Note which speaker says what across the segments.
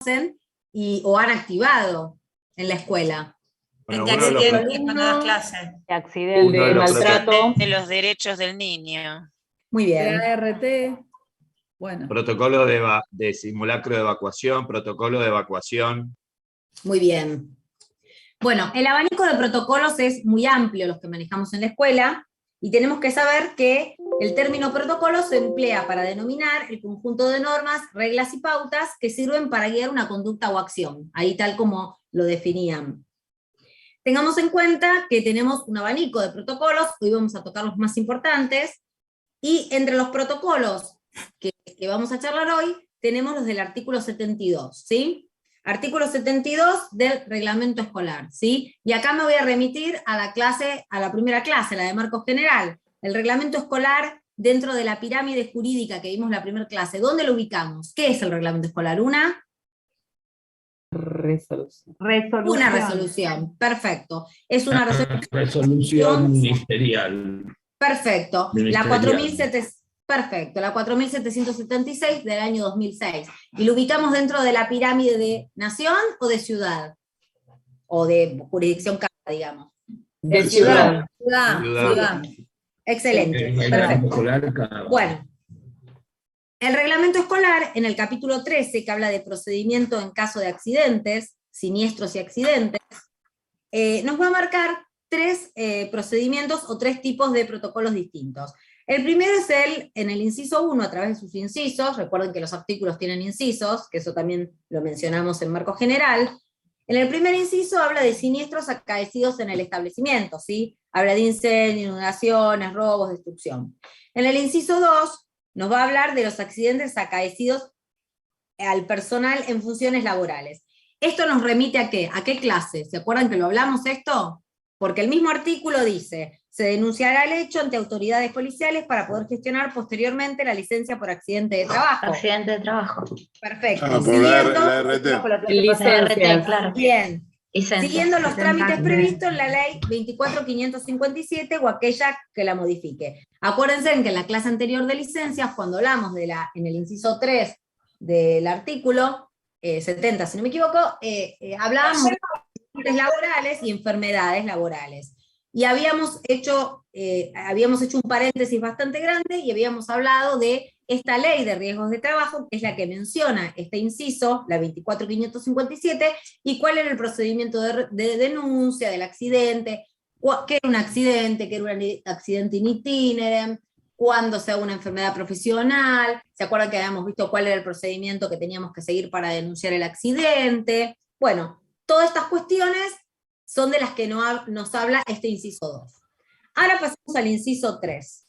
Speaker 1: conocen o han activado en la escuela.
Speaker 2: Bueno,
Speaker 3: ¿En qué accidente cuando das clase?
Speaker 4: De accidente, de maltrato.
Speaker 5: De los derechos del niño.
Speaker 1: Muy
Speaker 6: De
Speaker 1: bien.
Speaker 6: ART. Bueno.
Speaker 2: Protocolo de simulacro de evacuación, protocolo de evacuación.
Speaker 1: Muy bien. Bueno, el abanico de protocolos es muy amplio, los que manejamos en la escuela, y tenemos que saber que el término protocolo se emplea para denominar el conjunto de normas, reglas y pautas que sirven para guiar una conducta o acción, ahí tal como lo definían. Tengamos en cuenta que tenemos un abanico de protocolos, hoy vamos a tocar los más importantes, y entre los protocolos que vamos a charlar hoy, tenemos los del artículo 72, ¿sí? Artículo 72 del reglamento escolar, ¿sí? Y acá me voy a remitir a la primera clase, la de marco general. El reglamento escolar dentro de la pirámide jurídica que vimos en la primera clase, ¿dónde lo ubicamos? ¿Qué es el reglamento escolar? ¿Una?
Speaker 4: Resolución.
Speaker 1: Una resolución, perfecto. Es una
Speaker 7: Resolución ministerial.
Speaker 1: Perfecto.
Speaker 7: Ministerial.
Speaker 1: La 4776 del año 2006. ¿Y lo ubicamos dentro de la pirámide de nación o de ciudad? O de jurisdicción cada, digamos.
Speaker 4: De ciudad.
Speaker 6: Ciudad.
Speaker 1: Excelente. Perfecto. Bueno, el reglamento escolar, en el capítulo 13, que habla de procedimiento en caso de accidentes, siniestros y accidentes, nos va a marcar tres procedimientos o tres tipos de protocolos distintos. El primero es en el inciso 1, a través de sus incisos, recuerden que los artículos tienen incisos, que eso también lo mencionamos en marco general. En el primer inciso habla de siniestros acaecidos en el establecimiento, ¿sí? Habla de incendios, inundaciones, robos, destrucción. En el inciso 2 nos va a hablar de los accidentes acaecidos al personal en funciones laborales. ¿Esto nos remite a qué? ¿A qué clase? ¿Se acuerdan que lo hablamos esto? Porque el mismo artículo dice, se denunciará el hecho ante autoridades policiales para poder gestionar posteriormente la licencia por accidente de trabajo.
Speaker 8: Accidente de trabajo.
Speaker 1: Perfecto.
Speaker 9: Por la RT.
Speaker 4: Licencias.
Speaker 8: Claro.
Speaker 1: Bien.
Speaker 8: Licencias.
Speaker 1: Siguiendo los trámites
Speaker 8: Licencias.
Speaker 1: previstos en la ley 24557 o aquella que la modifique. Acuérdense en que en la clase anterior de licencias, cuando hablamos en el inciso 3 del artículo 70, si no me equivoco, hablábamos de accidentes laborales y enfermedades laborales. Y habíamos hecho un paréntesis bastante grande y habíamos hablado de esta ley de riesgos de trabajo, que es la que menciona este inciso, la 24557, y cuál era el procedimiento de denuncia del accidente, qué era un accidente, qué era un accidente in itinere, cuándo sea una enfermedad profesional, ¿se acuerdan que habíamos visto cuál era el procedimiento que teníamos que seguir para denunciar el accidente? Bueno, todas estas cuestiones son de las que nos habla este inciso 2. Ahora pasamos al inciso 3.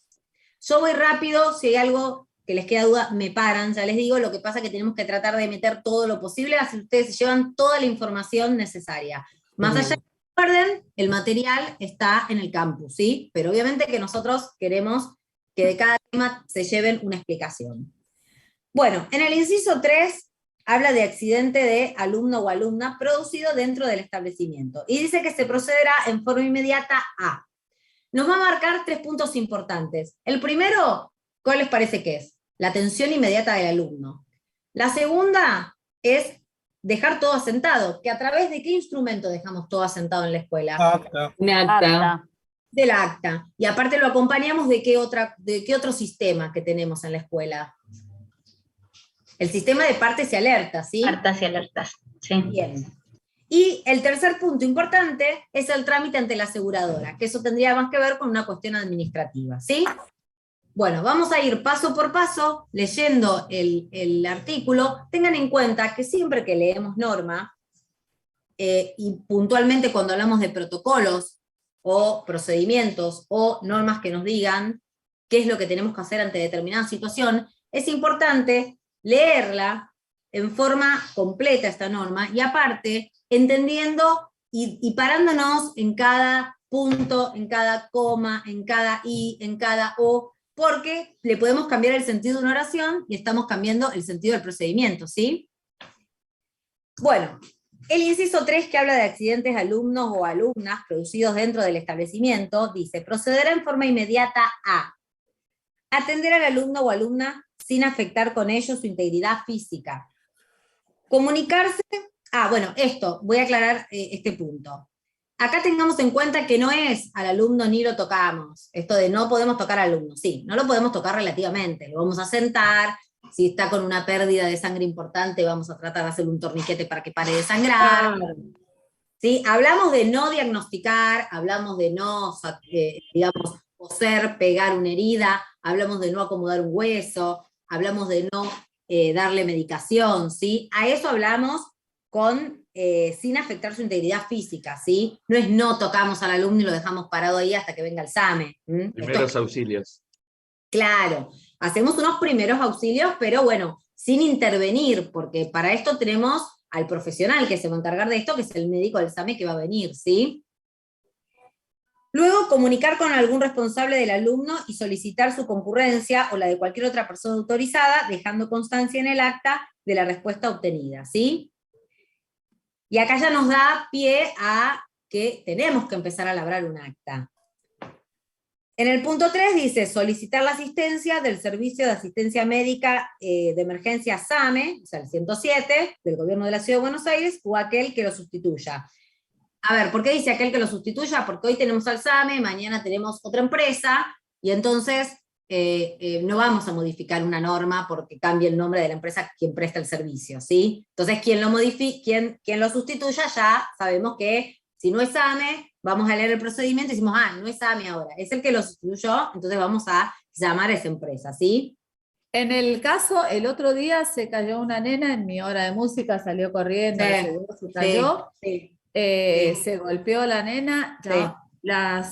Speaker 1: Yo voy rápido, si hay algo que les queda duda, me paran, ya les digo, lo que pasa es que tenemos que tratar de meter todo lo posible, así ustedes se llevan toda la información necesaria. Más allá de que recuerden, el material está en el campus, ¿sí? Pero obviamente que nosotros queremos que de cada tema se lleven una explicación. Bueno, en el inciso 3 habla de accidente de alumno o alumna producido dentro del establecimiento, y dice que se procederá en forma inmediata a. Nos va a marcar 3 puntos importantes. El primero, ¿cuál les parece que es? La atención inmediata del alumno. La segunda es dejar todo asentado, que a través de qué instrumento dejamos todo asentado en la escuela.
Speaker 7: Acta.
Speaker 4: Un acta.
Speaker 1: Del acta. Y aparte lo acompañamos de qué otro sistema que tenemos en la escuela. El sistema de partes y alertas, ¿sí?
Speaker 8: Partes y alertas, sí.
Speaker 1: Bien. Y el tercer punto importante es el trámite ante la aseguradora, que eso tendría más que ver con una cuestión administrativa, ¿sí? Bueno, vamos a ir paso por paso, leyendo el artículo. Tengan en cuenta que siempre que leemos norma, y puntualmente cuando hablamos de protocolos, o procedimientos, o normas que nos digan qué es lo que tenemos que hacer ante determinada situación, es importante leerla en forma completa esta norma, y aparte, entendiendo y parándonos en cada punto, en cada coma, en cada i, en cada o, porque le podemos cambiar el sentido de una oración y estamos cambiando el sentido del procedimiento, ¿sí? Bueno, el inciso 3, que habla de accidentes de alumnos o alumnas producidos dentro del establecimiento, dice, procederá en forma inmediata a atender al alumno o alumna sin afectar con ello su integridad física. Comunicarse, bueno, esto, voy a aclarar este punto. Acá tengamos en cuenta que no es al alumno ni lo tocamos, esto de no podemos tocar al alumno, sí, no lo podemos tocar relativamente, lo vamos a sentar, si está con una pérdida de sangre importante vamos a tratar de hacer un torniquete para que pare de sangrar. ¿Sí? Hablamos de no diagnosticar, hablamos de no, digamos, coser, pegar una herida, hablamos de no acomodar un hueso, hablamos de no darle medicación, ¿sí? A eso hablamos sin afectar su integridad física, ¿sí? No es no tocamos al alumno y lo dejamos parado ahí hasta que venga el SAME.
Speaker 2: Primeros auxilios.
Speaker 1: Claro, hacemos unos primeros auxilios, pero bueno, sin intervenir, porque para esto tenemos al profesional que se va a encargar de esto, que es el médico del SAME que va a venir, ¿sí? Luego, comunicar con algún responsable del alumno y solicitar su concurrencia o la de cualquier otra persona autorizada, dejando constancia en el acta de la respuesta obtenida, ¿sí? Y acá ya nos da pie a que tenemos que empezar a labrar un acta. En el punto 3 dice, solicitar la asistencia del Servicio de Asistencia Médica de Emergencia SAME, o sea, el 107, del Gobierno de la Ciudad de Buenos Aires, o aquel que lo sustituya. A ver, ¿por qué dice aquel que lo sustituya? Porque hoy tenemos al SAME, mañana tenemos otra empresa, y entonces no vamos a modificar una norma porque cambie el nombre de la empresa quien presta el servicio, ¿sí? Entonces, quien lo sustituya ya sabemos que si no es SAME, vamos a leer el procedimiento y decimos, no es SAME ahora, es el que lo sustituyó, entonces vamos a llamar a esa empresa, ¿sí?
Speaker 6: En el caso, el otro día se cayó una nena en mi hora de música, salió corriendo, se cayó, se golpeó la nena, la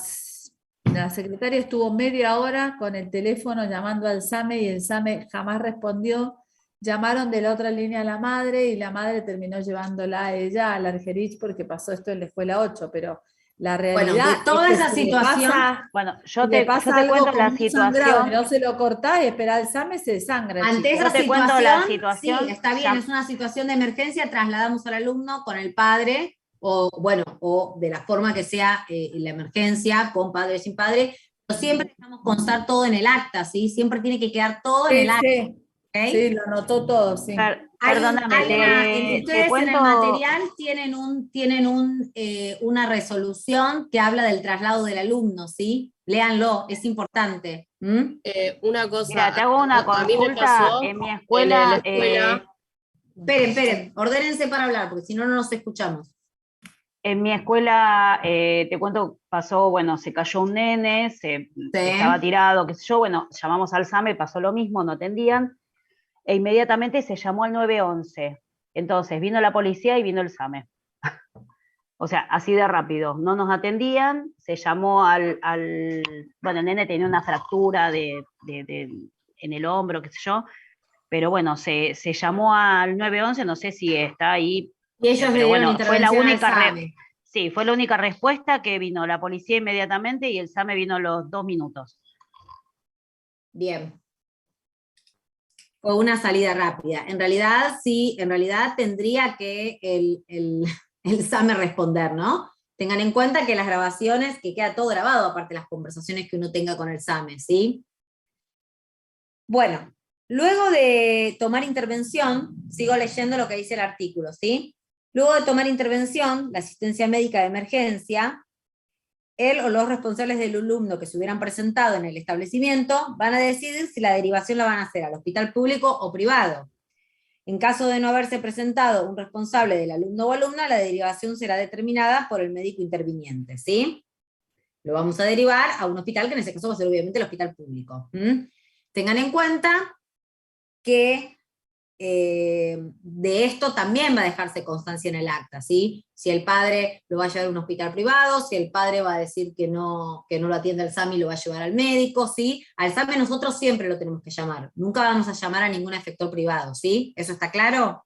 Speaker 6: secretaria estuvo media hora con el teléfono llamando al SAME y el SAME jamás respondió. Llamaron de la otra línea a la madre y la madre terminó llevándola a ella al Argerich porque pasó esto en la escuela 8, pero la realidad
Speaker 1: bueno, de toda
Speaker 6: es que
Speaker 1: esa situación,
Speaker 4: yo te cuento la situación.
Speaker 6: No se lo cortás y esperá el SAME, se desangra.
Speaker 1: Ante esa
Speaker 4: te cuento la situación.
Speaker 1: Sí, está bien, es una situación de emergencia, trasladamos al alumno con el padre, o de la forma que sea la emergencia, con padre o sin padre, pero siempre dejamos constar todo en el acta, ¿sí? Siempre tiene que quedar todo en el acta. ¿Okay?
Speaker 6: Sí, lo anotó todo, sí.
Speaker 4: Perdóname,
Speaker 1: ustedes en el material tienen una resolución que habla del traslado del alumno, ¿sí? Léanlo, es importante.
Speaker 9: Una cosa.
Speaker 4: Mira, te hago una consulta. En mi escuela.
Speaker 1: Esperen, ordénense para hablar, porque si no, no nos escuchamos.
Speaker 4: En mi escuela, te cuento, pasó, se cayó un nene, estaba tirado, qué sé yo, llamamos al SAME, pasó lo mismo, no atendían, e inmediatamente se llamó al 911. Entonces vino la policía y vino el SAME. O sea, así de rápido. No nos atendían, se llamó el nene tenía una fractura en el hombro, qué sé yo, pero se llamó al 911, no sé si está ahí.
Speaker 1: Y ellos le dieron intervención al SAME.
Speaker 4: Sí, fue la única respuesta que vino la policía inmediatamente y el SAME vino a los 2 minutos.
Speaker 1: Bien. Fue una salida rápida. En realidad, sí, tendría que el SAME responder, ¿no? Tengan en cuenta que las grabaciones, que queda todo grabado, aparte de las conversaciones que uno tenga con el SAME, ¿sí? Bueno, luego de tomar intervención, sigo leyendo lo que dice el artículo, ¿sí? Luego de tomar intervención, la asistencia médica de emergencia, él o los responsables del alumno que se hubieran presentado en el establecimiento van a decidir si la derivación la van a hacer al hospital público o privado. En caso de no haberse presentado un responsable del alumno o alumna, la derivación será determinada por el médico interviniente, ¿sí? Lo vamos a derivar a un hospital, que en ese caso va a ser obviamente el hospital público. Tengan en cuenta que de esto también va a dejarse constancia en el acta, ¿sí? Si el padre lo va a llevar a un hospital privado, si el padre va a decir que no lo atiende al SAME y lo va a llevar al médico, ¿sí? Al SAME nosotros siempre lo tenemos que llamar, nunca vamos a llamar a ningún efector privado, ¿sí? ¿Eso está claro?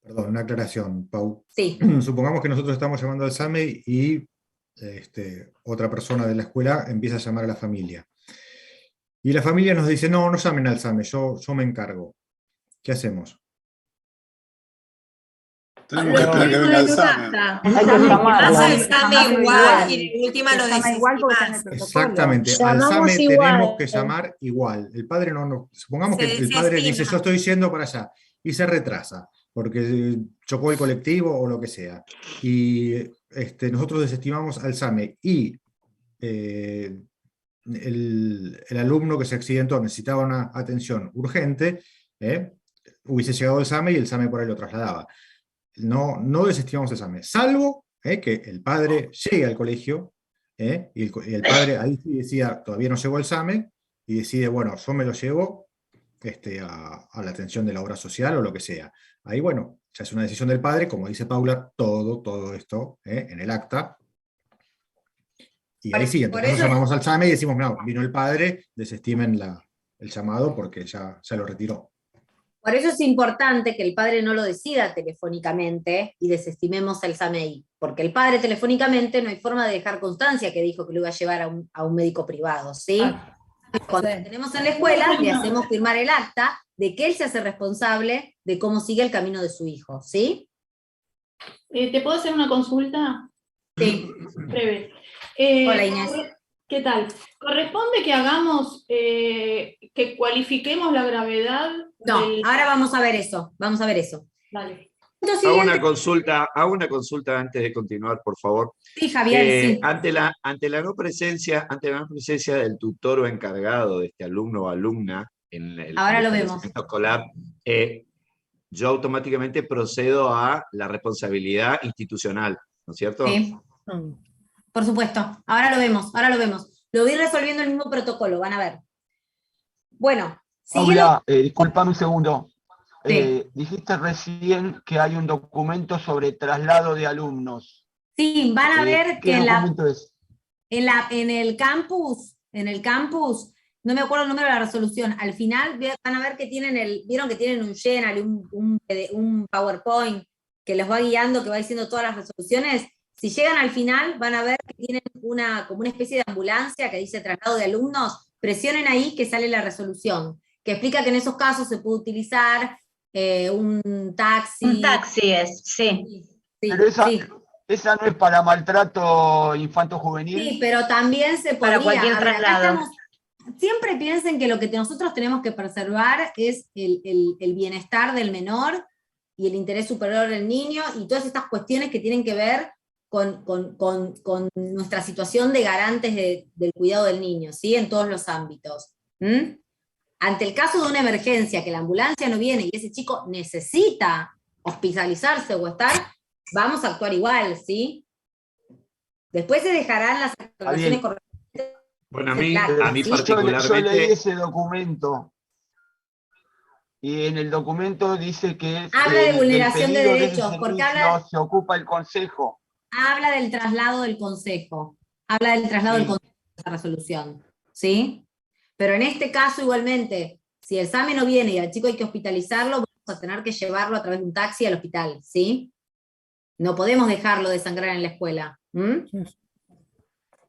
Speaker 10: Perdón, una aclaración, Pau.
Speaker 1: Sí.
Speaker 10: Supongamos que nosotros estamos llamando al SAME y otra persona de la escuela empieza a llamar a la familia. Y la familia nos dice, no llamen al SAME, yo me encargo. ¿Qué hacemos?
Speaker 9: Tenemos que esperar que venga el SAME.
Speaker 4: Hay que llamarlo.
Speaker 3: Pasa el SAME igual y en última lo decís.
Speaker 10: Exactamente, al SAME tenemos que llamar igual. El padre supongamos que el padre dice, yo estoy yendo para allá, y se retrasa. porque chocó el colectivo o lo que sea. Y nosotros desestimamos al SAME y el alumno que se accidentó necesitaba una atención urgente, hubiese llegado el SAME y el SAME por ahí lo trasladaba. No desestimamos el SAME, salvo que el padre llegue al colegio, y el padre ahí sí decida, todavía no llegó el SAME, y decide, bueno, yo me lo llevo a la atención de la obra social o lo que sea. Ahí, bueno, ya es una decisión del padre, como dice Paula, todo esto en el acta. Y ahí sí, entonces llamamos al SAME y decimos, no, vino el padre, desestimen el llamado porque ya lo retiró.
Speaker 1: Por eso es importante que el padre no lo decida telefónicamente y desestimemos el SAMEI, porque el padre telefónicamente no hay forma de dejar constancia que dijo que lo iba a llevar a un médico privado, ¿sí? Cuando lo tenemos en la escuela, le hacemos firmar el acta de que él se hace responsable de cómo sigue el camino de su hijo, ¿sí?
Speaker 11: ¿Te puedo hacer una consulta?
Speaker 1: Sí.
Speaker 11: Breve.
Speaker 1: Hola, Inés.
Speaker 11: ¿Qué tal? ¿Corresponde que hagamos, que cualifiquemos la gravedad?
Speaker 1: No, ahora vamos a ver eso,
Speaker 11: Vale.
Speaker 2: Hago una consulta antes de continuar, por favor.
Speaker 1: Sí, Javier, sí.
Speaker 2: Ante la no presencia del tutor o encargado de este alumno o alumna en el establecimiento escolar, yo automáticamente procedo a la responsabilidad institucional, ¿no es cierto?
Speaker 1: Sí. Por supuesto, ahora lo vemos. Lo voy resolviendo el mismo protocolo, van a ver. Bueno,
Speaker 12: Paula, disculpame un segundo.
Speaker 1: Sí.
Speaker 12: Dijiste recién que hay un documento sobre traslado de alumnos.
Speaker 1: Sí, van a ver que
Speaker 12: ¿Qué documento es?
Speaker 1: en el campus, no me acuerdo el número de la resolución, al final van a ver que vieron que tienen un Gmail, un PowerPoint que los va guiando, que va diciendo todas las resoluciones. Si llegan al final, van a ver que tienen como una especie de ambulancia que dice traslado de alumnos. Presionen ahí que sale la resolución, que explica que en esos casos se puede utilizar un taxi.
Speaker 8: Un taxi es, sí.
Speaker 12: Pero esa no es para maltrato infanto-juvenil.
Speaker 1: Sí, pero también se podría.
Speaker 8: Para cualquier traslado.
Speaker 1: Siempre piensen que lo que nosotros tenemos que preservar es el bienestar del menor y el interés superior del niño y todas estas cuestiones que tienen que ver con nuestra situación de garantes del cuidado del niño, ¿sí? En todos los ámbitos. Ante el caso de una emergencia, que la ambulancia no viene y ese chico necesita hospitalizarse o estar, vamos a actuar igual, ¿sí? Después se dejarán las aclaraciones correspondientes.
Speaker 2: Bueno, a mí particularmente...
Speaker 12: Yo leí ese documento. Y en el documento dice que...
Speaker 1: Habla de vulneración de derechos, porque
Speaker 12: se ocupa el consejo.
Speaker 1: Habla del traslado del consejo. Habla del traslado del consejo de esa resolución. ¿Sí? Pero en este caso, igualmente, si el SAME no viene y al chico hay que hospitalizarlo, vamos a tener que llevarlo a través de un taxi al hospital. ¿Sí? No podemos dejarlo desangrar en la escuela.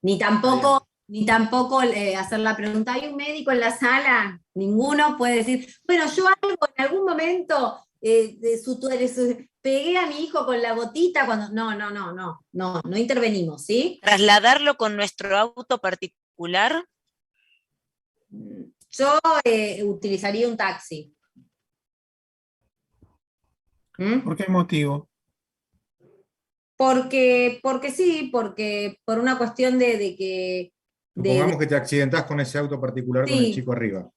Speaker 1: Ni tampoco hacer la pregunta, ¿hay un médico en la sala? Ninguno puede decir, bueno, yo algo en algún momento pegué a mi hijo con la gotita cuando... No intervenimos, ¿sí?
Speaker 5: ¿Trasladarlo con nuestro auto particular?
Speaker 1: Yo utilizaría un taxi.
Speaker 13: ¿Por qué motivo?
Speaker 1: Porque sí, porque por una cuestión de que...
Speaker 10: Supongamos que te accidentás con ese auto particular con el chico arriba.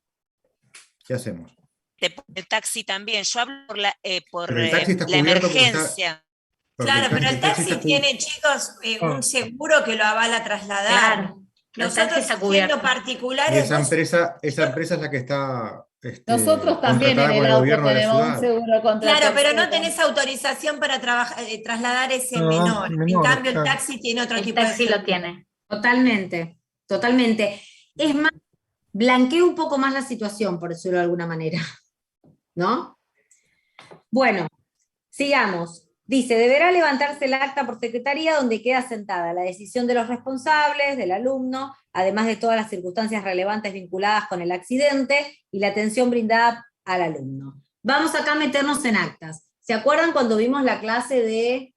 Speaker 10: ¿Qué hacemos?
Speaker 5: El taxi también. Yo hablo por
Speaker 10: el taxi está
Speaker 5: la
Speaker 3: Claro,
Speaker 5: emergencia.
Speaker 3: pero el taxi tiene, chicos, un seguro que lo avala a trasladar.
Speaker 8: Claro.
Speaker 3: Nosotros siendo particulares...
Speaker 10: Y esa empresa es la que está...
Speaker 6: Nosotros también en el auto tenemos un seguro contra...
Speaker 3: Claro, pero no tenés autorización para trasladar ese menor. En cambio, el taxi tiene otro tipo de...
Speaker 8: El taxi lo tiene.
Speaker 1: Totalmente. Es más, blanqueo un poco más la situación, por decirlo de alguna manera. ¿No? Bueno, sigamos. Dice, deberá levantarse el acta por secretaría donde queda sentada la decisión de los responsables, del alumno, además de todas las circunstancias relevantes vinculadas con el accidente y la atención brindada al alumno. Vamos acá a meternos en actas. ¿Se acuerdan cuando vimos la clase de,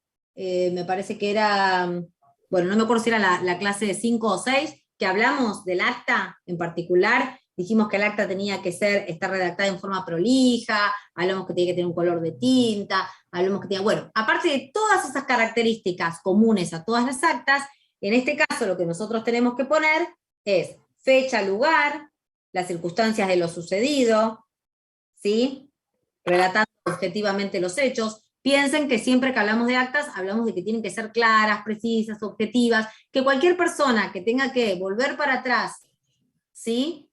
Speaker 1: me parece que era, bueno, no me acuerdo si era la clase de 5 o 6, que hablamos del acta en particular, dijimos que el acta tenía que estar redactada en forma prolija, hablamos que tenía que tener un color de tinta, hablamos que tenía, bueno, aparte de todas esas características comunes a todas las actas, en este caso lo que nosotros tenemos que poner es fecha, lugar, las circunstancias de lo sucedido, ¿sí? Relatando objetivamente los hechos. Piensen que siempre que hablamos de actas, hablamos de que tienen que ser claras, precisas, objetivas, que cualquier persona que tenga que volver para atrás, ¿sí?,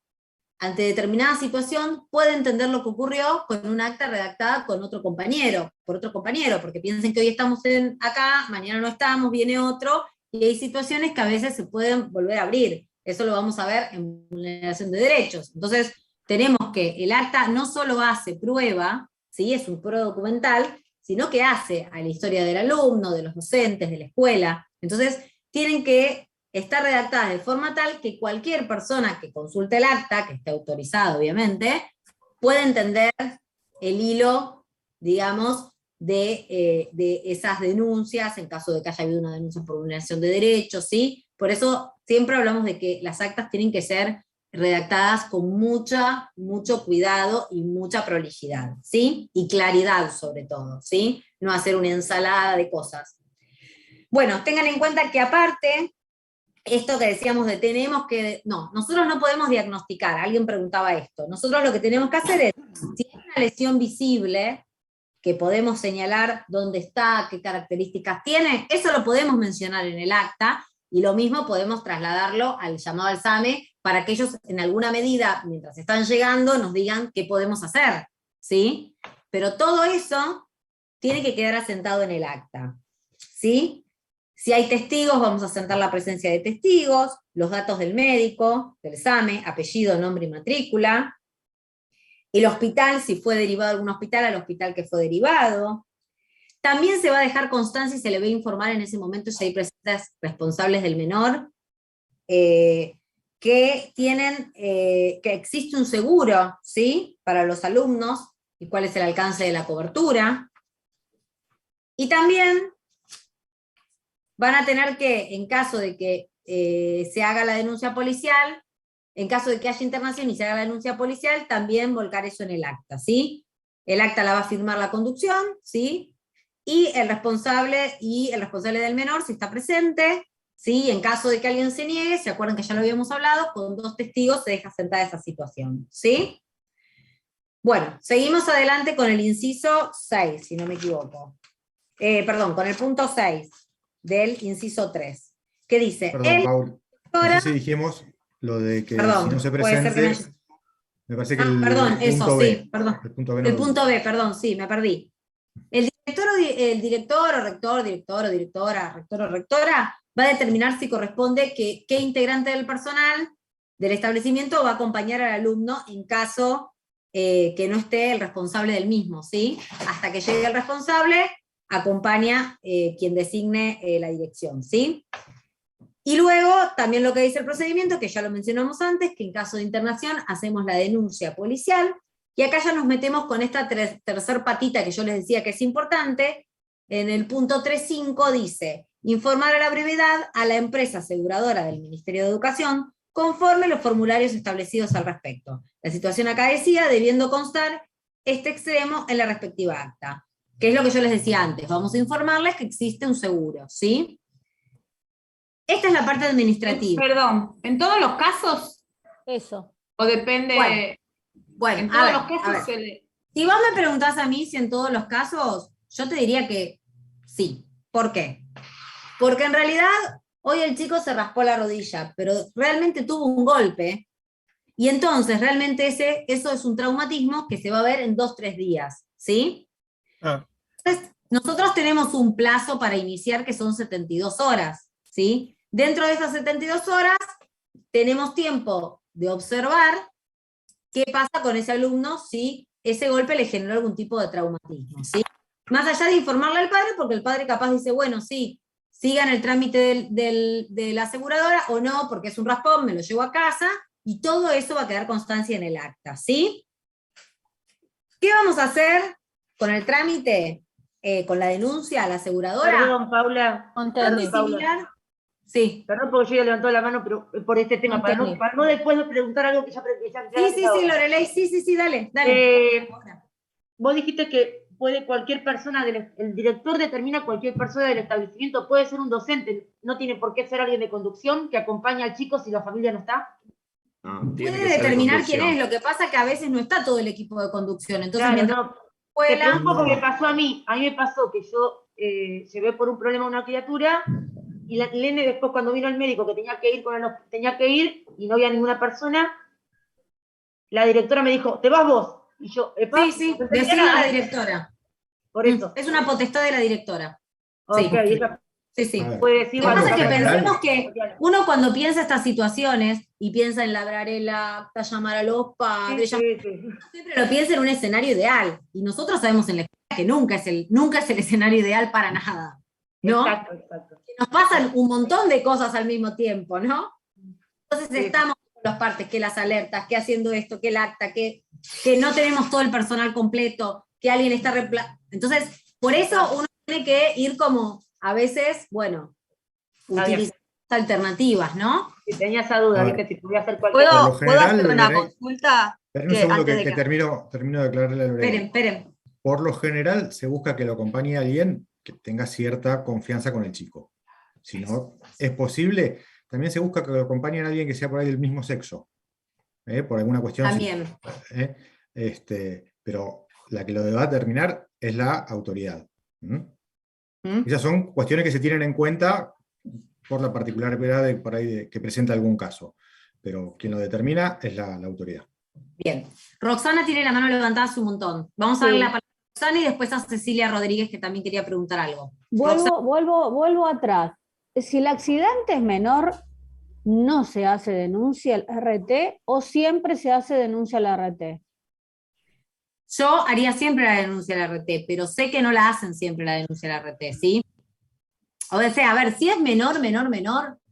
Speaker 1: ante determinada situación, puede entender lo que ocurrió con un acta redactada con otro compañero, porque piensen que hoy estamos acá, mañana no estamos, viene otro, y hay situaciones que a veces se pueden volver a abrir. Eso lo vamos a ver en vulneración de derechos. Entonces, tenemos que el acta no solo hace prueba, ¿sí?, es un prueba documental, sino que hace a la historia del alumno, de los docentes, de la escuela. Entonces, tienen que estar redactadas de forma tal que cualquier persona que consulte el acta, que esté autorizado obviamente, puede entender el hilo, digamos, de esas denuncias, en caso de que haya habido una denuncia por vulneración de derechos, ¿sí? Por eso siempre hablamos de que las actas tienen que ser redactadas con mucho cuidado y mucha prolijidad, ¿sí? Y claridad sobre todo, ¿sí? No hacer una ensalada de cosas. Bueno, tengan en cuenta que aparte, esto que decíamos de nosotros no podemos diagnosticar, alguien preguntaba esto, nosotros lo que tenemos que hacer es, si hay una lesión visible, que podemos señalar dónde está, qué características tiene, eso lo podemos mencionar en el acta, y lo mismo podemos trasladarlo al llamado al SAME, para que ellos en alguna medida, mientras están llegando, nos digan qué podemos hacer, ¿sí? Pero todo eso tiene que quedar asentado en el acta, ¿sí? Si hay testigos, vamos a sentar la presencia de testigos, los datos del médico, del SAME, apellido, nombre y matrícula, el hospital, si fue derivado a algún hospital, al hospital que fue derivado. También se va a dejar constancia y se le va a informar en ese momento si hay presentes responsables del menor, que existe un seguro, ¿sí?, para los alumnos, y cuál es el alcance de la cobertura. Y también van a tener que, en caso de que se haga la denuncia policial, en caso de que haya internación y se haga la denuncia policial, también volcar eso en el acta, ¿sí? El acta la va a firmar la conducción, ¿sí? Y el responsable del menor, si está presente, ¿sí? En caso de que alguien se niegue, ¿se acuerdan que ya lo habíamos hablado? Con 2 testigos se deja sentada esa situación, ¿sí? Bueno, seguimos adelante con el inciso 6, si no me equivoco. Perdón, con el punto 6 del inciso 3, que dice...
Speaker 10: Perdón, Paul, no sé si dijimos lo de que si no se presente... Me parece que
Speaker 1: el punto B, perdón, sí, me perdí. El director o rector, director o directora, rector o rectora, va a determinar si corresponde qué integrante del personal del establecimiento va a acompañar al alumno en caso que no esté el responsable del mismo, ¿sí? Hasta que llegue el responsable, acompaña quien designe la dirección, ¿sí? Y luego, también lo que dice el procedimiento, que ya lo mencionamos antes, que en caso de internación hacemos la denuncia policial, y acá ya nos metemos con esta tercer patita que yo les decía que es importante. En el punto 3.5 dice, informar a la brevedad a la empresa aseguradora del Ministerio de Educación, conforme los formularios establecidos al respecto. La situación acá decía, debiendo constar este extremo en la respectiva acta. Que es lo que yo les decía antes, vamos a informarles que existe un seguro, ¿sí? Esta es la parte administrativa.
Speaker 11: Perdón, ¿en todos los casos?
Speaker 6: Eso.
Speaker 11: ¿O depende?
Speaker 1: Bueno,
Speaker 11: en todos los casos se le...
Speaker 1: Si vos me preguntás a mí si en todos los casos, yo te diría que sí. ¿Por qué? Porque en realidad, hoy el chico se raspó la rodilla, pero realmente tuvo un golpe, y entonces realmente eso es un traumatismo que se va a ver en 2-3 días, ¿sí? Entonces, nosotros tenemos un plazo para iniciar que son 72 horas, ¿sí? Dentro de esas 72 horas, tenemos tiempo de observar qué pasa con ese alumno si ese golpe le generó algún tipo de traumatismo, ¿sí? Más allá de informarle al padre, porque el padre capaz dice, bueno, sí, sigan el trámite de la aseguradora, o no, porque es un raspón, me lo llevo a casa, y todo eso va a quedar constancia en el acta, ¿sí? ¿Qué vamos a hacer con el trámite, con la denuncia a la aseguradora?
Speaker 8: Perdón, Paula.
Speaker 1: Sí.
Speaker 14: Perdón porque yo ya levantó la mano pero por este tema, para no después preguntar algo que ya
Speaker 1: Sí, Lorelei, sí, dale.
Speaker 14: Vos dijiste que puede cualquier persona, el director determina cualquier persona del establecimiento, puede ser un docente, no tiene por qué ser alguien de conducción que acompaña al chico si la familia no está.
Speaker 1: Puede determinar quién es, lo que pasa es que a veces no está todo el equipo de conducción, entonces
Speaker 14: claro, te pregunto porque me pasó a mí me pasó que yo llevé por un problema a una criatura y la nene después cuando vino el médico que tenía que ir y no había ninguna persona, la directora me dijo, ¿te vas vos? Y yo,
Speaker 1: sí, decirle a la directora.
Speaker 14: Por eso.
Speaker 1: Es una potestad de la directora.
Speaker 14: Okay,
Speaker 1: sí.
Speaker 14: Puede decir,
Speaker 1: lo que pasa es que pensemos que uno cuando piensa estas situaciones y piensa en labrar el acta, llamar a los padres, siempre lo piensa en un escenario ideal. Y nosotros sabemos en la escuela que nunca es el escenario ideal para nada. ¿No?
Speaker 14: Exacto.
Speaker 1: Nos pasan un montón de cosas al mismo tiempo, ¿no? Entonces estamos con las partes, que las alertas, que haciendo esto, que el acta, que no tenemos todo el personal completo, que alguien está Entonces, por eso uno tiene que ir como, a veces, utilizar alternativas, ¿no?
Speaker 14: Si tenía esa duda, dije si podía hacer cualquier cosa.
Speaker 15: ¿Puedo hacer una consulta?
Speaker 10: Un segundo que termino de aclararle a Lorena.
Speaker 1: Esperen.
Speaker 10: Por lo general, se busca que lo acompañe a alguien que tenga cierta confianza con el chico. Si no es posible, también se busca que lo acompañe a alguien que sea por ahí del mismo sexo. Por alguna cuestión.
Speaker 1: También.
Speaker 10: Pero la que lo va a determinar es la autoridad. Esas son cuestiones que se tienen en cuenta por la particularidad que presenta algún caso. Pero quien lo determina es la autoridad.
Speaker 1: Bien. Roxana tiene la mano levantada hace un montón. Vamos a darle la palabra a Roxana y después a Cecilia Rodríguez, que también quería preguntar algo.
Speaker 16: Vuelvo atrás. Si el accidente es menor, ¿no se hace denuncia al RT o siempre se hace denuncia al RT?
Speaker 1: Yo haría siempre la denuncia al RT, pero sé que no la hacen siempre la denuncia al RT, ¿sí? O sea, a ver, si es menor,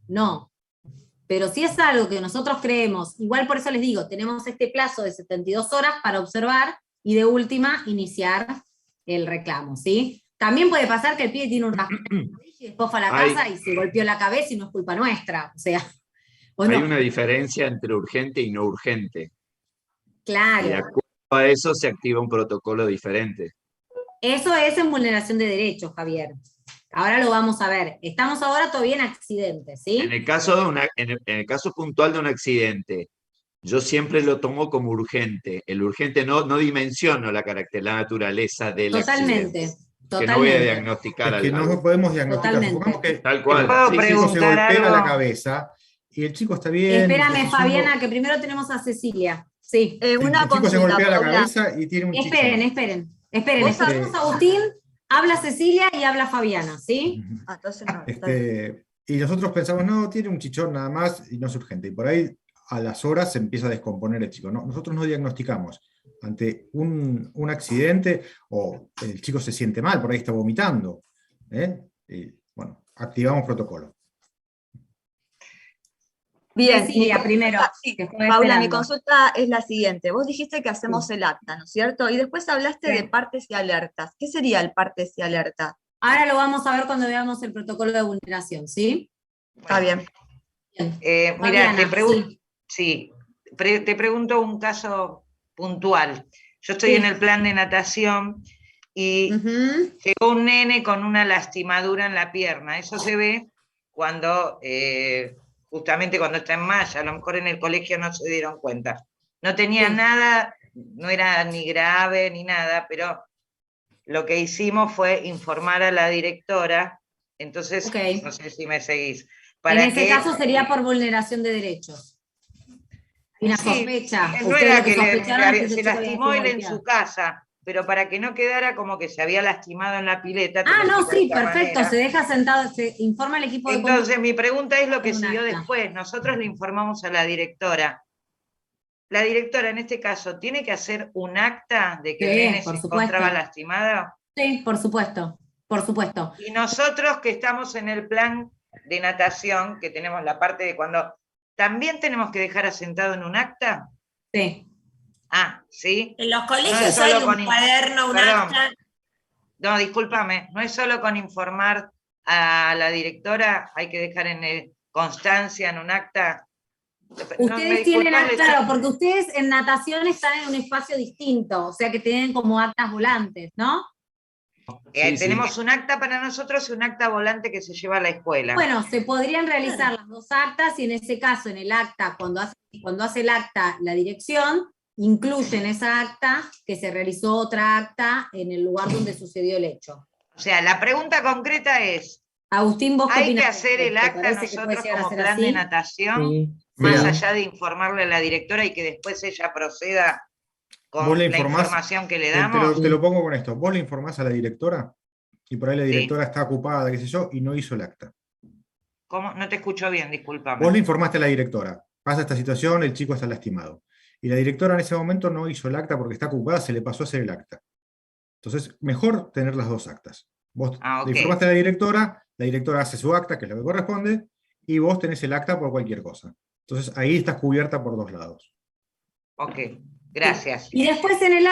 Speaker 1: no. Pero si es algo que nosotros creemos, igual por eso les digo, tenemos este plazo de 72 horas para observar y de última iniciar el reclamo, ¿sí? También puede pasar que el pibe tiene un raspón y después fue a la casa y se golpeó la cabeza y no es culpa nuestra, o sea.
Speaker 2: Hay una diferencia entre urgente y no urgente.
Speaker 1: Claro.
Speaker 2: Y de acuerdo a eso se activa un protocolo diferente.
Speaker 1: Eso es en vulneración de derechos, Javier. Ahora lo vamos a ver. Estamos ahora todavía en accidentes, ¿sí?
Speaker 2: En el caso puntual de un accidente, yo siempre lo tomo como urgente. El urgente no dimensiono la naturaleza del accidente. Que no voy a diagnosticar
Speaker 10: algo. Que no podemos diagnosticar. Supongamos que
Speaker 2: tal cual.
Speaker 10: El chico se golpea la cabeza y el chico está bien.
Speaker 1: Espérame, Fabiana, que primero tenemos a Cecilia. Sí.
Speaker 10: El chico se golpea la cabeza y tiene un chichón.
Speaker 1: Esperen. Escuchamos a Agustín, habla Cecilia y habla Fabiana, ¿sí?
Speaker 15: Entonces no,
Speaker 10: y nosotros pensamos, no, tiene un chichón nada más y no es urgente. Y por ahí a las horas se empieza a descomponer el chico. No, nosotros no diagnosticamos. Ante un accidente, o el chico se siente mal, por ahí está vomitando. Y, activamos protocolo.
Speaker 15: Bien,
Speaker 1: primero.
Speaker 15: Paula, mi consulta es la siguiente. Vos dijiste que hacemos el acta, ¿no es cierto? Y después hablaste de partes y alertas. ¿Qué sería el partes y alertas?
Speaker 1: Ahora lo vamos a ver cuando veamos el protocolo de vulneración, ¿sí?
Speaker 15: Está bien.
Speaker 17: Mira, te pregunto un caso puntual. Yo estoy en el plan de natación y llegó un nene con una lastimadura en la pierna. Eso se ve cuando, justamente cuando está en malla, a lo mejor en el colegio no se dieron cuenta. No tenía nada, no era ni grave ni nada, pero lo que hicimos fue informar a la directora. Entonces, no sé si me seguís.
Speaker 1: En ese caso sería por vulneración de derechos. Una sospecha.
Speaker 17: No era que se lastimó él en su casa, pero para que no quedara como que se había lastimado en la pileta.
Speaker 1: Perfecto, se deja sentado, se informa al equipo de conducción.
Speaker 17: Entonces mi pregunta es lo que siguió después. Nosotros le informamos a la directora. La directora en este caso, ¿tiene que hacer un acta de que el nene se encontraba lastimado?
Speaker 1: Sí, por supuesto.
Speaker 17: Y nosotros que estamos en el plan de natación, que tenemos la parte de cuando... ¿También tenemos que dejar asentado en un acta?
Speaker 1: Sí.
Speaker 17: ¿Sí?
Speaker 3: En los colegios hay un cuaderno, un acta.
Speaker 17: No, discúlpame, no es solo con informar a la directora, hay que dejar en constancia, en un acta.
Speaker 1: Ustedes tienen claro, porque ustedes en natación están en un espacio distinto, o sea que tienen como actas volantes, ¿no?
Speaker 17: Tenemos un acta para nosotros y un acta volante que se lleva a la escuela.
Speaker 1: Bueno, se podrían realizar las dos actas y en ese caso, en el acta, cuando hace el acta la dirección, incluye en esa acta que se realizó otra acta en el lugar donde sucedió el hecho.
Speaker 17: O sea, la pregunta concreta es,
Speaker 1: Agustín, ¿vos qué
Speaker 17: ¿hay
Speaker 1: opinás?
Speaker 17: que hacer el acta nosotros como plan de natación? Más allá de informarle a la directora y que después ella proceda con la información que le damos.
Speaker 10: Te lo pongo con esto. Vos le informás a la directora y por ahí la directora está ocupada, qué sé yo, y no hizo el acta.
Speaker 17: ¿Cómo? No te escucho bien, discúlpame.
Speaker 10: Vos le informaste a la directora. Pasa esta situación, el chico está lastimado. Y la directora en ese momento no hizo el acta porque está ocupada, se le pasó a hacer el acta. Entonces, mejor tener las dos actas. Vos le informaste a la directora hace su acta, que es lo que corresponde, y vos tenés el acta por cualquier cosa. Entonces, ahí estás cubierta por dos lados.
Speaker 17: Ok. Gracias.
Speaker 1: Y después en el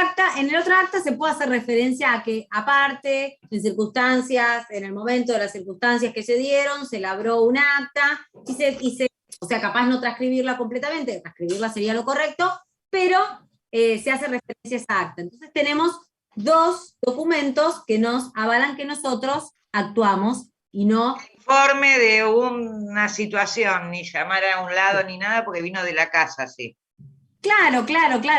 Speaker 1: otro acta se puede hacer referencia a que aparte, en circunstancias, en el momento de las circunstancias que se dieron, se labró un acta, o sea, capaz no transcribirla completamente, transcribirla sería lo correcto, pero se hace referencia a esa acta. Entonces tenemos dos documentos que nos avalan que nosotros actuamos y no...
Speaker 17: Informe de una situación, ni llamar a un lado ni nada, porque vino de la casa, sí.
Speaker 1: Claro.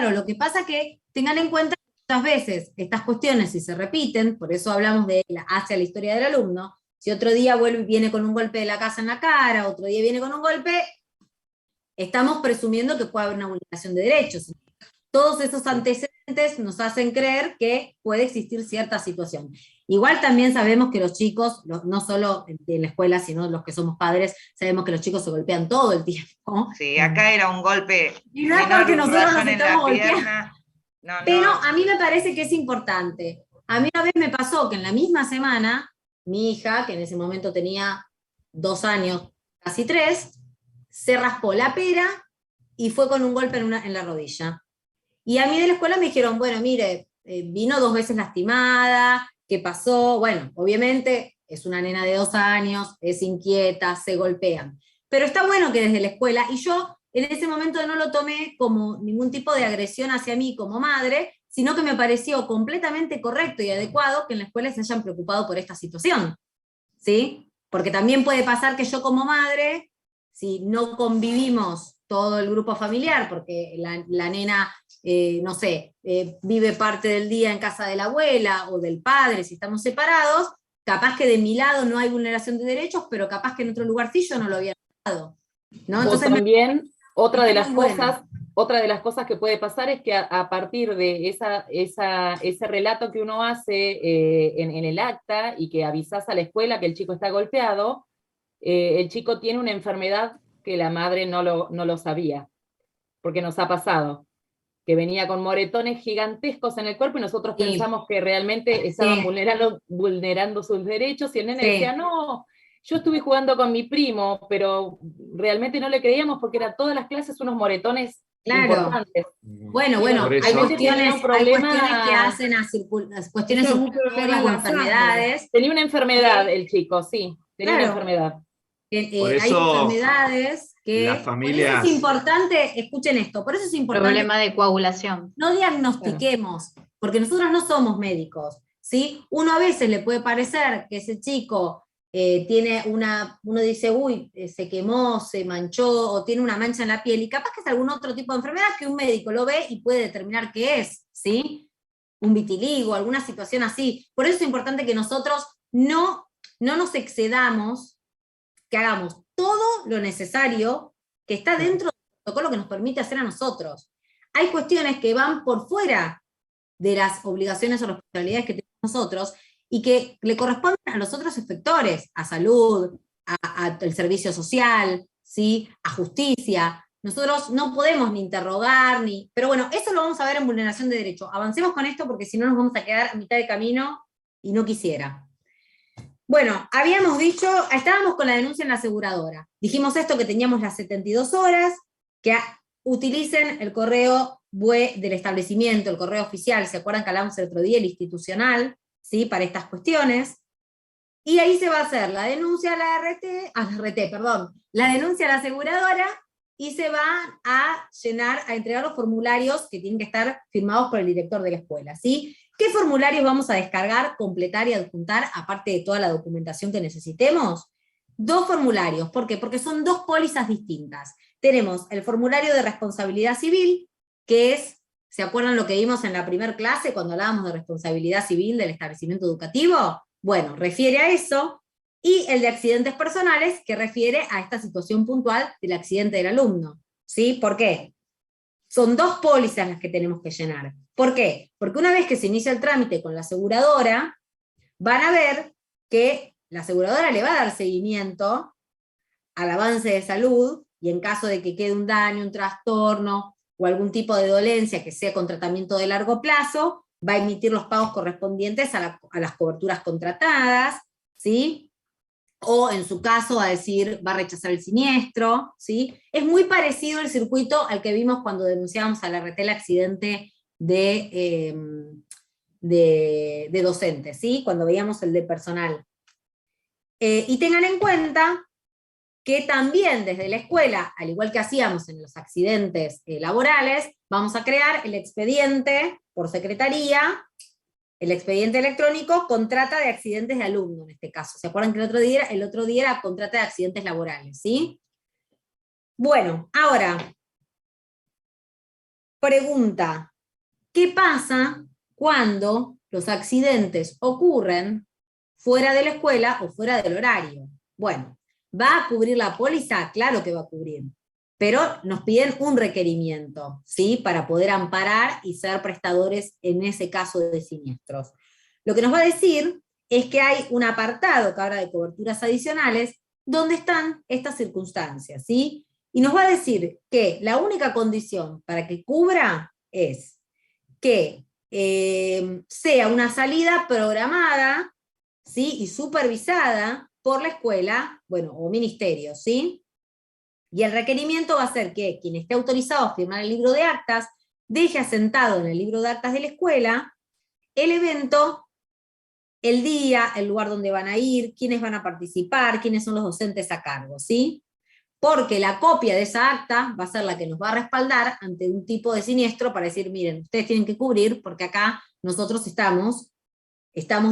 Speaker 1: Lo que pasa es que tengan en cuenta que muchas veces estas cuestiones, si se repiten, por eso hablamos de hacia la historia del alumno, si otro día viene con un golpe de la casa en la cara, otro día viene con un golpe, estamos presumiendo que puede haber una vulneración de derechos. Todos esos antecedentes nos hacen creer que puede existir cierta situación. Igual también sabemos que los chicos, no solo en la escuela, sino los que somos padres, sabemos que los chicos se golpean todo el tiempo.
Speaker 17: Sí, acá era un golpe.
Speaker 1: Y no es porque nosotros nos estamos golpeando. Pero a mí me parece que es importante. A mí una vez me pasó que en la misma semana, mi hija, que en ese momento tenía 2 años, casi 3, se raspó la pera y fue con un golpe en la rodilla. Y a mí de la escuela me dijeron, bueno, mire, vino 2 veces lastimada, ¿qué pasó? Bueno, obviamente es una nena de 2 años, es inquieta, se golpean. Pero está bueno que desde la escuela, y yo en ese momento no lo tomé como ningún tipo de agresión hacia mí como madre, sino que me pareció completamente correcto y adecuado que en la escuela se hayan preocupado por esta situación. ¿Sí? Porque también puede pasar que yo como madre, si no convivimos todo el grupo familiar, porque la nena... no sé, vive parte del día en casa de la abuela o del padre, si estamos separados, capaz que de mi lado no hay vulneración de derechos, pero capaz que en otro lugar sí yo no lo había notado, ¿no? Entonces
Speaker 18: también, otra de las cosas que puede pasar es que a partir de ese relato que uno hace en el acta y que avisás a la escuela que el chico está golpeado, el chico tiene una enfermedad que la madre no lo sabía, porque nos ha pasado, que venía con moretones gigantescos en el cuerpo y nosotros pensamos que realmente estaban vulnerando sus derechos, y el nene decía, no, yo estuve jugando con mi primo, pero realmente no le creíamos porque eran todas las clases unos moretones importantes.
Speaker 1: Bueno, hay cuestiones que hacen a cuestiones circulatorias o enfermedades.
Speaker 18: Tenía una enfermedad el chico, sí, tenía una enfermedad.
Speaker 1: Hay enfermedades que
Speaker 2: las familias...
Speaker 1: Por eso es importante, escuchen esto, por eso es importante...
Speaker 8: Problema de coagulación.
Speaker 1: No diagnostiquemos, porque nosotros no somos médicos, ¿sí? Uno a veces le puede parecer que ese chico tiene uno dice, uy, se quemó, se manchó, o tiene una mancha en la piel, y capaz que es algún otro tipo de enfermedad que un médico lo ve y puede determinar qué es, ¿sí? Un vitiligo, alguna situación así. Por eso es importante que nosotros no nos excedamos, que hagamos todo lo necesario que está dentro del protocolo que nos permite hacer a nosotros. Hay cuestiones que van por fuera de las obligaciones o responsabilidades que tenemos nosotros y que le corresponden a los otros efectores, a salud, al servicio social, ¿sí? A justicia. Nosotros no podemos ni interrogar, pero bueno, eso lo vamos a ver en vulneración de derecho. Avancemos con esto porque si no nos vamos a quedar a mitad de camino y no quisiera. Bueno, habíamos dicho, estábamos con la denuncia en la aseguradora. Dijimos esto, que teníamos las 72 horas, que utilicen el correo BUE del establecimiento, el correo oficial, ¿se acuerdan que hablamos el otro día? El institucional, ¿sí? Para estas cuestiones. y ahí se va a hacer la denuncia a la la denuncia a la aseguradora, y se van a entregar los formularios que tienen que estar firmados por el director de la escuela, ¿sí? ¿Qué formularios vamos a descargar, completar y adjuntar, aparte de toda la documentación que necesitemos? 2 formularios. ¿Por qué? Porque son 2 pólizas distintas. Tenemos el formulario de responsabilidad civil, que es, ¿se acuerdan lo que vimos en la primera clase cuando hablábamos de responsabilidad civil del establecimiento educativo? Bueno, refiere a eso. Y el de accidentes personales, que refiere a esta situación puntual del accidente del alumno. ¿Sí? ¿Por qué? Son 2 pólizas las que tenemos que llenar. ¿Por qué? Porque una vez que se inicia el trámite con la aseguradora, van a ver que la aseguradora le va a dar seguimiento al avance de salud, y en caso de que quede un daño, un trastorno, o algún tipo de dolencia que sea con tratamiento de largo plazo, va a emitir los pagos correspondientes a las coberturas contratadas, ¿sí? O en su caso va a rechazar el siniestro, ¿sí? Es muy parecido el circuito al que vimos cuando denunciábamos a la RT el accidente de docentes, ¿sí? Cuando veíamos el de personal. Y tengan en cuenta que también desde la escuela, al igual que hacíamos en los accidentes laborales, vamos a crear el expediente por secretaría, el expediente electrónico contrata de accidentes de alumno, en este caso. ¿Se acuerdan que el otro día era contrata de accidentes laborales, ¿sí? Bueno, ahora, pregunta, ¿qué pasa cuando los accidentes ocurren fuera de la escuela o fuera del horario? Bueno, ¿va a cubrir la póliza? Claro que va a cubrir, pero nos piden un requerimiento, ¿sí? Para poder amparar y ser prestadores en ese caso de siniestros. Lo que nos va a decir es que hay un apartado que habla de coberturas adicionales donde están estas circunstancias, ¿sí? Y nos va a decir que la única condición para que cubra es que sea una salida programada, ¿sí? Y supervisada por la escuela, bueno, o ministerio, ¿sí? Y el requerimiento va a ser que quien esté autorizado a firmar el libro de actas, deje asentado en el libro de actas de la escuela el evento, el día, el lugar donde van a ir, quiénes van a participar, quiénes son los docentes a cargo, ¿sí? Porque la copia de esa acta va a ser la que nos va a respaldar ante un tipo de siniestro para decir, miren, ustedes tienen que cubrir, porque acá nosotros estamos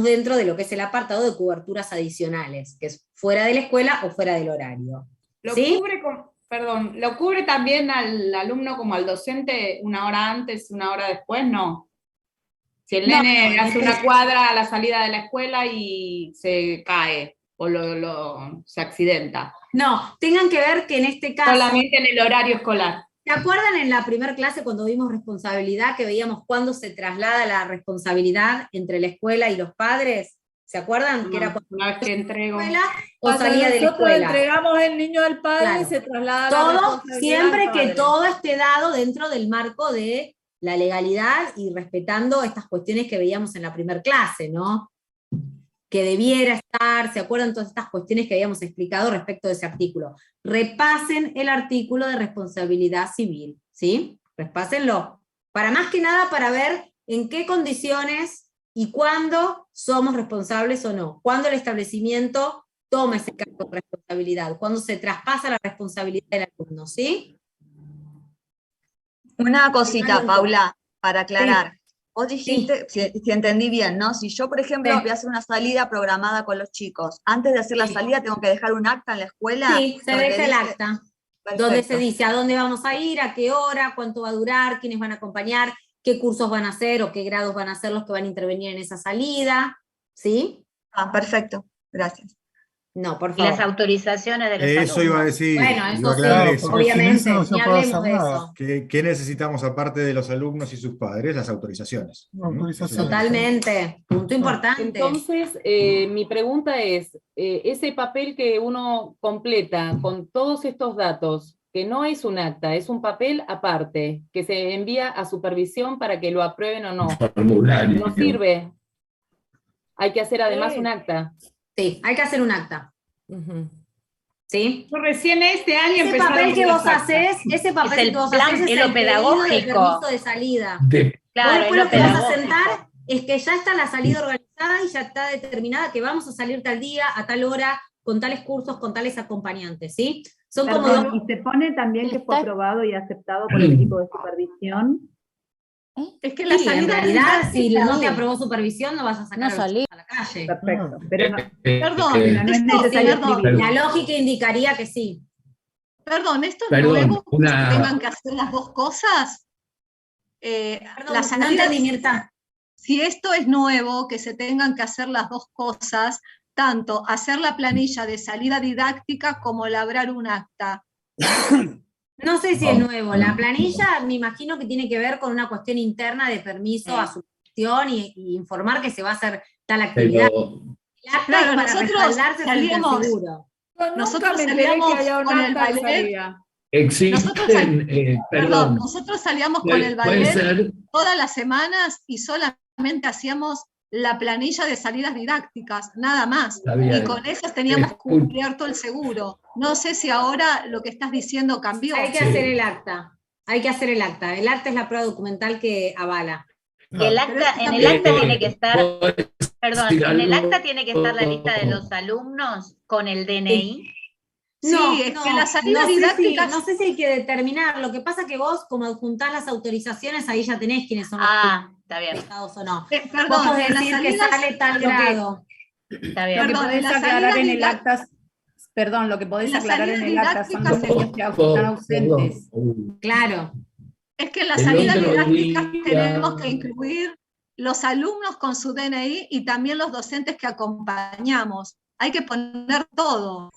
Speaker 1: dentro de lo que es el apartado de coberturas adicionales, que es fuera de la escuela o fuera del horario. ¿Sí?
Speaker 11: ¿Lo cubre también al alumno como al docente una hora antes, una hora después? No. Si el nene hace una cuadra a la salida de la escuela y se cae o se accidenta.
Speaker 1: No, tengan que ver que en este caso...
Speaker 11: Solamente en el horario escolar.
Speaker 1: ¿Se acuerdan en la primera clase cuando vimos responsabilidad, que veíamos cuándo se traslada la responsabilidad entre la escuela y los padres? ¿Se acuerdan? Que era cuando
Speaker 11: una vez que entrego
Speaker 1: o salía de la escuela.
Speaker 6: Nosotros entregamos el niño al padre y se traslada
Speaker 1: todo,
Speaker 6: la responsabilidad
Speaker 1: siempre
Speaker 6: al padre.
Speaker 1: que todo esté dado dentro del marco de la legalidad y respetando estas cuestiones que veíamos en la primera clase, ¿no? Que debiera estar, ¿se acuerdan todas estas cuestiones que habíamos explicado respecto de ese artículo? Repasen el artículo de responsabilidad civil, ¿sí? Repásenlo. Para más que nada para ver en qué condiciones y cuándo somos responsables o no. Cuándo el establecimiento toma ese cargo de responsabilidad, cuándo se traspasa la responsabilidad del alumno, ¿sí?
Speaker 15: Una cosita, Paula, para aclarar. Sí. Vos dijiste, si entendí bien, ¿no? Si yo, por ejemplo, voy a hacer una salida programada con los chicos, antes de hacer la salida tengo que dejar un acta en la escuela.
Speaker 1: Sí, se deja el acta. Perfecto. Donde se dice a dónde vamos a ir, a qué hora, cuánto va a durar, quiénes van a acompañar, qué cursos van a hacer o qué grados van a hacer los que van a intervenir en esa salida, ¿sí?
Speaker 15: Ah, perfecto, gracias.
Speaker 1: No, por favor.
Speaker 8: Y las autorizaciones de los alumnos.
Speaker 10: Eso iba a decir.
Speaker 1: Bueno, eso sí, obviamente,
Speaker 10: no
Speaker 1: ni hablemos de eso.
Speaker 10: ¿Qué necesitamos aparte de los alumnos y sus padres? Las autorizaciones.
Speaker 1: Totalmente, punto importante.
Speaker 18: Entonces, mi pregunta es, ese papel que uno completa con todos estos datos, que no es un acta, es un papel aparte, que se envía a supervisión para que lo aprueben o no. ¿No sirve? Hay que hacer además un acta.
Speaker 1: Sí, hay que hacer un acta. ¿Sí?
Speaker 11: Yo recién este año
Speaker 1: ese papel que vos haces, ese papel
Speaker 8: es el
Speaker 1: que vos
Speaker 8: plan,
Speaker 1: haces
Speaker 8: es lo pedagógico.
Speaker 1: El permiso de salida.
Speaker 8: Claro,
Speaker 1: vos después lo que vas a sentar es que ya está la salida organizada y ya está determinada que vamos a salir tal día, a tal hora, con tales cursos, con tales acompañantes, ¿sí? Son como
Speaker 19: y se pone también que fue aprobado y aceptado por el equipo de supervisión.
Speaker 1: Es que la salida en realidad, si no te aprobó supervisión, no vas a sacar a la calle.
Speaker 19: Perfecto. Pero
Speaker 15: Perdón,
Speaker 19: no es necesario escribirlo.
Speaker 1: La lógica indicaría que sí.
Speaker 15: Perdón, ¿esto es nuevo? ¿Que tengan que hacer las dos cosas?
Speaker 1: La salida de
Speaker 15: si esto es nuevo, que se tengan que hacer las dos cosas, tanto hacer la planilla de salida didáctica como elaborar un acta.
Speaker 1: No sé si es nuevo. La planilla me imagino que tiene que ver con una cuestión interna de permiso a su gestión y informar que se va a hacer tal actividad.
Speaker 15: Claro, nosotros salíamos con el ballet. Nosotros salíamos con el ballet todas las semanas y solamente hacíamos la planilla de salidas didácticas, nada más. Y con eso teníamos cubierto el seguro. No sé si ahora lo que estás diciendo cambió.
Speaker 1: Hay que hacer el acta. Hay que hacer el acta. El acta es la prueba documental que avala.
Speaker 8: Y el acta, en el acta tiene que estar, en el acta tiene que estar la lista de los alumnos con el DNI.
Speaker 1: No, es que la salida didáctica. No sé si hay que determinar. Lo que pasa es que vos, como adjuntás las autorizaciones, ahí ya tenés quiénes son los
Speaker 8: está bien.
Speaker 1: o no.
Speaker 15: Perdón,
Speaker 1: vos podés decir que sale tal grado.
Speaker 8: Está bien.
Speaker 19: Lo que podés aclarar en el acta, lo que podés aclarar en el acta son los niños que están ausentes.
Speaker 1: Claro.
Speaker 15: Es que en la salida didáctica tenemos que incluir los alumnos con su DNI y también los docentes que acompañamos. Hay que poner todo.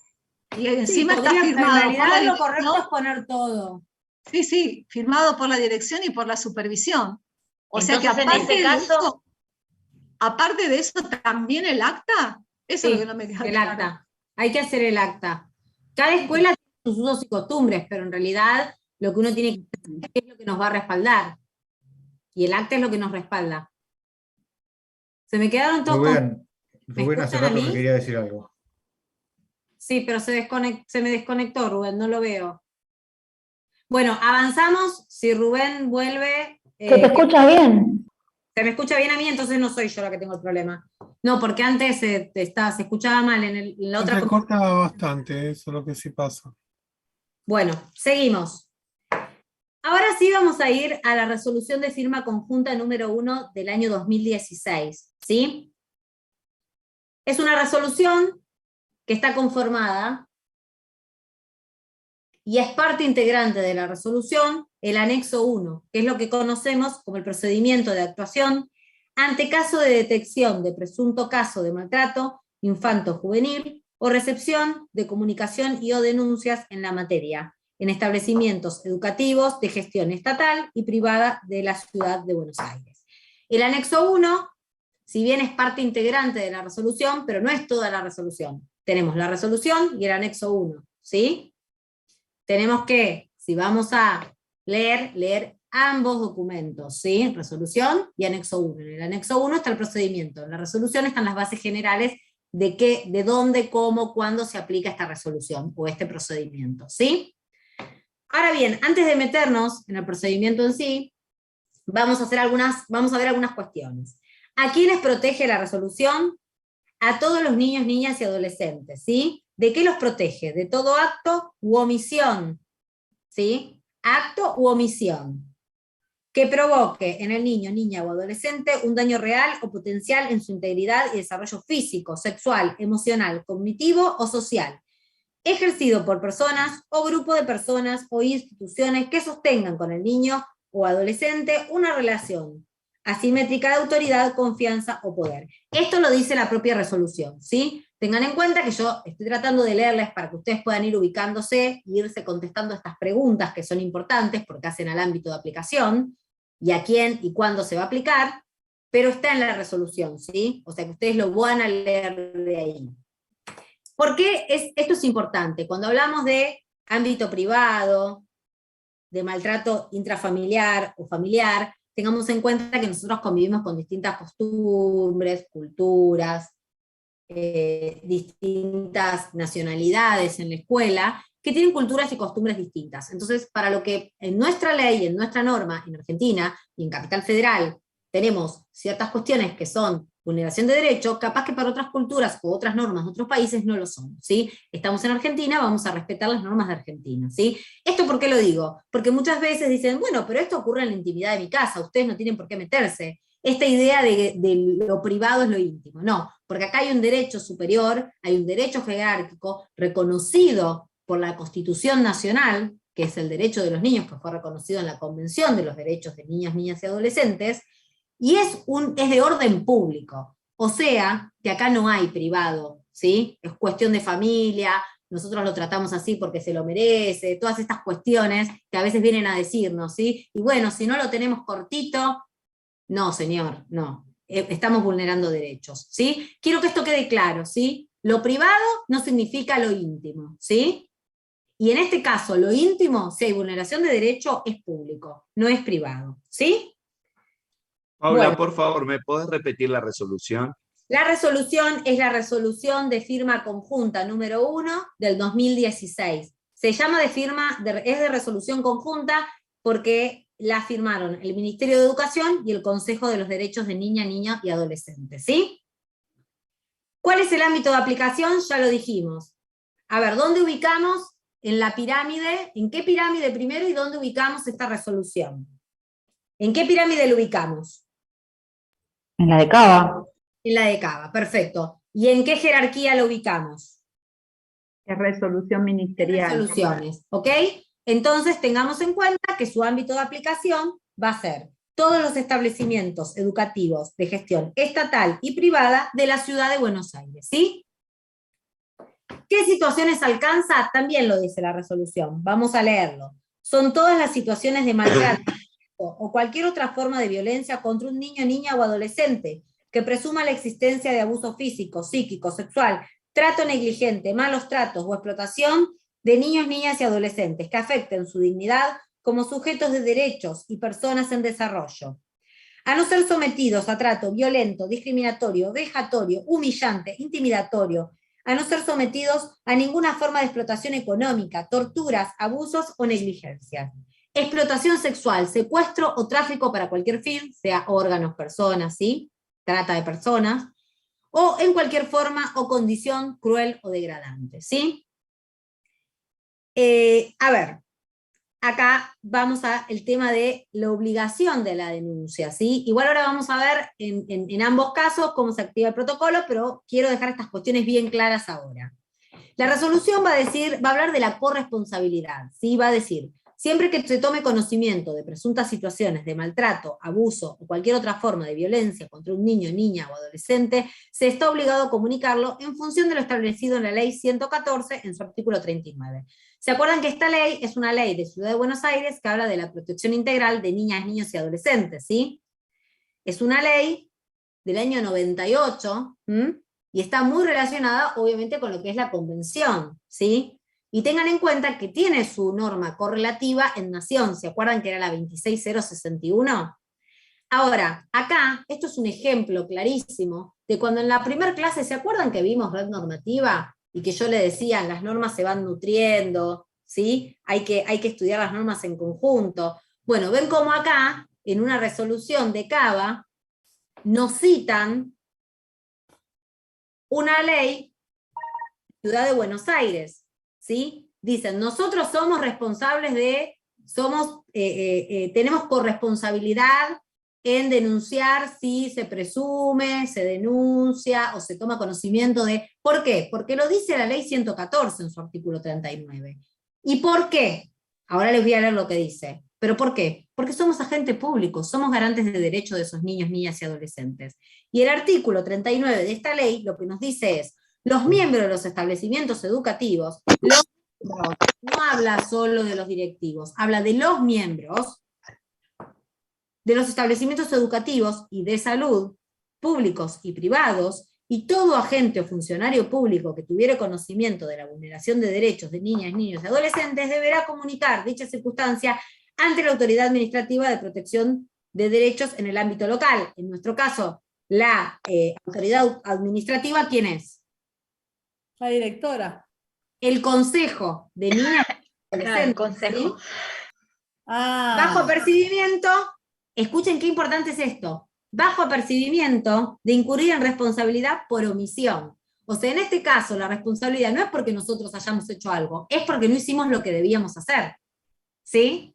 Speaker 15: Y encima está firmado.
Speaker 1: En realidad lo correcto es poner todo.
Speaker 15: Sí, firmado por la dirección y por la supervisión. O sea que aparte de eso, también el acta, eso es lo que no me queda claro.
Speaker 1: Acta. Hay que hacer el acta. Cada escuela tiene sus usos y costumbres, pero en realidad lo que uno tiene que hacer es lo que nos va a respaldar. Y el acta es lo que nos respalda. Se me quedaron todos.
Speaker 10: Rubén hace rato me quería decir algo.
Speaker 1: Sí, pero se me desconectó, Rubén, no lo veo. Bueno, avanzamos. Si Rubén vuelve...
Speaker 16: ¿Se te escucha bien?
Speaker 1: Se me escucha bien a mí, entonces no soy yo la que tengo el problema. No, porque antes se escuchaba mal en la otra...
Speaker 13: Se corta bastante, eso es lo que sí pasa.
Speaker 1: Bueno, seguimos. Ahora sí vamos a ir a la resolución de firma conjunta número 1 del año 2016, ¿sí? Es una resolución que está conformada y es parte integrante de la resolución el anexo 1, que es lo que conocemos como el procedimiento de actuación ante caso de detección de presunto caso de maltrato infanto-juvenil o recepción de comunicación y o denuncias en la materia, en establecimientos educativos de gestión estatal y privada de la Ciudad de Buenos Aires. El anexo 1, si bien es parte integrante de la resolución, pero no es toda la resolución. Tenemos la resolución y el anexo 1, ¿sí? Tenemos que, si vamos a leer ambos documentos, ¿sí? Resolución y anexo 1. En el anexo 1 está el procedimiento, en la resolución están las bases generales de dónde, cómo, cuándo se aplica esta resolución o este procedimiento, ¿sí? Ahora bien, antes de meternos en el procedimiento en sí, vamos a ver algunas cuestiones. ¿A quiénes protege la resolución? A todos los niños, niñas y adolescentes, ¿sí? ¿De qué los protege? De todo acto u omisión, ¿sí? Acto u omisión que provoque en el niño, niña o adolescente un daño real o potencial en su integridad y desarrollo físico, sexual, emocional, cognitivo o social, ejercido por personas o grupo de personas o instituciones que sostengan con el niño o adolescente una relación asimétrica de autoridad, confianza o poder. Esto lo dice la propia resolución, ¿sí? Tengan en cuenta que yo estoy tratando de leerles para que ustedes puedan ir ubicándose e irse contestando estas preguntas que son importantes porque hacen al ámbito de aplicación, y a quién y cuándo se va a aplicar, pero está en la resolución, ¿sí? O sea que ustedes lo van a leer de ahí. ¿Por qué esto es importante? Cuando hablamos de ámbito privado, de maltrato intrafamiliar o familiar, tengamos en cuenta que nosotros convivimos con distintas costumbres, culturas, distintas nacionalidades en la escuela, que tienen culturas y costumbres distintas. Entonces, para lo que en nuestra ley, en nuestra norma, en Argentina, y en Capital Federal, tenemos ciertas cuestiones que son vulneración de derechos, capaz que para otras culturas o otras normas de otros países no lo son, ¿sí? Estamos en Argentina, vamos a respetar las normas de Argentina, ¿sí? ¿Esto por qué lo digo? Porque muchas veces dicen, bueno, pero esto ocurre en la intimidad de mi casa, ustedes no tienen por qué meterse. Esta idea de lo privado es lo íntimo, no, porque acá hay un derecho superior, hay un derecho jerárquico reconocido por la Constitución Nacional, que es el derecho de los niños, que fue reconocido en la Convención de los Derechos de Niñas, Niñas y Adolescentes, y es de orden público, o sea, que acá no hay privado, ¿sí? Es cuestión de familia, nosotros lo tratamos así porque se lo merece, todas estas cuestiones que a veces vienen a decirnos, ¿sí? Y bueno, si no lo tenemos cortito, no, señor, no, estamos vulnerando derechos, ¿sí? Quiero que esto quede claro, ¿sí? Lo privado no significa lo íntimo, ¿sí? Y en este caso, lo íntimo, si hay vulneración de derecho, es público, no es privado, ¿sí?
Speaker 2: Paula,
Speaker 1: Bueno,
Speaker 2: por favor, ¿me podés repetir la resolución?
Speaker 1: la resolución es la resolución de firma conjunta número 1 del 2016. Se llama es de resolución conjunta porque la firmaron el Ministerio de Educación y el Consejo de los Derechos de Niña, Niños y Adolescentes, ¿sí? ¿Cuál es el ámbito de aplicación? Ya lo dijimos. A ver, ¿dónde ubicamos en la pirámide? ¿En qué pirámide primero y dónde ubicamos esta resolución? ¿En qué pirámide lo ubicamos?
Speaker 4: En la de Cava.
Speaker 1: En la de Cava, perfecto. ¿Y en qué jerarquía lo ubicamos?
Speaker 19: Es resolución ministerial.
Speaker 1: Resoluciones, ¿ok? Entonces tengamos en cuenta que su ámbito de aplicación va a ser todos los establecimientos educativos de gestión estatal y privada de la ciudad de Buenos Aires, ¿sí? ¿Qué situaciones alcanza? También lo dice la resolución, vamos a leerlo. Son todas las situaciones de maltrato o cualquier otra forma de violencia contra un niño, niña o adolescente que presuma la existencia de abuso físico, psíquico, sexual, trato negligente, malos tratos o explotación de niños, niñas y adolescentes que afecten su dignidad como sujetos de derechos y personas en desarrollo, a no ser sometidos a trato violento, discriminatorio, vejatorio, humillante, intimidatorio, a no ser sometidos a ninguna forma de explotación económica, torturas, abusos o negligencias. Explotación sexual, secuestro o tráfico para cualquier fin, sea órganos, personas, ¿sí? Trata de personas, o en cualquier forma o condición cruel o degradante, ¿sí? A ver, acá vamos al tema de la obligación de la denuncia, ¿sí? Igual ahora vamos a ver en ambos casos cómo se activa el protocolo, pero quiero dejar estas cuestiones bien claras ahora. La resolución va a hablar de la corresponsabilidad, ¿sí? Va a decir, siempre que se tome conocimiento de presuntas situaciones de maltrato, abuso o cualquier otra forma de violencia contra un niño, niña o adolescente, se está obligado a comunicarlo en función de lo establecido en la Ley 114 en su artículo 39. ¿Se acuerdan que esta ley es una ley de Ciudad de Buenos Aires que habla de la protección integral de niñas, niños y adolescentes, ¿sí? Es una ley del año 98, y está muy relacionada, obviamente, con lo que es la Convención, ¿sí? Y tengan en cuenta que tiene su norma correlativa en Nación, ¿se acuerdan que era la 26061? Ahora, acá, esto es un ejemplo clarísimo de cuando en la primera clase, ¿se acuerdan que vimos red normativa? Y que yo le decía, las normas se van nutriendo, ¿sí? Hay que estudiar las normas en conjunto. Bueno, ven cómo acá, en una resolución de Cava, nos citan una ley Ciudad de Buenos Aires, ¿sí? Dicen, nosotros somos responsables tenemos corresponsabilidad en denunciar si se presume, se denuncia o se toma conocimiento de... ¿Por qué? Porque lo dice la ley 114 en su artículo 39. ¿Y por qué? Ahora les voy a leer lo que dice. ¿Pero por qué? Porque somos agentes públicos, somos garantes de derechos de esos niños, niñas y adolescentes. Y el artículo 39 de esta ley lo que nos dice es, los miembros de los establecimientos educativos, no habla solo de los directivos, habla de los miembros de los establecimientos educativos y de salud, públicos y privados, y todo agente o funcionario público que tuviera conocimiento de la vulneración de derechos de niñas, niños y adolescentes deberá comunicar dicha circunstancia ante la Autoridad Administrativa de Protección de Derechos en el ámbito local. En nuestro caso, la autoridad administrativa, ¿quién es?
Speaker 6: La directora.
Speaker 1: El Consejo de Niñas y Adolescentes.
Speaker 8: El Consejo.
Speaker 1: ¿Sí? Bajo percibimiento, escuchen qué importante es esto, bajo apercibimiento de incurrir en responsabilidad por omisión. O sea, en este caso, la responsabilidad no es porque nosotros hayamos hecho algo, es porque no hicimos lo que debíamos hacer. ¿Sí?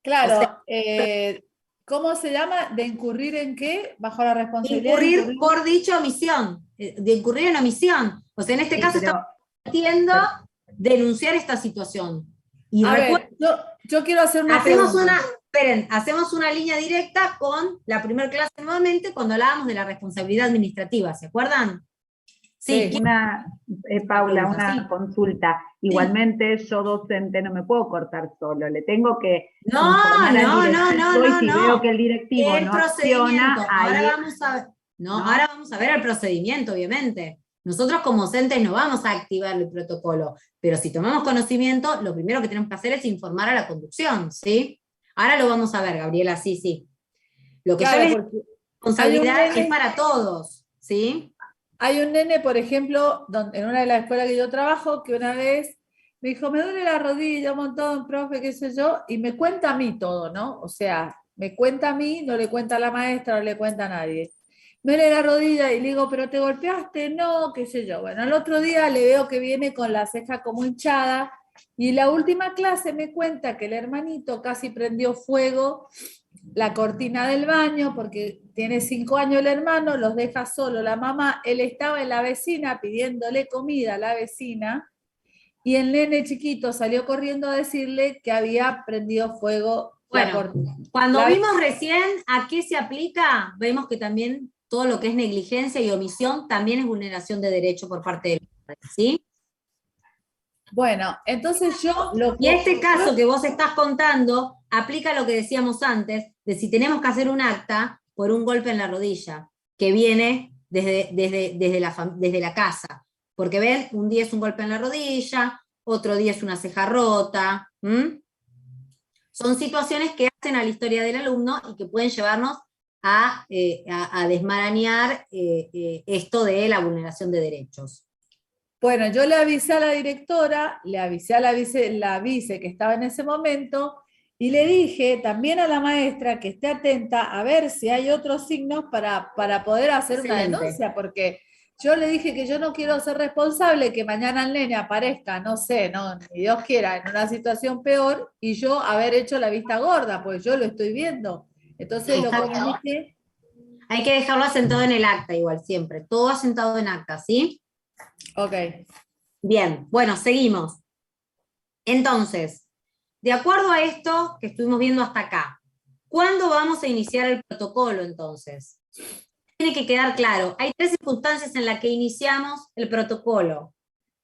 Speaker 6: Claro. O sea, ¿cómo se llama? ¿De incurrir en qué? Bajo la responsabilidad.
Speaker 1: Incurrir por dicha omisión. De incurrir en omisión. O sea, en este caso estamos pidiendo denunciar esta situación. Y
Speaker 6: a ver, yo quiero hacer una pregunta.
Speaker 1: Hacemos una línea directa con la primera clase nuevamente cuando hablábamos de la responsabilidad administrativa, ¿se acuerdan?
Speaker 19: Sí, Paula, una consulta. Igualmente yo docente no me puedo cortar solo, le tengo que
Speaker 1: no,
Speaker 19: y si veo que el directivo no acciona,
Speaker 1: ahora vamos a ver el procedimiento, obviamente. Nosotros como docentes no vamos a activar el protocolo, pero si tomamos conocimiento, lo primero que tenemos que hacer es informar a la conducción, ¿sí? Ahora lo vamos a ver, Gabriela, sí. Lo que claro, yo les responsabilidad es para todos, ¿sí?
Speaker 6: Hay un nene, por ejemplo, en una de las escuelas que yo trabajo, que una vez me dijo, me duele la rodilla, un montón, profe, qué sé yo, y me cuenta a mí todo, ¿no? O sea, me cuenta a mí, no le cuenta a la maestra, no le cuenta a nadie. Me duele la rodilla y le digo, ¿pero te golpeaste? No, qué sé yo. Bueno, el otro día le veo que viene con la ceja como hinchada, y en la última clase me cuenta que el hermanito casi prendió fuego la cortina del baño, porque tiene 5 años el hermano, los deja solo la mamá, él estaba en la vecina pidiéndole comida a la vecina, y el nene chiquito salió corriendo a decirle que había prendido fuego la cortina.
Speaker 1: Cuando vimos recién a qué se aplica, vemos que también todo lo que es negligencia y omisión también es vulneración de derecho por parte del padre, ¿sí?
Speaker 6: Bueno, entonces
Speaker 1: y este caso que vos estás contando aplica lo que decíamos antes, de si tenemos que hacer un acta por un golpe en la rodilla, que viene desde la casa. Porque ven, un día es un golpe en la rodilla, otro día es una ceja rota. Son situaciones que hacen a la historia del alumno y que pueden llevarnos a desmarañar esto de la vulneración de derechos.
Speaker 6: Bueno, yo le avisé a la directora, le avisé a la vice que estaba en ese momento, y le dije también a la maestra que esté atenta a ver si hay otros signos para poder hacer una denuncia, porque yo le dije que yo no quiero ser responsable que mañana el nene aparezca, no sé, no, ni Dios quiera, en una situación peor, y yo haber hecho la vista gorda, pues yo lo estoy viendo. Entonces lo comuniqué.
Speaker 1: Hay que dejarlo asentado en el acta igual, siempre, todo asentado en acta, ¿sí?
Speaker 6: Ok.
Speaker 1: Bien, bueno, seguimos. Entonces, de acuerdo a esto que estuvimos viendo hasta acá, ¿cuándo vamos a iniciar el protocolo entonces? Tiene que quedar claro, hay 3 circunstancias en las que iniciamos el protocolo.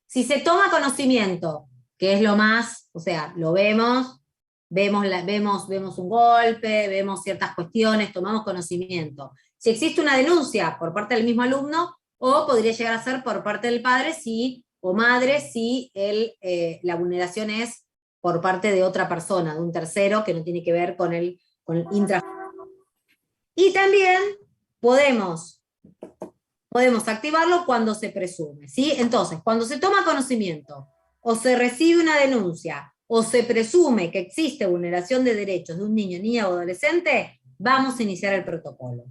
Speaker 1: Si se toma conocimiento, que es lo más, o sea, lo vemos un golpe, vemos ciertas cuestiones, tomamos conocimiento. Si existe una denuncia por parte del mismo alumno, o podría llegar a ser por parte del padre o madre si la vulneración es por parte de otra persona, de un tercero que no tiene que ver con el intra. Y también podemos activarlo cuando se presume, ¿sí? Entonces, cuando se toma conocimiento, o se recibe una denuncia, o se presume que existe vulneración de derechos de un niño, niña o adolescente, vamos a iniciar el protocolo.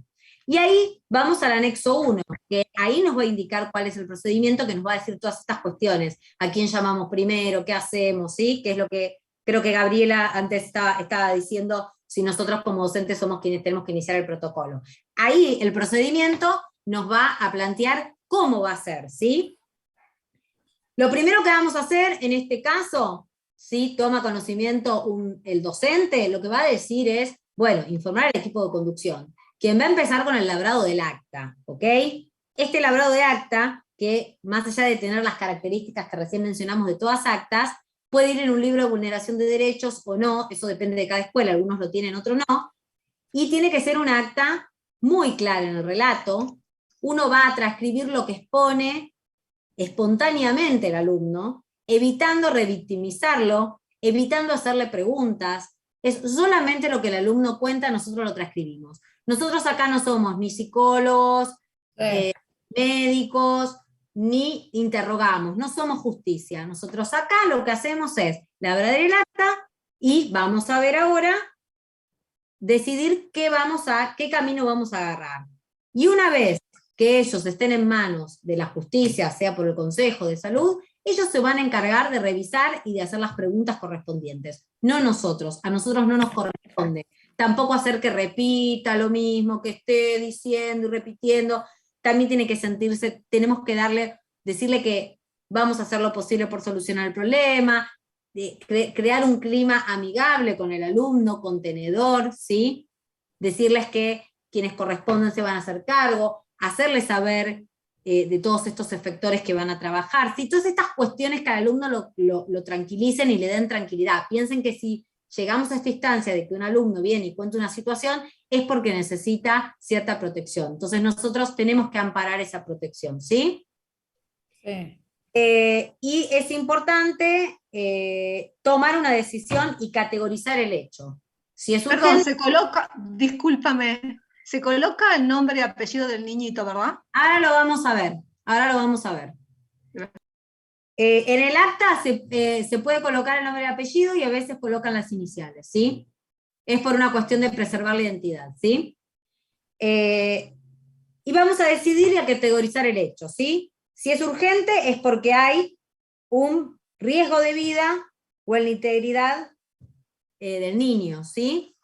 Speaker 1: Y ahí vamos al anexo 1, que ahí nos va a indicar cuál es el procedimiento, que nos va a decir todas estas cuestiones, a quién llamamos primero, qué hacemos, ¿sí? Que es lo que creo que Gabriela antes estaba diciendo, si nosotros como docentes somos quienes tenemos que iniciar el protocolo. Ahí el procedimiento nos va a plantear cómo va a ser, ¿sí? Lo primero que vamos a hacer en este caso, si toma conocimiento el docente, lo que va a decir es, bueno, informar al equipo de conducción, quien va a empezar con el labrado del acta, ¿ok? Este labrado de acta, que más allá de tener las características que recién mencionamos de todas actas, puede ir en un libro de vulneración de derechos o no, eso depende de cada escuela, algunos lo tienen, otros no, y tiene que ser un acta muy clara en el relato. Uno va a transcribir lo que expone espontáneamente el alumno, evitando revictimizarlo, evitando hacerle preguntas. Es solamente lo que el alumno cuenta, nosotros lo transcribimos. Nosotros acá no somos ni psicólogos, médicos, ni interrogamos, no somos justicia. Nosotros acá lo que hacemos es labrar el acta y vamos a ver ahora decidir qué camino vamos a agarrar. Y una vez que ellos estén en manos de la justicia, sea por el Consejo de Salud, ellos se van a encargar de revisar y de hacer las preguntas correspondientes. No nosotros, a nosotros no nos corresponde. Tampoco hacer que repita lo mismo, que esté diciendo y repitiendo. También tiene que sentirse, tenemos que decirle que vamos a hacer lo posible por solucionar el problema, crear un clima amigable con el alumno, contenedor, ¿sí? Decirles que quienes corresponden se van a hacer cargo, hacerles saber de todos estos efectores que van a trabajar, ¿sí? Todas estas cuestiones que al alumno lo tranquilicen y le den tranquilidad. Piensen que si llegamos a esta instancia de que un alumno viene y cuenta una situación, es porque necesita cierta protección. Entonces nosotros tenemos que amparar esa protección, ¿sí?
Speaker 6: Sí.
Speaker 1: Y es importante tomar una decisión y categorizar el hecho. Si es urgente,
Speaker 15: perdón, se coloca, discúlpame, se coloca el nombre y apellido del niñito, ¿verdad?
Speaker 1: Ahora lo vamos a ver. En el acta se puede colocar el nombre y apellido y a veces colocan las iniciales, ¿sí? Es por una cuestión de preservar la identidad, ¿sí? Y vamos a decidir y a categorizar el hecho, ¿sí? Si es urgente es porque hay un riesgo de vida o en la integridad del niño, ¿sí?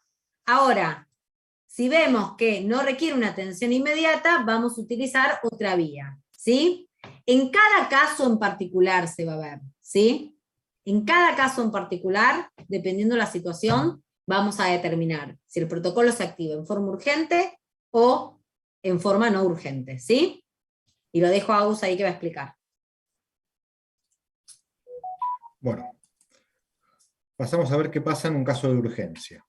Speaker 1: Ahora, si vemos que no requiere una atención inmediata, vamos a utilizar otra vía, ¿sí? En cada caso en particular se va a ver, ¿sí? En cada caso en particular, dependiendo de la situación, vamos a determinar si el protocolo se activa en forma urgente o en forma no urgente, ¿sí? Y lo dejo a Agus ahí que va a explicar.
Speaker 10: Bueno, pasamos a ver qué pasa en un caso de urgencia.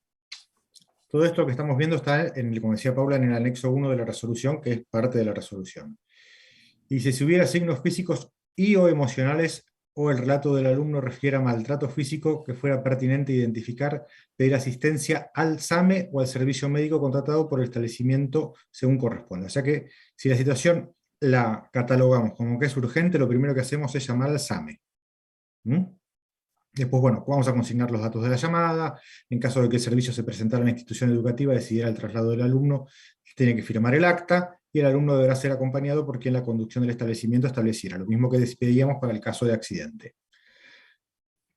Speaker 10: Todo esto que estamos viendo está, como decía Paula, en el anexo 1 de la resolución, que es parte de la resolución. Dice, si hubiera signos físicos y o emocionales, o el relato del alumno refiere a maltrato físico que fuera pertinente identificar, pedir asistencia al SAME o al servicio médico contratado por el establecimiento según corresponde. O sea que, si la situación la catalogamos como que es urgente, lo primero que hacemos es llamar al SAME. Después, bueno, vamos a consignar los datos de la llamada. En caso de que el servicio se presentara en la institución educativa y decidiera el traslado del alumno, tiene que firmar el acta, y el alumno deberá ser acompañado por quien la conducción del establecimiento estableciera, lo mismo que pedíamos para el caso de accidente.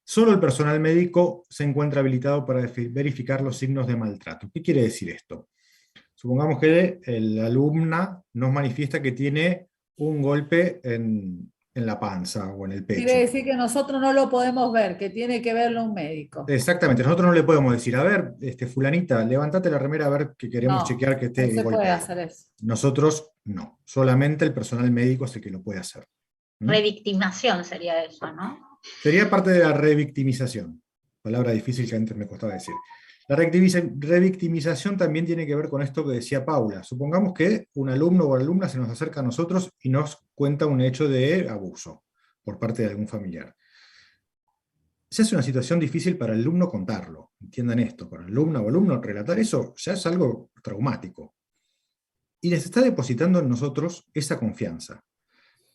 Speaker 10: Solo el personal médico se encuentra habilitado para verificar los signos de maltrato. ¿Qué quiere decir esto? Supongamos que el alumna nos manifiesta que tiene un golpe en la panza o en el pecho.
Speaker 6: Quiere decir que nosotros no lo podemos ver, que tiene que verlo un médico.
Speaker 10: Exactamente, nosotros no le podemos decir, a ver, fulanita, levántate la remera a ver que queremos chequear que esté
Speaker 6: golpeado. No se puede hacer eso.
Speaker 10: Nosotros no, solamente el personal médico es el que lo puede hacer.
Speaker 8: Revictimación sería eso, ¿no?
Speaker 10: Sería parte de la revictimización, palabra difícil que antes me costaba decir. La revictimización también tiene que ver con esto que decía Paula. Supongamos que un alumno o alumna se nos acerca a nosotros y nos cuenta un hecho de abuso por parte de algún familiar. Se hace una situación difícil para el alumno contarlo. Entiendan esto, para el alumno o alumno relatar eso ya es algo traumático. Y les está depositando en nosotros esa confianza.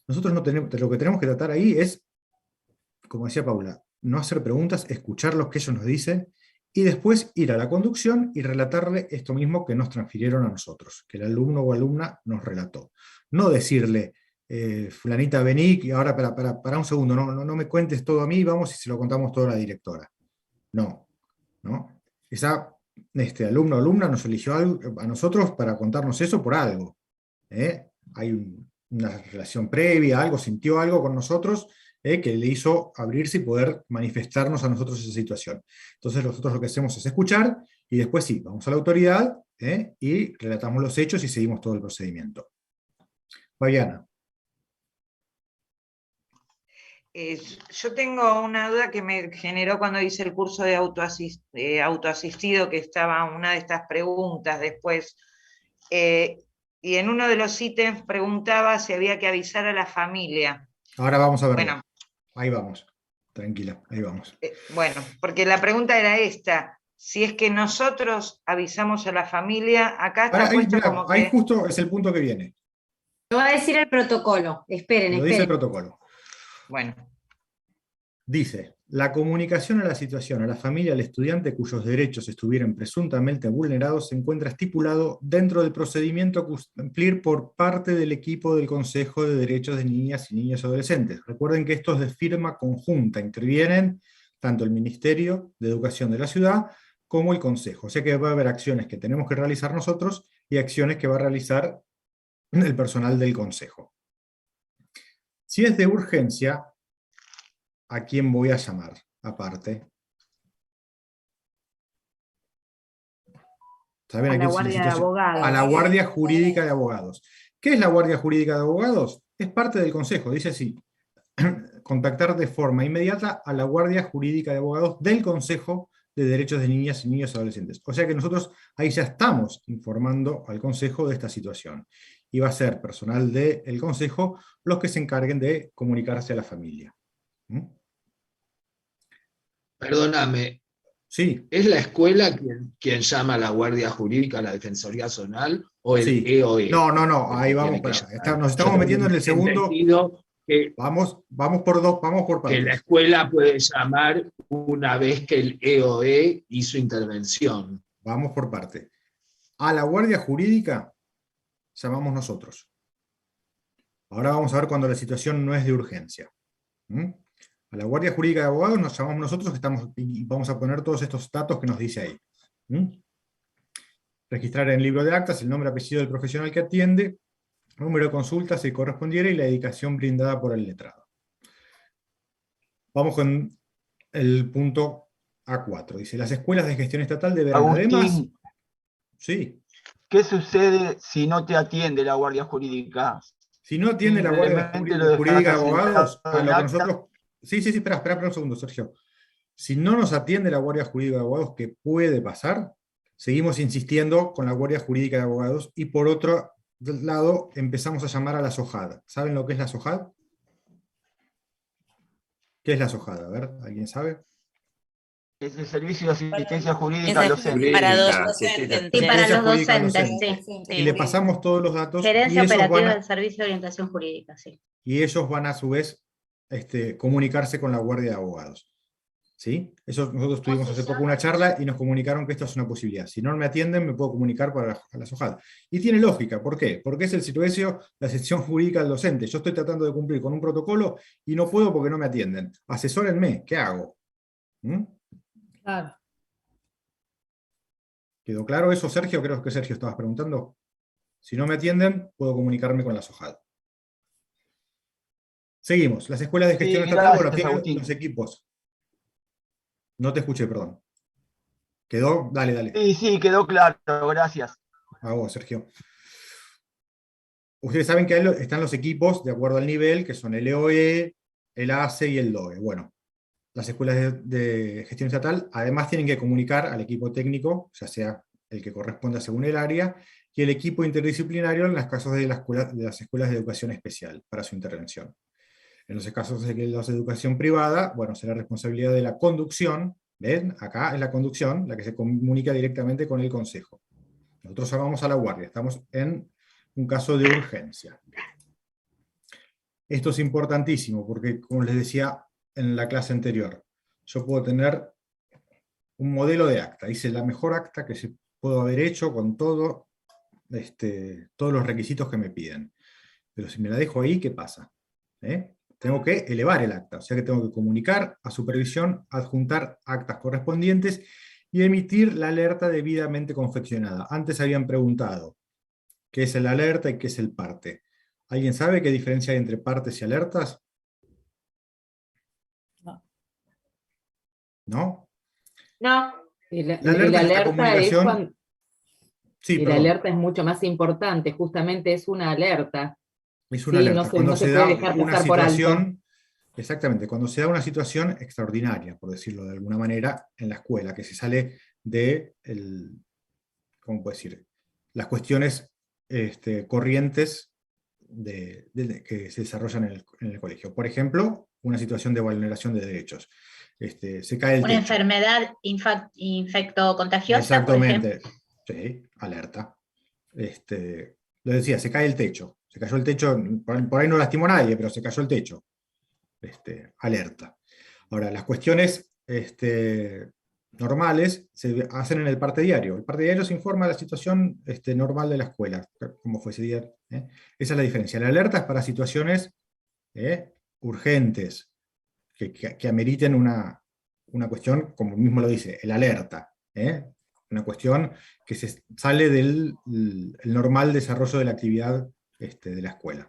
Speaker 10: Nosotros no tenemos, lo que tenemos que tratar ahí es, como decía Paula, no hacer preguntas, escuchar lo que ellos nos dicen, y después ir a la conducción y relatarle esto mismo que nos transfirieron a nosotros, que el alumno o alumna nos relató. No decirle, fulanita, vení, y ahora para un segundo, no me cuentes todo a mí, vamos y se lo contamos todo a la directora. No. Esa alumno o alumna nos eligió a nosotros para contarnos eso por algo. Hay una relación previa, algo, sintió algo con nosotros, que le hizo abrirse y poder manifestarnos a nosotros esa situación. Entonces nosotros lo que hacemos es escuchar, y después sí, vamos a la autoridad, y relatamos los hechos y seguimos todo el procedimiento. Fabiana.
Speaker 17: Yo tengo una duda que me generó cuando hice el curso de autoasistido, que estaba una de estas preguntas después, y en uno de los ítems preguntaba si había que avisar a la familia.
Speaker 10: Ahora vamos a ver. Bueno, ahí vamos, tranquila, ahí vamos.
Speaker 17: Bueno, porque la pregunta era esta, si es que nosotros avisamos a la familia, acá está puesto como que...
Speaker 10: Ahí justo es el punto que viene.
Speaker 1: Lo va a decir el protocolo, esperen.
Speaker 10: Lo dice el protocolo.
Speaker 17: Bueno.
Speaker 10: Dice, La comunicación a la situación a la familia al estudiante cuyos derechos estuvieran presuntamente vulnerados se encuentra estipulado dentro del procedimiento a cumplir por parte del equipo del Consejo de Derechos de Niñas y Niños Adolescentes. Recuerden que esto es de firma conjunta, intervienen tanto el Ministerio de Educación de la ciudad como el Consejo. O sea que va a haber acciones que tenemos que realizar nosotros y acciones que va a realizar el personal del Consejo. Si es de urgencia, ¿a quién voy a llamar aparte? ¿Saben
Speaker 19: a la Guardia de Abogados.
Speaker 10: A la Guardia Jurídica de Abogados. ¿Qué es la Guardia Jurídica de Abogados? Es parte del Consejo, dice así. Contactar de forma inmediata a la Guardia Jurídica de Abogados del Consejo de Derechos de Niñas y Niños Adolescentes. O sea que nosotros ahí ya estamos informando al Consejo de esta situación. Y va a ser personal del Consejo los que se encarguen de comunicarse a la familia.
Speaker 7: Perdóname.
Speaker 10: Sí.
Speaker 7: ¿Es la escuela quien llama a la Guardia Jurídica, a la Defensoría Zonal, o el EOE?
Speaker 10: No, ahí vamos. Nos estamos metiendo en el segundo. Vamos por partes.
Speaker 7: Que la escuela puede llamar una vez que el EOE hizo intervención.
Speaker 10: Vamos por parte. A la Guardia Jurídica llamamos nosotros. Ahora vamos a ver cuando la situación no es de urgencia. A la Guardia Jurídica de Abogados nos llamamos nosotros y vamos a poner todos estos datos que nos dice ahí. Registrar en el libro de actas el nombre y apellido del profesional que atiende, número de consulta si correspondiera y la dedicación brindada por el letrado. Vamos con el punto A4. Dice, las escuelas de gestión estatal deberán además... Sí.
Speaker 12: ¿Qué sucede si no te atiende la Guardia Jurídica?
Speaker 10: Si no atiende la Guardia Jurídica de Abogados, a lo que nosotros... Sí, espera un segundo, Sergio. Si no nos atiende la Guardia Jurídica de Abogados, ¿qué puede pasar? Seguimos insistiendo con la Guardia Jurídica de Abogados y por otro lado empezamos a llamar a la SOJAD. ¿Saben lo que es la SOJAD? ¿Qué es la SOJAD? A ver, ¿alguien sabe?
Speaker 12: Es el Servicio de Asistencia Jurídica a los Docentes.
Speaker 8: Para los docentes. Sí, para los docentes, sí.
Speaker 10: Y le pasamos todos los datos.
Speaker 8: Gerencia operativa del Servicio de Orientación Jurídica, sí.
Speaker 10: Y ellos van a su vez comunicarse con la Guardia de Abogados. ¿Sí? Eso nosotros tuvimos hace poco una charla y nos comunicaron que esto es una posibilidad. Si no me atienden, me puedo comunicar para la SOJAD. Y tiene lógica, ¿por qué? Porque es el servicio de asistencia jurídica al docente. Yo estoy tratando de cumplir con un protocolo y no puedo porque no me atienden. Asesórenme, ¿qué hago?
Speaker 6: Claro.
Speaker 10: ¿Quedó claro eso, Sergio? Creo que Sergio estabas preguntando. Si no me atienden, puedo comunicarme con la SOJAD. Seguimos. Las escuelas de gestión estatal, bueno, tienen los equipos. No te escuché, perdón. ¿Quedó? Dale.
Speaker 12: Sí, quedó claro, gracias.
Speaker 10: A vos, Sergio. Ustedes saben que están los equipos de acuerdo al nivel, que son el EOE, el ACE y el DOE. Bueno, las escuelas de gestión estatal además tienen que comunicar al equipo técnico, ya sea el que corresponda según el área, y el equipo interdisciplinario en los casos de las escuelas de educación especial para su intervención. En los casos de la educación privada, bueno, será responsabilidad de la conducción, ¿ven? Acá es la conducción la que se comunica directamente con el consejo. Nosotros llamamos a la guardia, estamos en un caso de urgencia. Esto es importantísimo porque, como les decía en la clase anterior, yo puedo tener un modelo de acta, hice la mejor acta que se puedo haber hecho con todos los requisitos que me piden. Pero si me la dejo ahí, ¿qué pasa? Tengo que elevar el acta, o sea que tengo que comunicar a supervisión, adjuntar actas correspondientes y emitir la alerta debidamente confeccionada. Antes habían preguntado qué es el alerta y qué es el parte. ¿Alguien sabe qué diferencia hay entre partes y alertas? ¿No?
Speaker 8: No.
Speaker 18: La alerta es cuando...
Speaker 10: Sí,
Speaker 18: la alerta es mucho más importante, justamente es una alerta.
Speaker 10: Es una alerta. Cuando se da una situación,
Speaker 18: exactamente,
Speaker 10: cuando se da una situación extraordinaria, por decirlo de alguna manera, en la escuela, que se sale de, ¿cómo puedo decir? Las cuestiones corrientes que se desarrollan en el colegio. Por ejemplo, una situación de vulneración de derechos. Se cae el techo.
Speaker 8: Una enfermedad infectocontagiosa,
Speaker 10: exactamente,
Speaker 8: por ejemplo.
Speaker 10: Sí, alerta. Lo decía, se cae el techo. Se cayó el techo, por ahí no lastimó a nadie, pero se cayó el techo. Alerta. Ahora, las cuestiones normales se hacen en el parte diario. El parte diario se informa de la situación normal de la escuela, como fue ese día. Esa es la diferencia. La alerta es para situaciones urgentes, que ameriten una cuestión, como mismo lo dice, el alerta. Una cuestión que se sale del el normal desarrollo de la actividad de la escuela.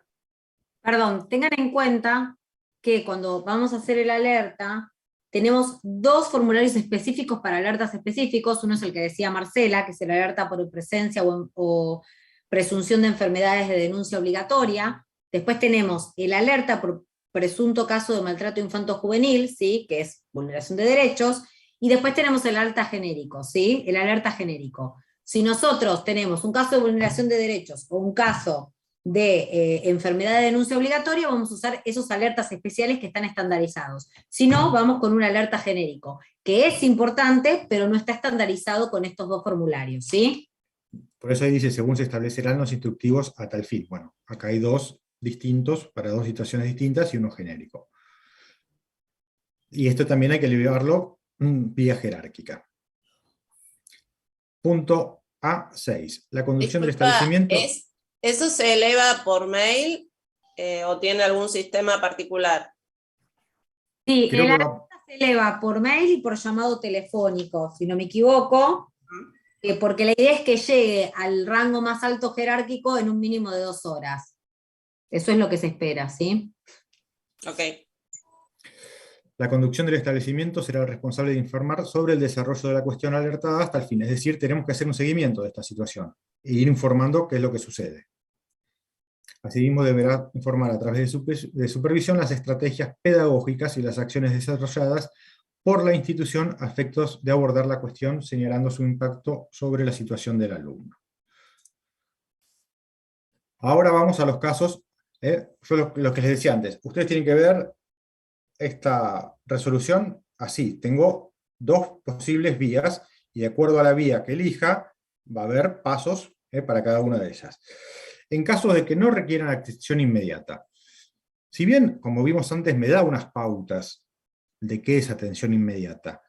Speaker 1: Perdón, tengan en cuenta que cuando vamos a hacer el alerta, tenemos 2 formularios específicos para alertas específicos. Uno es el que decía Marcela, que es el alerta por presencia o presunción de enfermedades de denuncia obligatoria. Después tenemos el alerta por presunto caso de maltrato infanto-juvenil, ¿sí? Que es vulneración de derechos. Y después tenemos el alerta genérico, ¿sí? El alerta genérico. Si nosotros tenemos un caso de vulneración de derechos o un caso de enfermedad de denuncia obligatoria, vamos a usar esos alertas especiales que están estandarizados. Si no, vamos con un alerta genérico, que es importante, pero no está estandarizado con estos 2 formularios, ¿sí?
Speaker 10: Por eso ahí dice, según se establecerán los instructivos a tal fin. Bueno, acá hay 2 distintos, para 2 situaciones distintas y uno genérico. Y esto también hay que llevarlo vía jerárquica. Punto A6. La conducción del establecimiento...
Speaker 9: ¿Eso se eleva por mail o tiene algún sistema particular?
Speaker 1: Sí, el alerta se eleva por mail y por llamado telefónico, si no me equivoco, porque la idea es que llegue al rango más alto jerárquico en un mínimo de 2 horas. Eso es lo que se espera, ¿sí?
Speaker 9: Ok.
Speaker 10: La conducción del establecimiento será el responsable de informar sobre el desarrollo de la cuestión alertada hasta el fin. Es decir, tenemos que hacer un seguimiento de esta situación e ir informando qué es lo que sucede. Asimismo, deberá informar a través de supervisión las estrategias pedagógicas y las acciones desarrolladas por la institución a efectos de abordar la cuestión, señalando su impacto sobre la situación del alumno. Ahora vamos a los casos, yo lo que les decía antes. Ustedes tienen que ver esta resolución así. Tengo 2 posibles vías, y de acuerdo a la vía que elija, va a haber pasos para cada una de ellas. En caso de que no requieran atención inmediata, si bien, como vimos antes, me da unas pautas de qué es atención inmediata,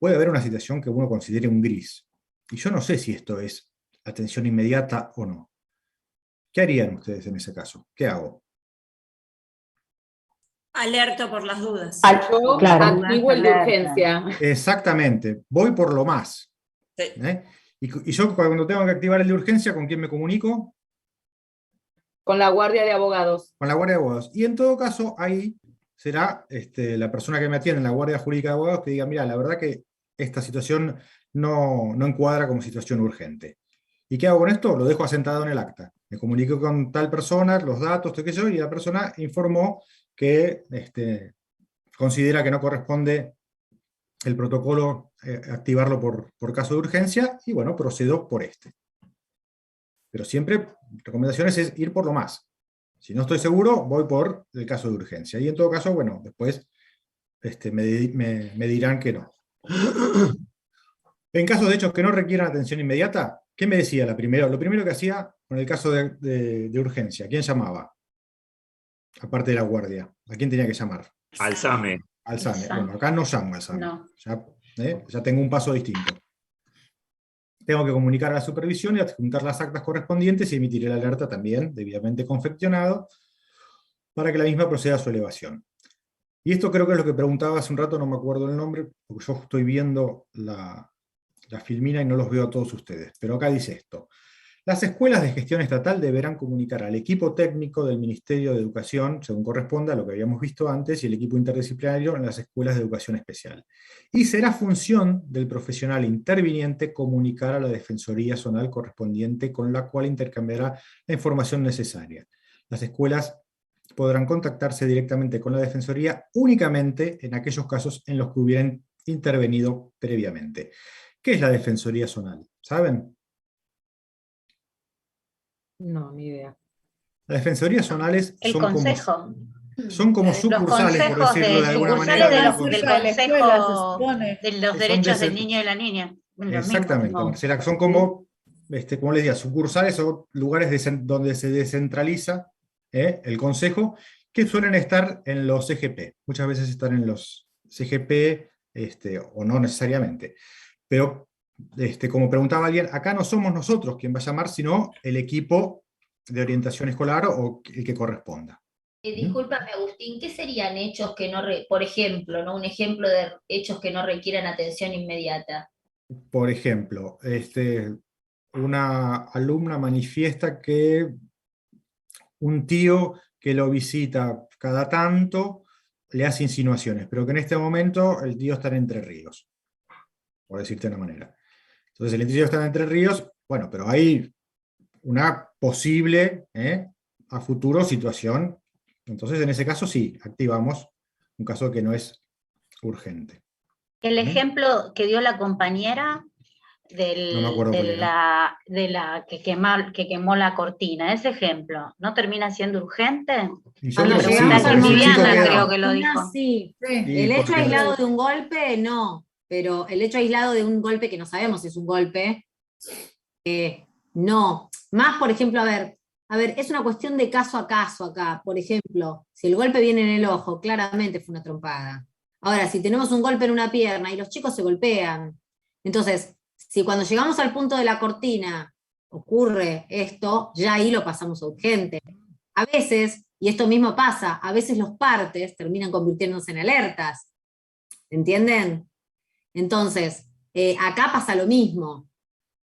Speaker 10: puede haber una situación que uno considere un gris, y yo no sé si esto es atención inmediata o no. ¿Qué harían ustedes en ese caso? ¿Qué hago?
Speaker 3: Alerto por las dudas.
Speaker 18: Activo el de urgencia.
Speaker 10: Exactamente, voy por lo más.
Speaker 9: Sí.
Speaker 10: Y yo cuando tengo que activar el de urgencia, ¿con quién me comunico?
Speaker 18: Con la guardia de abogados.
Speaker 10: Con la guardia de abogados. Y en todo caso, ahí será la persona que me atiende en la guardia jurídica de abogados que diga, mira, la verdad que esta situación no encuadra como situación urgente. ¿Y qué hago con esto? Lo dejo asentado en el acta. Me comunico con tal persona, los datos, y la persona informó que considera que no corresponde el protocolo activarlo por caso de urgencia, y bueno, procedo por este. Pero siempre, recomendaciones es ir por lo más. Si no estoy seguro, voy por el caso de urgencia. Y en todo caso, bueno, después me dirán que no. En caso de hechos que no requieran atención inmediata, ¿qué me decía lo primero que hacía con el caso de urgencia? ¿Quién llamaba? Aparte de la guardia. ¿A quién tenía que llamar?
Speaker 2: Al SAME.
Speaker 10: Al SAME. Bueno, acá no llamo al SAME.
Speaker 15: No.
Speaker 10: Ya tengo un paso distinto. Tengo que comunicar a la supervisión y adjuntar las actas correspondientes y emitir el alerta también, debidamente confeccionado, para que la misma proceda a su elevación. Y esto creo que es lo que preguntaba hace un rato, no me acuerdo el nombre, porque yo estoy viendo la filmina y no los veo a todos ustedes. Pero acá dice esto. Las escuelas de gestión estatal deberán comunicar al equipo técnico del Ministerio de Educación, según corresponda a lo que habíamos visto antes, y el equipo interdisciplinario en las escuelas de educación especial. Y será función del profesional interviniente comunicar a la Defensoría Zonal correspondiente, con la cual intercambiará la información necesaria. Las escuelas podrán contactarse directamente con la Defensoría únicamente en aquellos casos en los que hubieran intervenido previamente. ¿Qué es la Defensoría Zonal? ¿Saben?
Speaker 18: No, ni idea.
Speaker 10: Las defensorías zonales
Speaker 8: El
Speaker 10: son
Speaker 8: consejo.
Speaker 10: Son como sucursales, por decirlo de alguna manera.
Speaker 8: Del Consejo de los Derechos del Niño y la Niña.
Speaker 10: Exactamente, Marcela, son como les decía, sucursales o lugares donde se descentraliza el consejo, que suelen estar en los CGP. Muchas veces están en los CGP, o no necesariamente. Pero, como preguntaba alguien, acá no somos nosotros quien va a llamar, sino el equipo de orientación escolar o el que corresponda.
Speaker 20: Discúlpame, Agustín, ¿qué serían hechos que no, por ejemplo, ¿no? Un ejemplo de hechos que no requieran atención inmediata?
Speaker 10: Por ejemplo, una alumna manifiesta que un tío que lo visita cada tanto le hace insinuaciones, pero que en este momento el tío está en Entre Ríos, por decirte de una manera. Entonces el tío está en Entre Ríos, bueno, pero hay una posible, a futuro, situación. Entonces en ese caso sí, activamos un caso que no es urgente.
Speaker 8: El ejemplo que dio la compañera de la que quemó la cortina, ese ejemplo, ¿no termina siendo urgente?
Speaker 1: Creo que lo dijo. Sí. El hecho aislado de un golpe, no, pero el hecho aislado de un golpe que no sabemos si es un golpe, no. Más, por ejemplo, a ver, es una cuestión de caso a caso acá. Por ejemplo, si el golpe viene en el ojo, claramente fue una trompada. Ahora, si tenemos un golpe en una pierna y los chicos se golpean, entonces, si cuando llegamos al punto de la cortina ocurre esto, ya ahí lo pasamos a urgente. A veces, y esto mismo pasa, a veces los partes terminan convirtiéndose en alertas. ¿Entienden? Entonces, acá pasa lo mismo.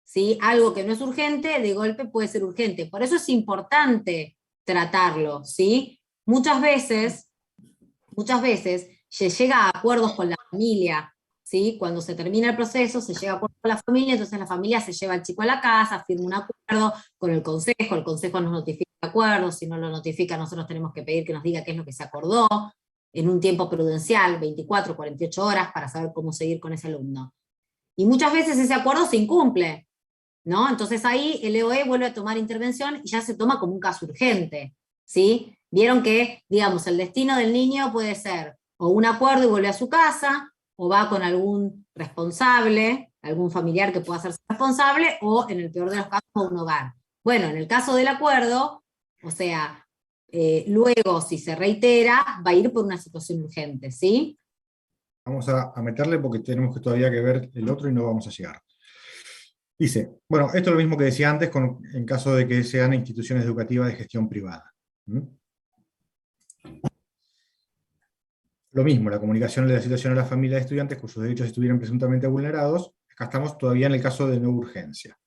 Speaker 1: ¿Sí? Algo que no es urgente, de golpe puede ser urgente. Por eso es importante tratarlo, ¿sí? Muchas veces se llega a acuerdos con la familia, ¿sí? Cuando se termina el proceso, se llega a acuerdos con la familia, entonces la familia se lleva al chico a la casa, firma un acuerdo con el consejo nos notifica el acuerdo, si no lo notifica nosotros tenemos que pedir que nos diga qué es lo que se acordó, en un tiempo prudencial, 24, 48 horas, para saber cómo seguir con ese alumno. Y muchas veces ese acuerdo se incumple, ¿no? Entonces ahí el EOE vuelve a tomar intervención y ya se toma como un caso urgente, ¿sí? Vieron que, digamos, el destino del niño puede ser o un acuerdo y vuelve a su casa, o va con algún responsable, algún familiar que pueda hacerse responsable, o en el peor de los casos a un hogar. Bueno, en el caso del acuerdo, o sea, luego si se reitera, va a ir por una situación urgente, ¿sí?
Speaker 10: Vamos a meterle porque tenemos que todavía que ver el otro y no vamos a llegar. Dice, bueno, esto es lo mismo que decía antes en caso de que sean instituciones educativas de gestión privada. Lo mismo, la comunicación de la situación a la familia de estudiantes cuyos derechos estuvieran presuntamente vulnerados. Acá estamos todavía en el caso de no urgencia.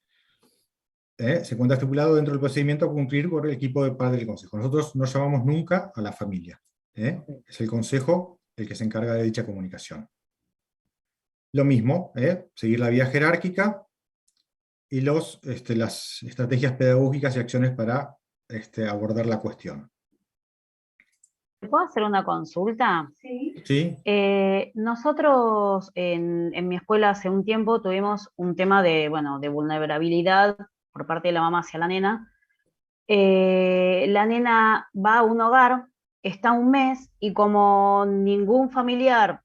Speaker 10: Se encuentra estipulado dentro del procedimiento a cumplir por el equipo de padres del consejo. Nosotros no llamamos nunca a la familia. Es el consejo el que se encarga de dicha comunicación. Lo mismo, seguir la vía jerárquica y las estrategias pedagógicas y acciones para abordar la cuestión.
Speaker 4: ¿Puedo hacer una consulta?
Speaker 10: Sí.
Speaker 4: Nosotros en mi escuela hace un tiempo tuvimos un tema de vulnerabilidad por parte de la mamá hacia la nena. La nena va a un hogar, está un mes, y como ningún familiar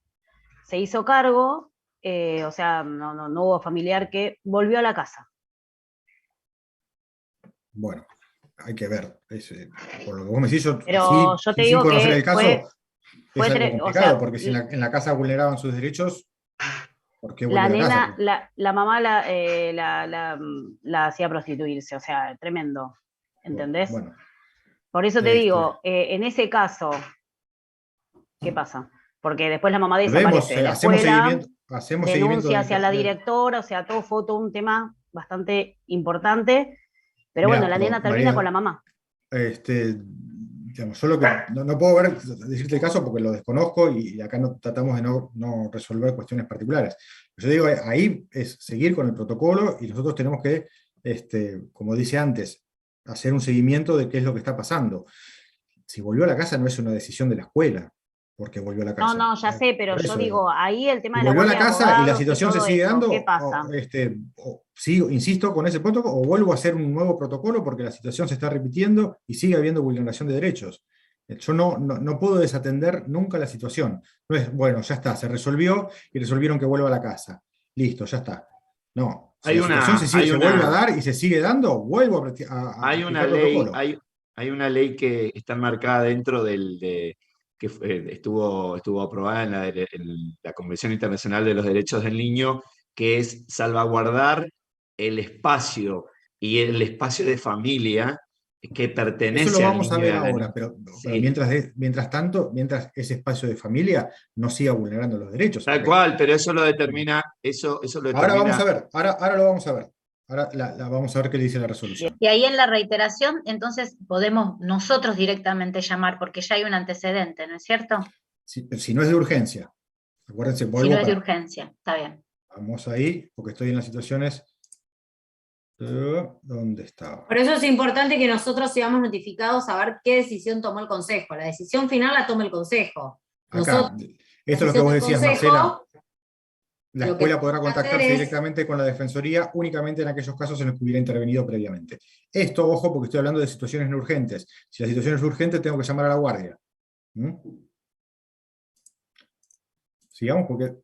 Speaker 4: se hizo cargo, o sea, no hubo familiar que volvió a la casa.
Speaker 10: Bueno, hay que ver. Por lo que vos me decís, yo
Speaker 4: te digo
Speaker 10: sin conocer
Speaker 4: que
Speaker 10: el caso,
Speaker 4: fue
Speaker 10: es algo complicado, porque si en la casa vulneraban sus derechos, ¿por qué vuelve a la casa?
Speaker 4: La mamá la hacía prostituirse, o sea, tremendo, ¿entendés? Bueno, por eso te digo, en ese caso, ¿qué pasa? Porque después la mamá desaparece de la escuela, denuncia hacia la directora, o sea, todo fue todo un tema bastante importante, pero bueno, la nena termina con la mamá.
Speaker 10: Digamos, yo lo que no puedo decirte el caso porque lo desconozco y acá tratamos de no resolver cuestiones particulares. Yo digo, ahí es seguir con el protocolo y nosotros tenemos que, como dice antes, hacer un seguimiento de qué es lo que está pasando. Si volvió a la casa no es una decisión de la escuela, porque volvió a la casa.
Speaker 4: No, ya sé, pero yo digo, ahí el tema de
Speaker 10: la volvió a la casa y la situación se sigue dando,
Speaker 4: ¿qué pasa?
Speaker 10: Sigo, insisto con ese protocolo, o vuelvo a hacer un nuevo protocolo porque la situación se está repitiendo y sigue habiendo vulneración de derechos. Yo no puedo desatender nunca la situación. No es, bueno, ya está, se resolvió y resolvieron que vuelva a la casa. Listo, ya está. No, si la situación se vuelve a dar y se sigue dando, vuelvo a
Speaker 2: hay una ley, hay una ley que está enmarcada dentro que estuvo aprobada en la Convención Internacional de los Derechos del Niño, que es salvaguardar el espacio y el espacio de familia que pertenece
Speaker 10: Eso lo vamos
Speaker 2: al niño
Speaker 10: a ver ahora, pero mientras tanto, mientras ese espacio de familia no siga vulnerando los derechos.
Speaker 2: Tal cual, pero eso lo determina.
Speaker 10: Ahora vamos a ver, ahora lo vamos a ver. Ahora vamos a ver qué le dice la resolución.
Speaker 8: Y ahí en la reiteración, entonces podemos nosotros directamente llamar, porque ya hay un antecedente, ¿no es cierto?
Speaker 10: Si no es de urgencia. Acuérdense,
Speaker 8: si no es de urgencia, está bien.
Speaker 10: Vamos ahí, porque estoy en las situaciones... ¿Dónde estaba?
Speaker 1: Por eso es importante que nosotros seamos notificados a ver qué decisión tomó el Consejo. La decisión final la toma el Consejo.
Speaker 10: Acá, esto es lo que vos decías, Marcela. La escuela podrá contactarse directamente con la Defensoría únicamente en aquellos casos en los que hubiera intervenido previamente. Esto, ojo, porque estoy hablando de situaciones no urgentes. Si la situación es urgente, tengo que llamar a la guardia. Sigamos porque...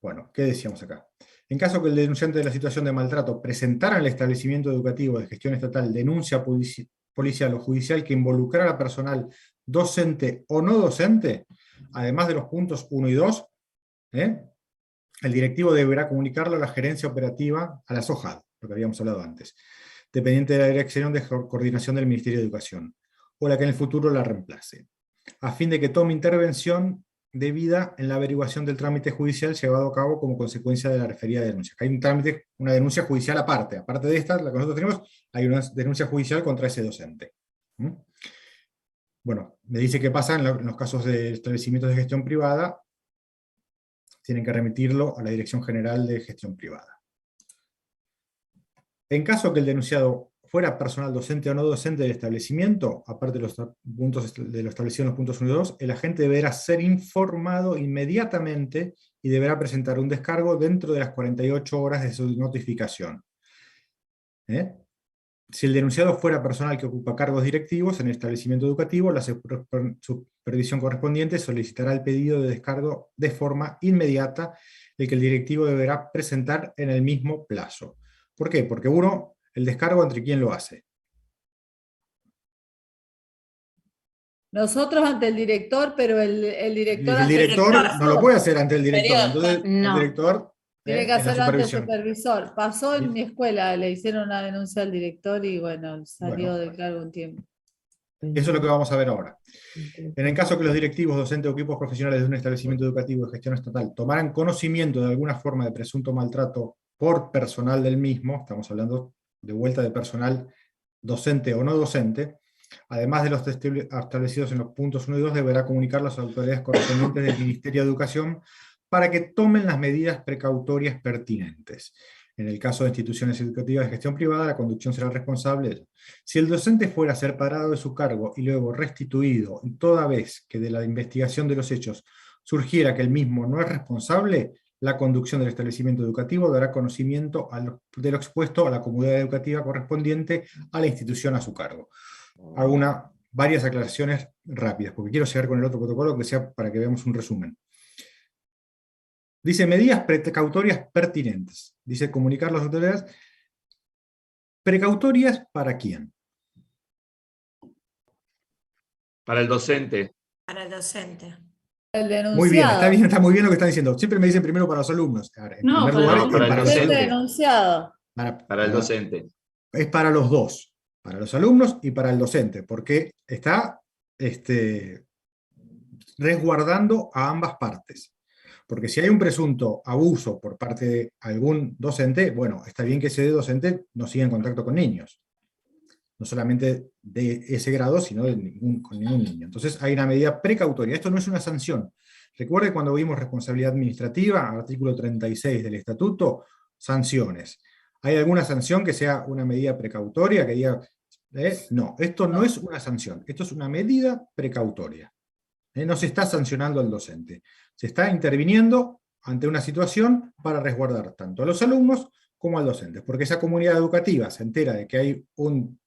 Speaker 10: Bueno, ¿qué decíamos acá? En caso que el denunciante de la situación de maltrato presentara en el establecimiento educativo de gestión estatal denuncia policial o judicial que involucrara a personal docente o no docente, además de los puntos 1 y 2, el directivo deberá comunicarlo a la gerencia operativa, a la SOJAD, lo que habíamos hablado antes, dependiente de la Dirección de Coordinación del Ministerio de Educación, o la que en el futuro la reemplace, a fin de que tome intervención debida en la averiguación del trámite judicial llevado a cabo como consecuencia de la referida denuncia. Hay un trámite, una denuncia judicial aparte de esta, la que nosotros tenemos, hay una denuncia judicial contra ese docente. Bueno, me dice que pasa en los casos de establecimientos de gestión privada, tienen que remitirlo a la Dirección General de Gestión Privada. En caso que el denunciado fuera personal docente o no docente del establecimiento, aparte de los puntos de lo establecido en los puntos 1 y 2, el agente deberá ser informado inmediatamente y deberá presentar un descargo dentro de las 48 horas de su notificación. Si el denunciado fuera personal que ocupa cargos directivos en el establecimiento educativo, la supervisión correspondiente solicitará el pedido de descargo de forma inmediata, el que el directivo deberá presentar en el mismo plazo. ¿Por qué? Porque el descargo, ¿entre quién lo hace?
Speaker 6: Nosotros ante el director, pero el director...
Speaker 10: El director no lo puede hacer ante el director, entonces
Speaker 6: no.
Speaker 10: El director...
Speaker 6: Tiene que hacerlo ante el supervisor. Pasó en mi escuela, le hicieron una denuncia al director y bueno, salió del cargo un tiempo.
Speaker 10: Eso es lo que vamos a ver ahora. En el caso que los directivos, docentes o equipos profesionales de un establecimiento educativo de gestión estatal tomaran conocimiento de alguna forma de presunto maltrato por personal del mismo, estamos hablando de vuelta de personal docente o no docente, además de los establecidos en los puntos 1 y 2, deberá comunicar a las autoridades correspondientes del Ministerio de Educación para que tomen las medidas precautorias pertinentes. En el caso de instituciones educativas de gestión privada, la conducción será responsable. Si el docente fuera separado de su cargo y luego restituido, toda vez que de la investigación de los hechos surgiera que el mismo no es responsable, la conducción del establecimiento educativo dará conocimiento de lo expuesto a la comunidad educativa correspondiente a la institución a su cargo. Hago varias aclaraciones rápidas, porque quiero llegar con el otro protocolo que sea para que veamos un resumen. Dice medidas precautorias pertinentes. Dice comunicar a las autoridades. ¿Precautorias para quién?
Speaker 2: Para el docente.
Speaker 3: Para el docente.
Speaker 6: El denunciado.
Speaker 10: Muy bien, está muy bien lo que están diciendo. Siempre me dicen primero para los alumnos. Ahora,
Speaker 2: para el docente.
Speaker 6: Denunciado.
Speaker 2: Para el docente.
Speaker 10: Es para los dos. Para los alumnos y para el docente. Porque está resguardando a ambas partes. Porque si hay un presunto abuso por parte de algún docente, bueno, está bien que ese docente no siga en contacto con niños. No solamente de ese grado, sino con ningún niño. Entonces hay una medida precautoria. Esto no es una sanción. Recuerde cuando vimos responsabilidad administrativa, artículo 36 del estatuto, sanciones. ¿Hay alguna sanción que sea una medida precautoria? Que diga, no, esto no es una sanción. Esto es una medida precautoria. No se está sancionando al docente. Se está interviniendo ante una situación para resguardar tanto a los alumnos como al docente. Porque esa comunidad educativa se entera de que hay un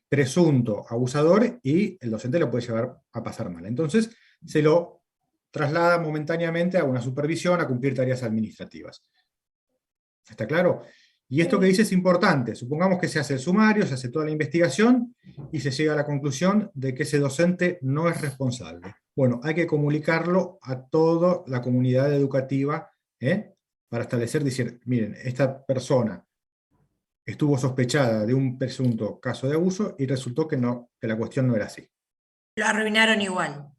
Speaker 10: presunto abusador y el docente lo puede llevar a pasar mal. Entonces se lo traslada momentáneamente a una supervisión, a cumplir tareas administrativas. ¿Está claro? Y esto que dice es importante. Supongamos que se hace el sumario, se hace toda la investigación y se llega a la conclusión de que ese docente no es responsable. Bueno, hay que comunicarlo a toda la comunidad educativa, para establecer, decir, miren, esta persona estuvo sospechada de un presunto caso de abuso y resultó que la cuestión no era así.
Speaker 3: Lo arruinaron igual.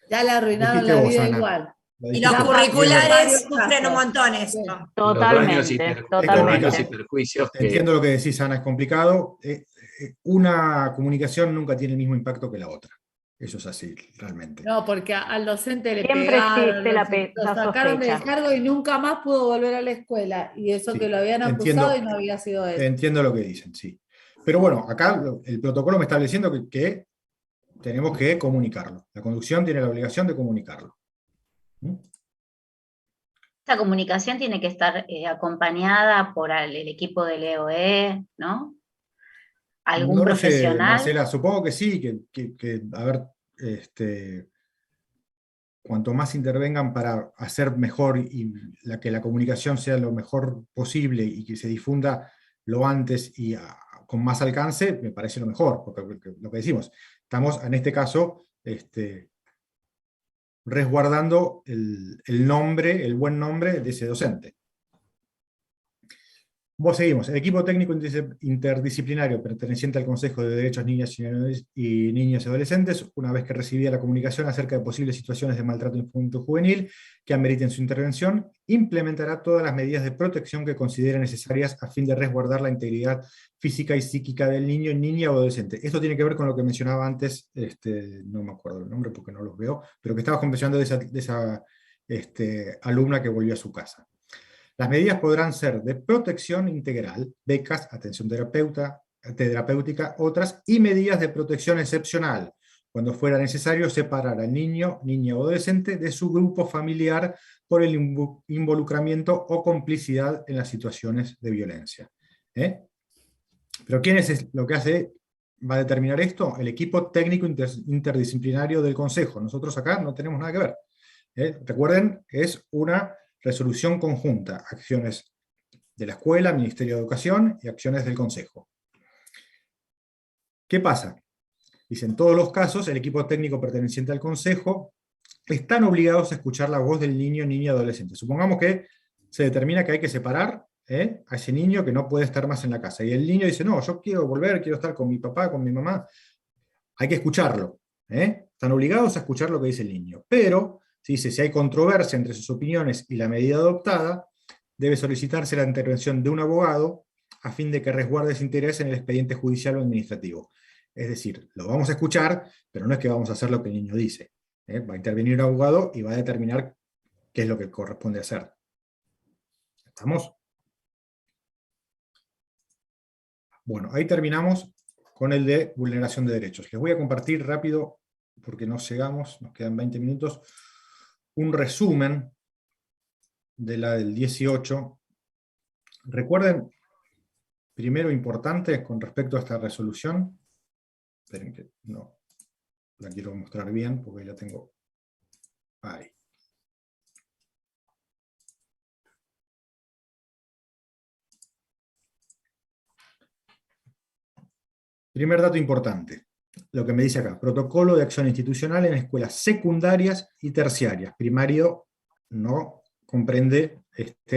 Speaker 6: Ya le arruinaron la vida igual.
Speaker 3: Y los curriculares sufren un montón esto.
Speaker 4: Totalmente.
Speaker 2: Daños y perjuicios.
Speaker 10: Entiendo lo que decís, Ana, es complicado. Una comunicación nunca tiene el mismo impacto que la otra. Eso es así, realmente.
Speaker 6: No, porque al docente le
Speaker 4: siempre
Speaker 6: pegaron,
Speaker 4: existe
Speaker 6: lo sacaron del cargo y nunca más pudo volver a la escuela. Y eso
Speaker 10: Sí,
Speaker 6: que lo habían acusado y no había sido él.
Speaker 10: Entiendo lo que dicen, sí. Pero bueno, acá el protocolo me está estableciendo que tenemos que comunicarlo. La conducción tiene la obligación de comunicarlo.
Speaker 8: Esta comunicación tiene que estar acompañada por el equipo del EOE, ¿no? ¿Algún profesional?
Speaker 10: Sé, Marcela, supongo que sí, que a ver, cuanto más intervengan para hacer mejor y que la comunicación sea lo mejor posible y que se difunda lo antes y con más alcance, me parece lo mejor, porque lo que decimos, estamos en este caso resguardando el buen nombre de ese docente. Seguimos. El equipo técnico interdisciplinario perteneciente al Consejo de Derechos Niñas y Niños y Adolescentes, una vez que recibía la comunicación acerca de posibles situaciones de maltrato infanto-juvenil que ameriten su intervención, implementará todas las medidas de protección que considere necesarias a fin de resguardar la integridad física y psíquica del niño, niña o adolescente. Esto tiene que ver con lo que mencionaba antes, no me acuerdo el nombre porque no los veo, pero que estaba mencionando de esa alumna que volvió a su casa. Las medidas podrán ser de protección integral, becas, atención terapéutica, otras, y medidas de protección excepcional, cuando fuera necesario separar al niño, niña o adolescente de su grupo familiar por el involucramiento o complicidad en las situaciones de violencia. Pero ¿quién es lo que va a determinar esto? El equipo técnico interdisciplinario del Consejo. Nosotros acá no tenemos nada que ver. Recuerden, es una resolución conjunta, acciones de la escuela, Ministerio de Educación y acciones del Consejo. ¿Qué pasa? Dice, en todos los casos, el equipo técnico perteneciente al Consejo están obligados a escuchar la voz del niño, niña, adolescente. Supongamos que se determina que hay que separar a ese niño que no puede estar más en la casa. Y el niño dice, no, yo quiero volver, quiero estar con mi papá, con mi mamá. Hay que escucharlo. Están obligados a escuchar lo que dice el niño. Pero dice, si hay controversia entre sus opiniones y la medida adoptada, debe solicitarse la intervención de un abogado a fin de que resguarde ese interés en el expediente judicial o administrativo. Es decir, lo vamos a escuchar, pero no es que vamos a hacer lo que el niño dice. Va a intervenir un abogado y va a determinar qué es lo que corresponde hacer. ¿Estamos? Bueno, ahí terminamos con el de vulneración de derechos. Les voy a compartir rápido, porque nos llegamos, nos quedan 20 minutos, un resumen de la del 18. Recuerden, primero importante con respecto a esta resolución, esperen que no la quiero mostrar bien porque la tengo ahí. Primer dato importante. Lo que me dice acá, protocolo de acción institucional en escuelas secundarias y terciarias. Primario no comprende,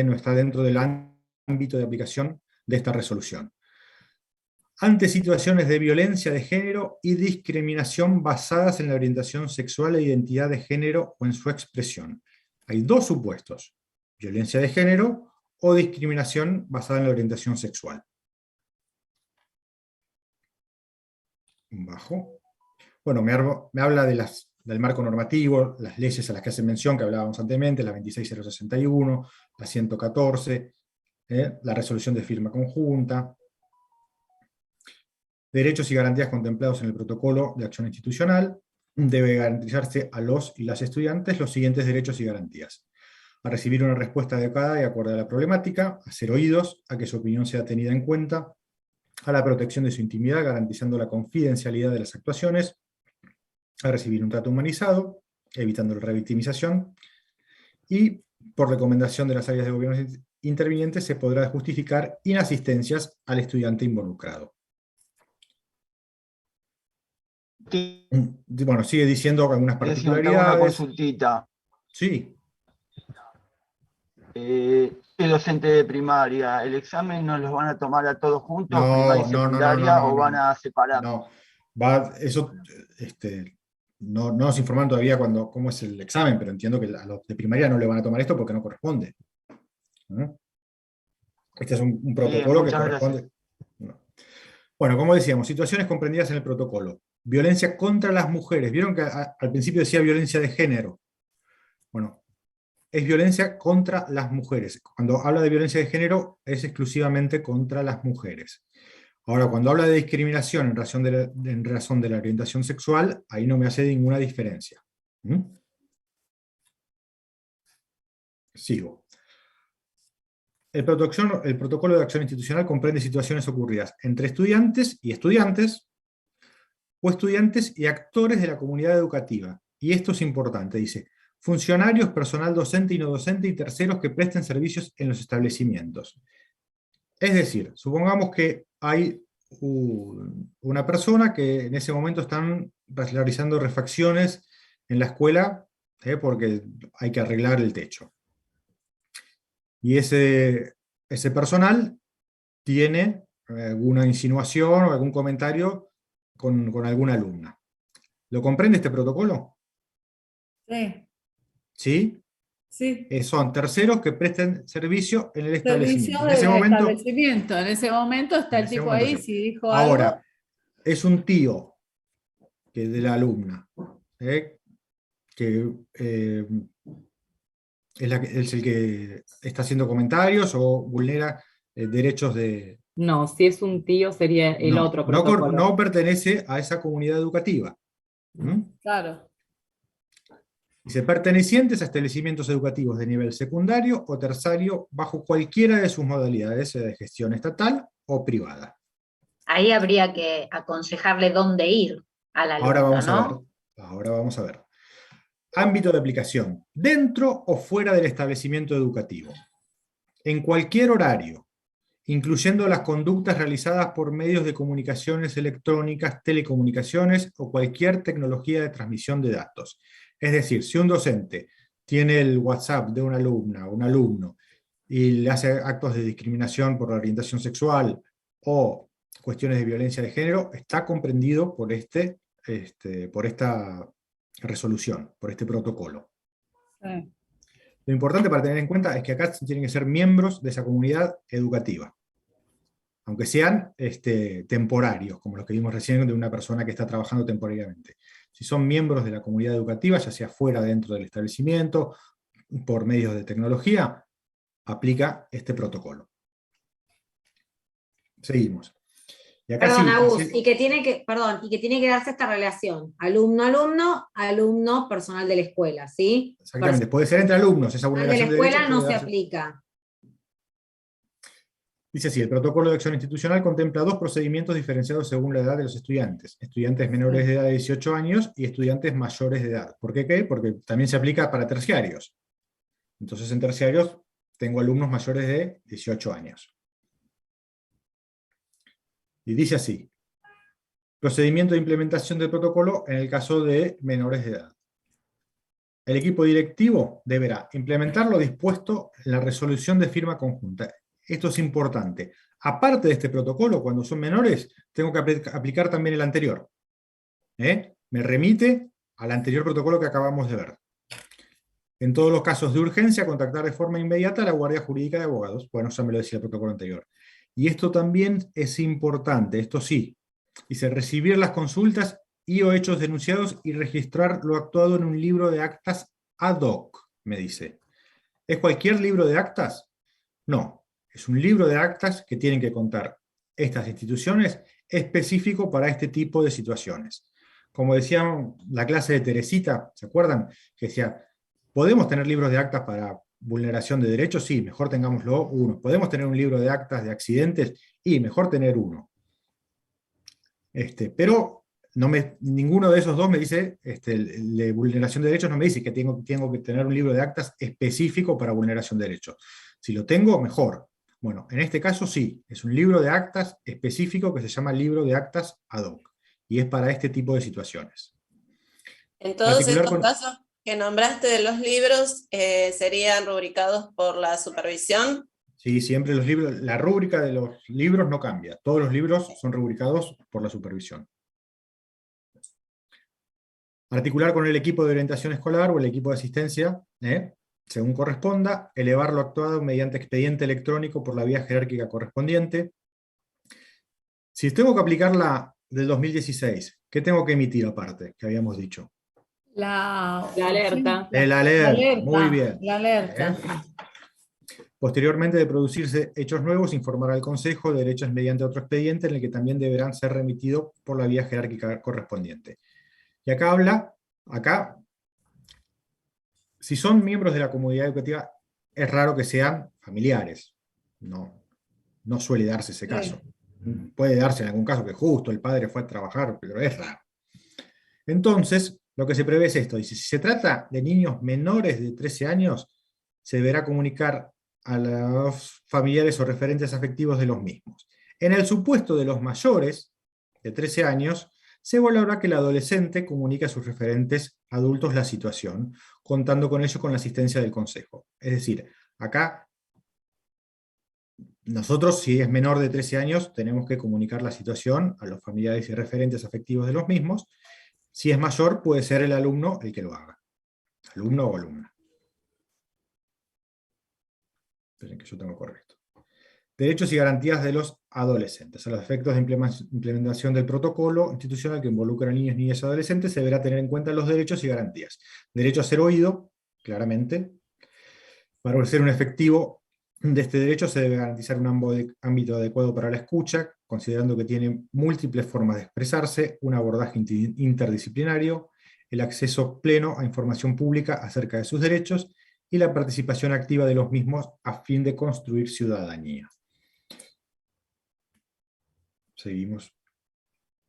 Speaker 10: no está dentro del ámbito de aplicación de esta resolución. Ante situaciones de violencia de género y discriminación basadas en la orientación sexual e identidad de género o en su expresión. Hay dos supuestos, violencia de género o discriminación basada en la orientación sexual. Bajo. Bueno, me habla del marco normativo, las leyes a las que hace mención, que hablábamos anteriormente, la 26061, la 114, la resolución de firma conjunta, derechos y garantías contemplados en el protocolo de acción institucional, debe garantizarse a los y las estudiantes los siguientes derechos y garantías: a recibir una respuesta adecuada y acorde a la problemática, a ser oídos, a que su opinión sea tenida en cuenta, a la protección de su intimidad, garantizando la confidencialidad de las actuaciones, a recibir un trato humanizado, evitando la revictimización, y por recomendación de las áreas de gobierno interviniente se podrá justificar inasistencias al estudiante involucrado. Bueno, sigue diciendo algunas particularidades.
Speaker 12: Una consultita.
Speaker 10: Sí.
Speaker 12: El docente de primaria, ¿el examen no los van a tomar a todos juntos, primaria y secundaria, o van a separar?
Speaker 10: No, eso no nos informaron todavía cómo es el examen, pero entiendo que a los de primaria no le van a tomar esto porque no corresponde. Este es un protocolo que corresponde. No. Bueno, como decíamos, situaciones comprendidas en el protocolo. Violencia contra las mujeres. Vieron que al principio decía violencia de género. Bueno, es violencia contra las mujeres. Cuando habla de violencia de género, es exclusivamente contra las mujeres. Ahora, cuando habla de discriminación en razón de la orientación sexual, ahí no me hace ninguna diferencia. Sigo. El protocolo de acción institucional comprende situaciones ocurridas entre estudiantes y estudiantes, o estudiantes y actores de la comunidad educativa. Y esto es importante, dice, funcionarios, personal docente y no docente y terceros que presten servicios en los establecimientos. Es decir, supongamos que hay una persona que en ese momento están realizando refacciones en la escuela porque hay que arreglar el techo. Y ese personal tiene alguna insinuación o algún comentario con alguna alumna. ¿Lo comprende este protocolo?
Speaker 6: Sí.
Speaker 10: ¿Sí?
Speaker 6: Sí.
Speaker 10: Son terceros que presten servicio en el establecimiento.
Speaker 6: En ese momento está el tipo ahí, si dijo algo.
Speaker 10: Ahora, es un tío de la alumna, que es el que está haciendo comentarios o vulnera derechos de...
Speaker 18: No, si es un tío sería el otro protocolo.
Speaker 10: No pertenece a esa comunidad educativa.
Speaker 6: Claro.
Speaker 10: Dice, pertenecientes a establecimientos educativos de nivel secundario o terciario bajo cualquiera de sus modalidades de gestión estatal o privada.
Speaker 8: Ahí habría que aconsejarle dónde ir a la alumno,
Speaker 10: Ahora vamos a ver. Ámbito de aplicación. Dentro o fuera del establecimiento educativo. En cualquier horario, incluyendo las conductas realizadas por medios de comunicaciones electrónicas, telecomunicaciones o cualquier tecnología de transmisión de datos. Es decir, si un docente tiene el WhatsApp de una alumna o un alumno y le hace actos de discriminación por la orientación sexual o cuestiones de violencia de género, está comprendido por esta resolución, por este protocolo.
Speaker 6: Sí.
Speaker 10: Lo importante para tener en cuenta es que acá tienen que ser miembros de esa comunidad educativa, aunque sean temporarios, como los que vimos recién de una persona que está trabajando temporariamente. Si son miembros de la comunidad educativa, ya sea fuera, dentro del establecimiento, por medios de tecnología, aplica este protocolo. Seguimos. Y acá
Speaker 1: perdón, Agus, y que tiene que darse esta relación, alumno-alumno, alumno-personal de la escuela, ¿sí?
Speaker 10: Exactamente, puede ser entre alumnos, esa vulneración
Speaker 1: de la escuela no se aplica.
Speaker 10: Dice así, el protocolo de acción institucional contempla dos procedimientos diferenciados según la edad de los estudiantes. Estudiantes menores de edad de 18 años y estudiantes mayores de edad. ¿Por qué? Porque también se aplica para terciarios. Entonces en terciarios tengo alumnos mayores de 18 años. Y dice así, procedimiento de implementación del protocolo en el caso de menores de edad. El equipo directivo deberá implementar lo dispuesto en la resolución de firma conjunta. Esto es importante. Aparte de este protocolo, cuando son menores, tengo que aplicar también el anterior. Me remite al anterior protocolo que acabamos de ver. En todos los casos de urgencia, contactar de forma inmediata a la Guardia Jurídica de Abogados. Bueno, ya me lo decía el protocolo anterior. Y esto también es importante, esto sí. Dice, recibir las consultas y o hechos denunciados y registrar lo actuado en un libro de actas ad hoc, me dice. ¿Es cualquier libro de actas? No. Es un libro de actas que tienen que contar estas instituciones específico para este tipo de situaciones. Como decía la clase de Teresita, ¿se acuerdan? Que decía, ¿podemos tener libros de actas para vulneración de derechos? Sí, mejor tengámoslo uno. ¿Podemos tener un libro de actas de accidentes? Y mejor tener uno. Pero ninguno de esos dos me dice, de vulneración de derechos no me dice que tengo que tener un libro de actas específico para vulneración de derechos. Si lo tengo, mejor. Bueno, en este caso sí, es un libro de actas específico que se llama libro de actas ad hoc, y es para este tipo de situaciones.
Speaker 9: En todos estos casos que nombraste de los libros, ¿serían rubricados por la supervisión?
Speaker 10: Sí, siempre los libros, la rúbrica de los libros no cambia, todos los libros son rubricados por la supervisión. Articular con el equipo de orientación escolar o el equipo de asistencia, según corresponda, elevar lo actuado mediante expediente electrónico por la vía jerárquica correspondiente. Si tengo que aplicar la del 2016, ¿qué tengo que emitir aparte, que habíamos dicho?
Speaker 6: La
Speaker 18: alerta.
Speaker 10: El alerta, muy bien.
Speaker 6: La alerta.
Speaker 10: Posteriormente de producirse hechos nuevos, informar al Consejo de derechos mediante otro expediente en el que también deberán ser remitidos por la vía jerárquica correspondiente. Y acá habla, si son miembros de la comunidad educativa, es raro que sean familiares. No suele darse ese caso. Puede darse en algún caso que justo el padre fue a trabajar, pero es raro. Entonces, lo que se prevé es esto. Dice, si se trata de niños menores de 13 años, se deberá comunicar a los familiares o referentes afectivos de los mismos. En el supuesto de los mayores de 13 años, se valora que el adolescente comunique a sus referentes adultos la situación, contando con ello con la asistencia del Consejo. Es decir, acá, nosotros, si es menor de 13 años, tenemos que comunicar la situación a los familiares y referentes afectivos de los mismos. Si es mayor, puede ser el alumno el que lo haga. Alumno o alumna. Esperen que yo tengo correcto. Derechos y garantías de los adolescentes. A los efectos de implementación del protocolo institucional que involucra a niños, niñas y adolescentes, se deberá tener en cuenta los derechos y garantías. Derecho a ser oído, claramente. Para ser un efectivo de este derecho se debe garantizar un ámbito adecuado para la escucha, considerando que tiene múltiples formas de expresarse, un abordaje interdisciplinario, el acceso pleno a información pública acerca de sus derechos y la participación activa de los mismos a fin de construir ciudadanía. Seguimos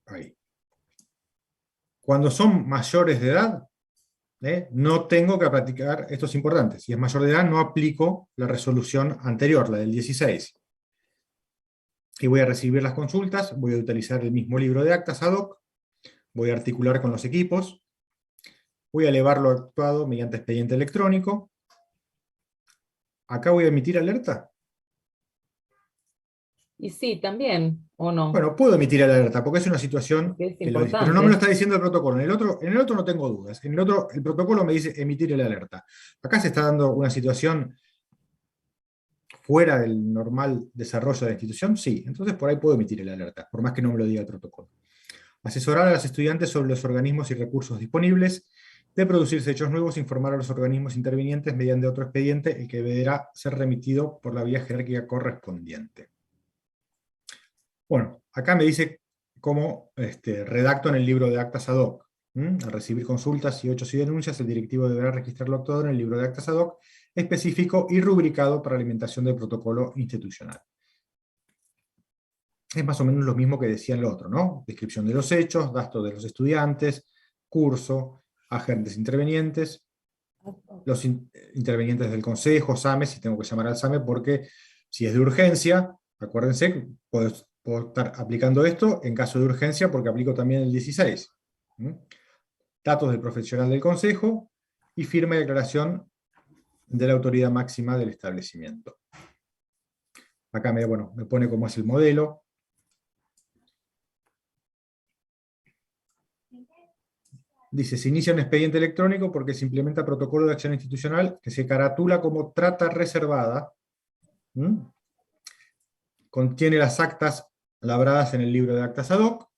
Speaker 10: ahí. Cuando son mayores de edad, no tengo que practicar, esto es importante, si es mayor de edad no aplico la resolución anterior, la del 16. Y voy a recibir las consultas, voy a utilizar el mismo libro de actas ad hoc, voy a articular con los equipos, voy a elevar lo actuado mediante expediente electrónico. Acá voy a emitir alerta.
Speaker 18: Y sí, también, ¿o no?
Speaker 10: Bueno, puedo emitir alerta, porque es una situación que lo dice, pero no me lo está diciendo el protocolo. En el otro no tengo dudas. En el otro, el protocolo me dice emitir el alerta. Acá se está dando una situación fuera del normal desarrollo de la institución, sí. Entonces por ahí puedo emitir el alerta, por más que no me lo diga el protocolo. Asesorar a los estudiantes sobre los organismos y recursos disponibles. De producirse hechos nuevos, informar a los organismos intervinientes mediante otro expediente, el que deberá ser remitido por la vía jerárquica correspondiente. Bueno, acá me dice cómo redacto en el libro de actas ad hoc. Al recibir consultas y hechos y denuncias, el directivo deberá registrar lo actuado en el libro de actas ad hoc, específico y rubricado para alimentación del protocolo institucional. Es más o menos lo mismo que decía en lo otro, ¿no? Descripción de los hechos, gasto de los estudiantes, curso, agentes intervenientes, los intervenientes del consejo, SAME, si tengo que llamar al SAME, porque si es de urgencia, acuérdense, puedo estar aplicando esto en caso de urgencia, porque aplico también el 16. Datos del profesional del consejo, y firma y declaración de la autoridad máxima del establecimiento. Acá me pone cómo es el modelo. Dice, se inicia un expediente electrónico porque se implementa protocolo de acción institucional que se caratula como trata reservada. Contiene las actas labradas en el libro de actas ad hoc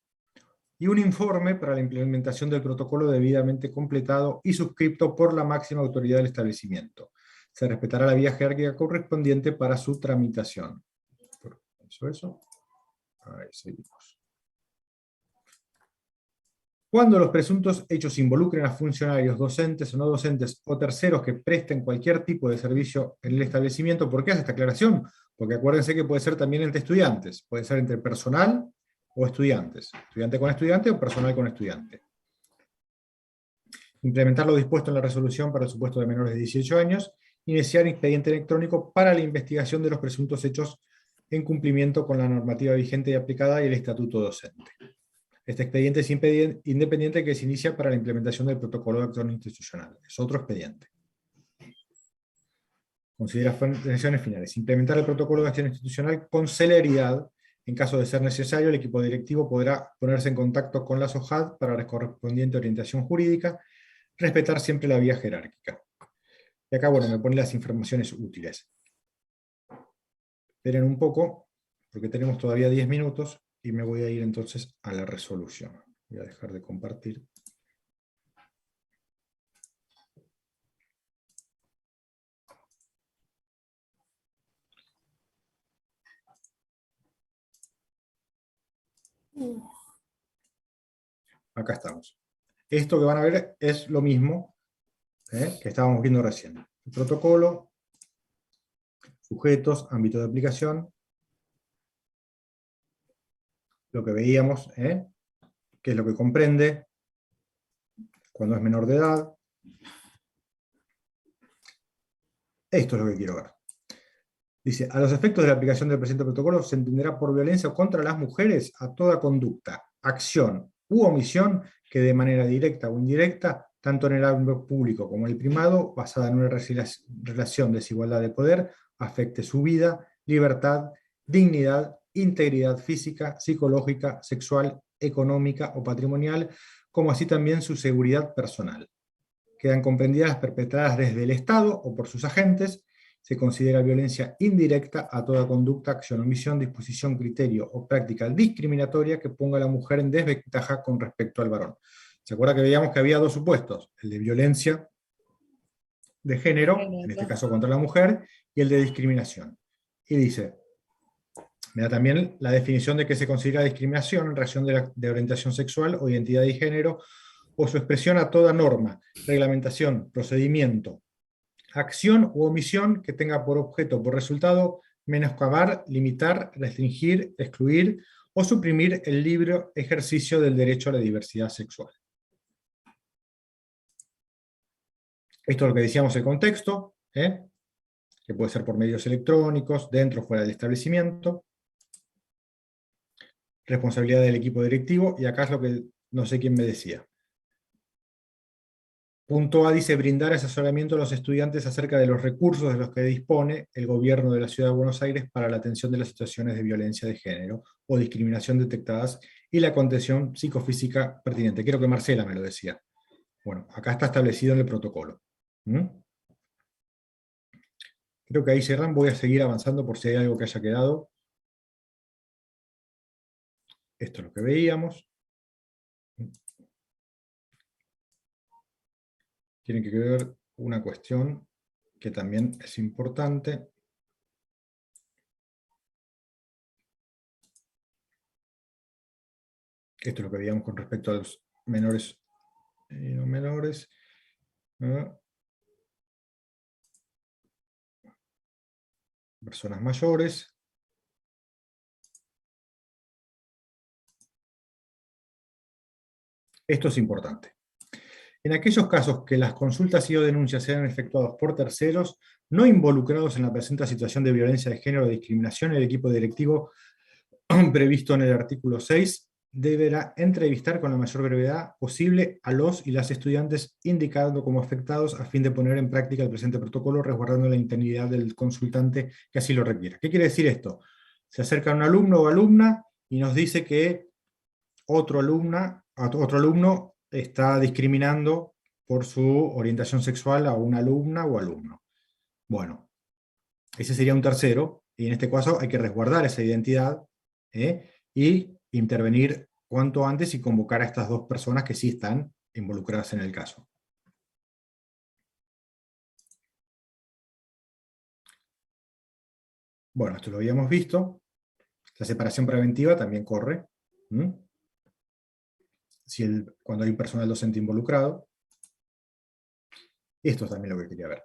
Speaker 10: y un informe para la implementación del protocolo debidamente completado y suscripto por la máxima autoridad del establecimiento. Se respetará la vía jerárquica correspondiente para su tramitación. Eso. Ahí seguimos. Cuando los presuntos hechos involucren a funcionarios, docentes o no docentes o terceros que presten cualquier tipo de servicio en el establecimiento, ¿por qué hace esta aclaración? Porque acuérdense que puede ser también entre estudiantes, puede ser entre personal o estudiantes, estudiante con estudiante o personal con estudiante. Implementar lo dispuesto en la resolución para el supuesto de menores de 18 años iniciar expediente electrónico para la investigación de los presuntos hechos en cumplimiento con la normativa vigente y aplicada y el estatuto docente. Este expediente es independiente que se inicia para la implementación del protocolo de acción institucional. Es otro expediente. Consideraciones finales. Implementar el protocolo de acción institucional con celeridad. En caso de ser necesario, el equipo directivo podrá ponerse en contacto con la SOJAD para la correspondiente orientación jurídica, respetar siempre la vía jerárquica. Y acá, bueno, me pone las informaciones útiles. Esperen un poco, porque tenemos todavía 10 minutos, y me voy a ir entonces a la resolución. Voy a dejar de compartir. Acá estamos. Esto que van a ver es lo mismo que estábamos viendo recién. El protocolo, sujetos, ámbito de aplicación, lo que veíamos, que es lo que comprende, cuando es menor de edad. Esto es lo que quiero ver. Dice, a los efectos de la aplicación del presente protocolo se entenderá por violencia contra las mujeres a toda conducta, acción u omisión que de manera directa o indirecta, tanto en el ámbito público como en el privado, basada en una relación de desigualdad de poder, afecte su vida, libertad, dignidad, integridad física, psicológica, sexual, económica o patrimonial, como así también su seguridad personal. Quedan comprendidas las perpetradas desde el Estado o por sus agentes. Se considera violencia indirecta a toda conducta, acción, omisión, disposición, criterio o práctica discriminatoria que ponga a la mujer en desventaja con respecto al varón. ¿Se acuerda que veíamos que había dos supuestos? El de violencia de género, en este caso contra la mujer, y el de discriminación. Y dice, me da también la definición de que se considera discriminación en razón de orientación sexual o identidad de género, o su expresión a toda norma, reglamentación, procedimiento, acción u omisión que tenga por objeto o por resultado menoscabar, limitar, restringir, excluir o suprimir el libre ejercicio del derecho a la diversidad sexual. Esto es lo que decíamos el contexto, que puede ser por medios electrónicos, dentro o fuera del establecimiento. Responsabilidad del equipo directivo, y acá es lo que no sé quién me decía. Punto A dice, brindar asesoramiento a los estudiantes acerca de los recursos de los que dispone el gobierno de la Ciudad de Buenos Aires para la atención de las situaciones de violencia de género o discriminación detectadas y la contención psicofísica pertinente. Creo que Marcela me lo decía. Bueno, acá está establecido en el protocolo. Creo que ahí cerran, voy a seguir avanzando por si hay algo que haya quedado. Esto es lo que veíamos. Tienen que ver una cuestión que también es importante. Esto es lo que veíamos con respecto a los menores y no menores. Personas mayores. Esto es importante. En aquellos casos que las consultas y o denuncias sean efectuadas por terceros, no involucrados en la presente situación de violencia de género o discriminación, el equipo directivo previsto en el artículo 6 deberá entrevistar con la mayor brevedad posible a los y las estudiantes indicando como afectados a fin de poner en práctica el presente protocolo, resguardando la integridad del consultante que así lo requiera. ¿Qué quiere decir esto? Se acerca un alumno o alumna y nos dice que otro alumno está discriminando por su orientación sexual a una alumna o alumno. Bueno, ese sería un tercero, y en este caso hay que resguardar esa identidad y intervenir cuanto antes y convocar a estas dos personas que sí están involucradas en el caso. Bueno, esto lo habíamos visto. La separación preventiva también corre. Cuando hay un personal docente involucrado. Esto es también lo que quería ver.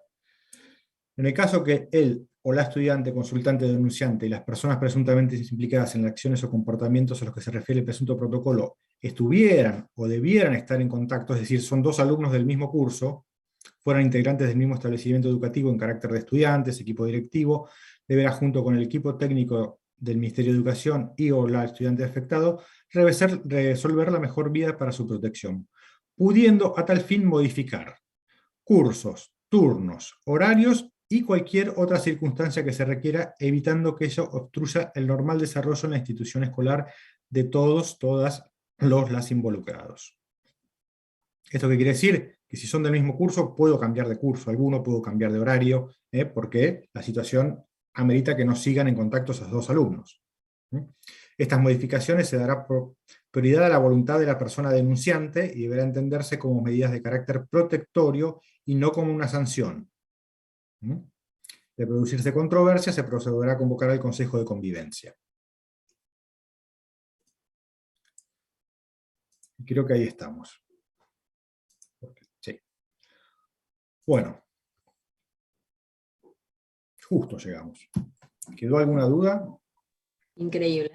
Speaker 10: En el caso que él o la estudiante, consultante, denunciante y las personas presuntamente implicadas en las acciones o comportamientos a los que se refiere el presunto protocolo estuvieran o debieran estar en contacto, es decir, son dos alumnos del mismo curso, fueran integrantes del mismo establecimiento educativo en carácter de estudiantes, equipo directivo, deberá junto con el equipo técnico del Ministerio de Educación y o la estudiante afectado resolver la mejor vía para su protección, pudiendo a tal fin modificar cursos, turnos, horarios y cualquier otra circunstancia que se requiera, evitando que ello obstruya el normal desarrollo en la institución escolar de todos, todas las involucrados. ¿Esto qué quiere decir? Que si son del mismo curso, puedo cambiar de curso alguno, puedo cambiar de horario, porque la situación amerita que no sigan en contacto esos dos alumnos. Estas modificaciones se dará prioridad a la voluntad de la persona denunciante y deberá entenderse como medidas de carácter protectorio y no como una sanción. De producirse controversia, se procederá a convocar al Consejo de Convivencia. Y creo que ahí estamos. Sí. Bueno. Justo llegamos. ¿Quedó alguna duda?
Speaker 1: Increíble.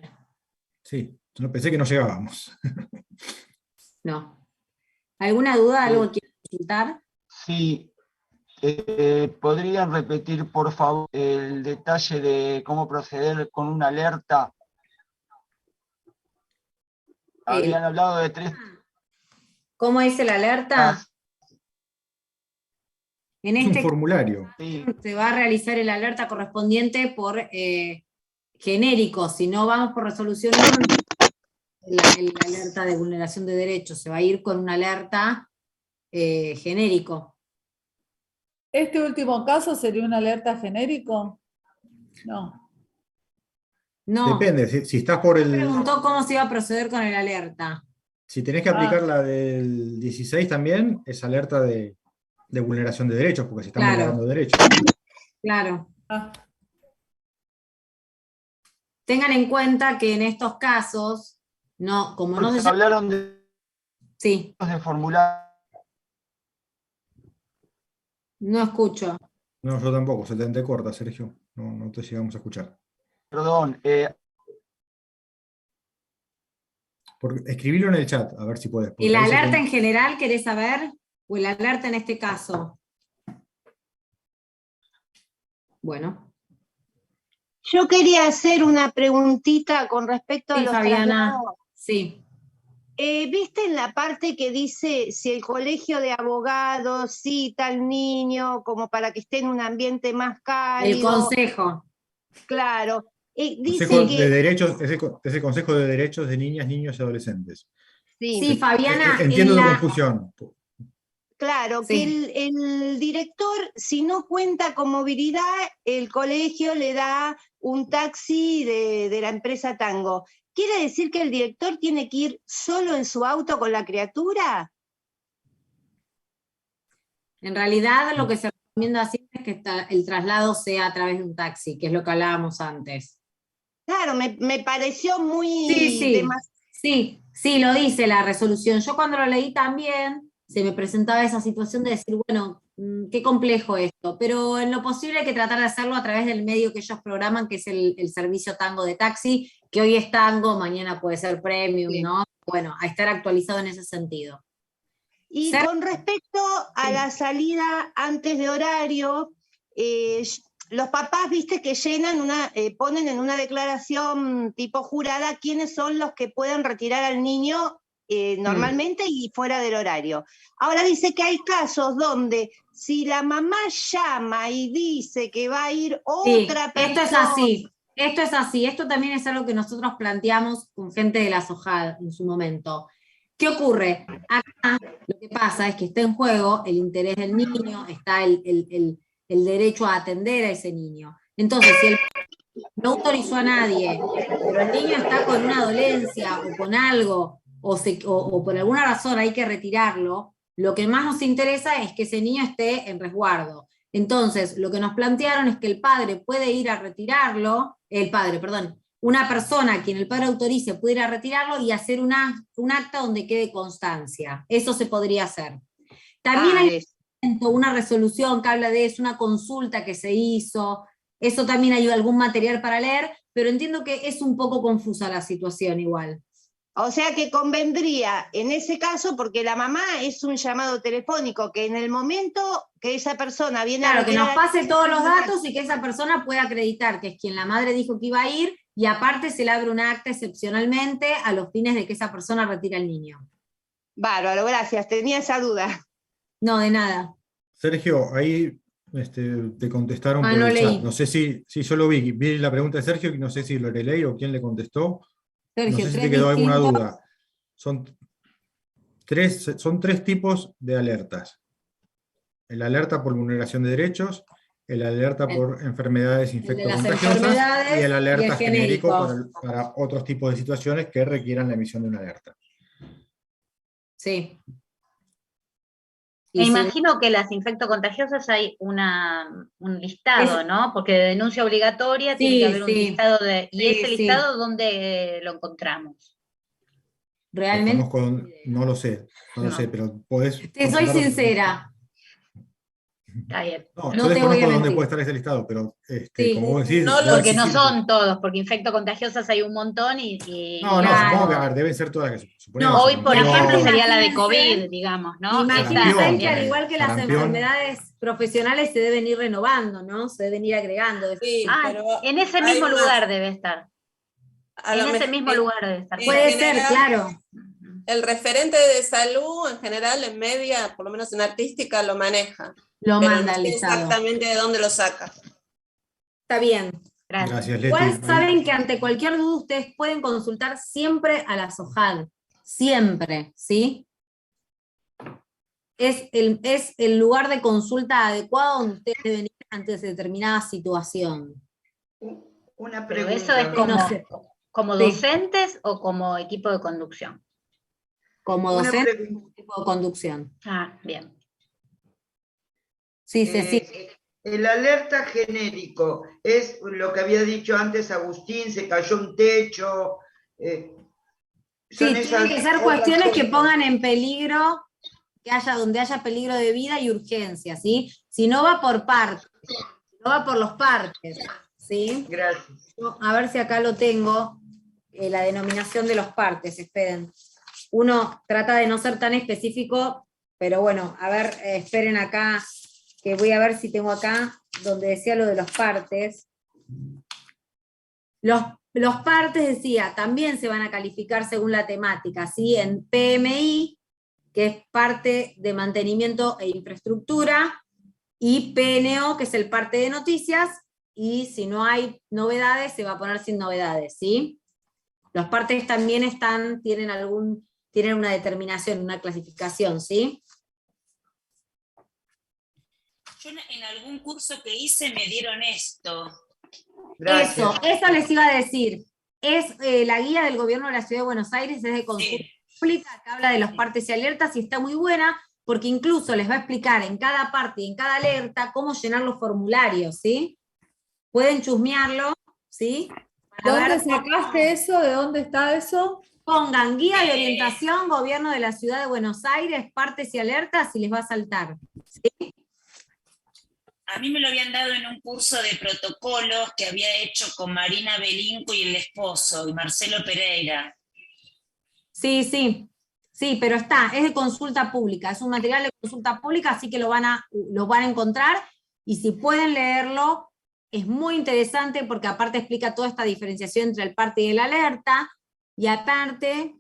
Speaker 10: Sí, yo pensé que no llegábamos.
Speaker 1: No. ¿Alguna duda? ¿Algo que quieras consultar?
Speaker 12: Sí. ¿Podrían repetir, por favor, el detalle de cómo proceder con una alerta? Habían hablado de 3...
Speaker 1: ¿Cómo es el alerta? En
Speaker 10: es un formulario.
Speaker 1: Se va a realizar el alerta correspondiente por genérico. Si no vamos por resolución, el alerta de vulneración de derechos. Se va a ir con un alerta genérico.
Speaker 6: ¿Este último caso sería una alerta genérico? No.
Speaker 1: No.
Speaker 10: Depende, si estás por el...
Speaker 1: Preguntó cómo se iba a proceder con el alerta.
Speaker 10: Si tenés que aplicar la del 16 también, es alerta de vulneración de derechos, porque se están vulnerando derechos.
Speaker 1: Claro. Tengan en cuenta que en estos casos, no, como no se
Speaker 12: hablaron de formular.
Speaker 1: No escucho.
Speaker 10: No, yo tampoco, se te corta, Sergio. No te llegamos a escuchar.
Speaker 12: Perdón.
Speaker 10: Escribilo en el chat, a ver si puedes.
Speaker 1: ¿Y la alerta en general querés saber? ¿O el alerta en este caso? Bueno.
Speaker 14: Yo quería hacer una preguntita con respecto a los
Speaker 1: Fabiana. Sí.
Speaker 14: ¿Viste en la parte que dice si el colegio de abogados cita al niño como para que esté en un ambiente más cálido?
Speaker 1: El consejo.
Speaker 14: Claro. Dice
Speaker 10: consejo de derechos, ese Consejo de Derechos de Niñas, Niños y Adolescentes.
Speaker 1: Sí, Fabiana.
Speaker 10: Entiendo tu confusión.
Speaker 14: Claro, que el director, si no cuenta con movilidad, el colegio le da un taxi de la empresa Tango. ¿Quiere decir que el director tiene que ir solo en su auto con la criatura?
Speaker 1: En realidad lo que se recomienda siempre es que el traslado sea a través de un taxi, que es lo que hablábamos antes.
Speaker 14: Claro, me pareció muy...
Speaker 1: Sí, lo dice la resolución. Yo cuando lo leí también se me presentaba esa situación de decir, bueno, qué complejo esto, pero en lo posible hay que tratar de hacerlo a través del medio que ellos programan, que es el servicio Tango de taxi, que hoy es Tango, mañana puede ser Premium, ¿no? Bueno, a estar actualizado en ese sentido.
Speaker 14: Y con respecto a la salida antes de horario, los papás, viste, que llenan ponen en una declaración tipo jurada quiénes son los que pueden retirar al niño normalmente y fuera del horario. Ahora dice que hay casos donde si la mamá llama y dice que va a ir otra persona...
Speaker 1: Esto es así, esto también es algo que nosotros planteamos con gente de la SOJAD en su momento. ¿Qué ocurre? Acá lo que pasa es que está en juego el interés del niño, está el derecho a atender a ese niño. Entonces, si el no autorizó a nadie, pero el niño está con una dolencia o con algo, o por alguna razón hay que retirarlo, lo que más nos interesa es que ese niño esté en resguardo. Entonces, lo que nos plantearon es que el padre puede ir a retirarlo, una persona a quien el padre autorice puede ir a retirarlo y hacer un acta donde quede constancia. Eso se podría hacer. También hay una resolución que habla de eso, una consulta que se hizo, eso también hay algún material para leer, pero entiendo que es un poco confusa la situación igual.
Speaker 14: O sea que convendría en ese caso, porque la mamá es un llamado telefónico, que en el momento que esa persona viene
Speaker 1: a que nos pase todos los datos y que esa persona pueda acreditar que es quien la madre dijo que iba a ir, y aparte se le abre un acta excepcionalmente a los fines de que esa persona retire al niño.
Speaker 14: Bárbaro, gracias, tenía esa duda.
Speaker 1: No, de nada.
Speaker 10: Sergio, ahí te contestaron por
Speaker 1: no
Speaker 10: el
Speaker 1: leí.
Speaker 10: chat. No sé si yo lo vi la pregunta de Sergio, y no sé si lo leí o quién le contestó. Sergio, no sé si te quedó alguna duda. Son tres tipos de alertas. El alerta por vulneración de derechos, el alerta por enfermedades infectocontagiosas y el alerta genérico para otros tipos de situaciones que requieran la emisión de una alerta.
Speaker 1: Sí.
Speaker 8: Me imagino que las infectocontagiosas hay un listado, ¿no? Porque de denuncia obligatoria tiene que haber un listado de... ¿Y ese listado dónde lo encontramos?
Speaker 1: Realmente.
Speaker 10: No lo sé, pero podés...
Speaker 1: Te soy sincera.
Speaker 8: Está bien.
Speaker 10: No te voy a dónde puede estar ese listado, pero como vos decís...
Speaker 8: Porque no son todos, porque infectocontagiosas hay un montón y
Speaker 10: supongo que deben ser todas las que suponemos.
Speaker 8: Hoy, por ejemplo, sería la de COVID, digamos, ¿no?
Speaker 1: Imagínense que al igual que las enfermedades profesionales se deben ir renovando, ¿no? Se deben ir agregando.
Speaker 8: Sí, pero en ese mismo lugar debe estar. En ese mismo lugar debe estar.
Speaker 1: Puede ser, claro.
Speaker 9: El referente de salud, en general, en media, por lo menos en artística, lo maneja.
Speaker 1: Lo manda al
Speaker 9: Estado. Exactamente de dónde lo saca.
Speaker 1: Está bien.
Speaker 10: Gracias, Leti.
Speaker 1: Igual saben que ante cualquier duda ustedes pueden consultar siempre a la SOJAD. Siempre, ¿sí? Es el lugar de consulta adecuado donde ustedes deben ir ante determinada situación.
Speaker 17: Una
Speaker 8: pregunta. ¿Pero eso es como docentes o como equipo de conducción?
Speaker 1: Como docentes o equipo de conducción.
Speaker 8: Ah, bien.
Speaker 1: Sí.
Speaker 17: El alerta genérico es lo que había dicho antes Agustín, se cayó un techo.
Speaker 1: Tienen que ser cuestiones que pongan en peligro, donde haya peligro de vida y urgencia, ¿sí? Si no va por partes, no va por los partes, ¿sí?
Speaker 17: Gracias.
Speaker 1: A ver si acá lo tengo, la denominación de los partes, esperen. Uno trata de no ser tan específico, pero bueno, a ver, esperen acá, que voy a ver si tengo acá, donde decía lo de los partes. Los partes, decía, también se van a calificar según la temática, ¿sí? En PMI, que es parte de mantenimiento e infraestructura, y PNO, que es el parte de noticias, y si no hay novedades, se va a poner sin novedades, ¿sí? Los partes también tienen una determinación, una clasificación, ¿sí?
Speaker 5: Yo en algún curso que hice me dieron esto.
Speaker 1: Gracias. Eso les iba a decir. Es la guía del gobierno de la Ciudad de Buenos Aires, es de consulta pública, que habla de los partes y alertas, y está muy buena, porque incluso les va a explicar en cada parte y en cada alerta cómo llenar los formularios, ¿sí? Pueden chusmearlo, ¿sí?
Speaker 6: ¿Dónde sacaste eso? ¿De dónde está eso?
Speaker 1: Pongan guía de orientación, gobierno de la Ciudad de Buenos Aires, partes y alertas, y les va a saltar, ¿sí?
Speaker 5: A mí me lo habían dado en un curso de protocolos que había hecho con Marina Belinco y el esposo, y Marcelo Pereira.
Speaker 1: Sí, pero es de consulta pública, es un material de consulta pública, así que lo van a encontrar, y si pueden leerlo, es muy interesante, porque aparte explica toda esta diferenciación entre el parte y el alerta, y aparte,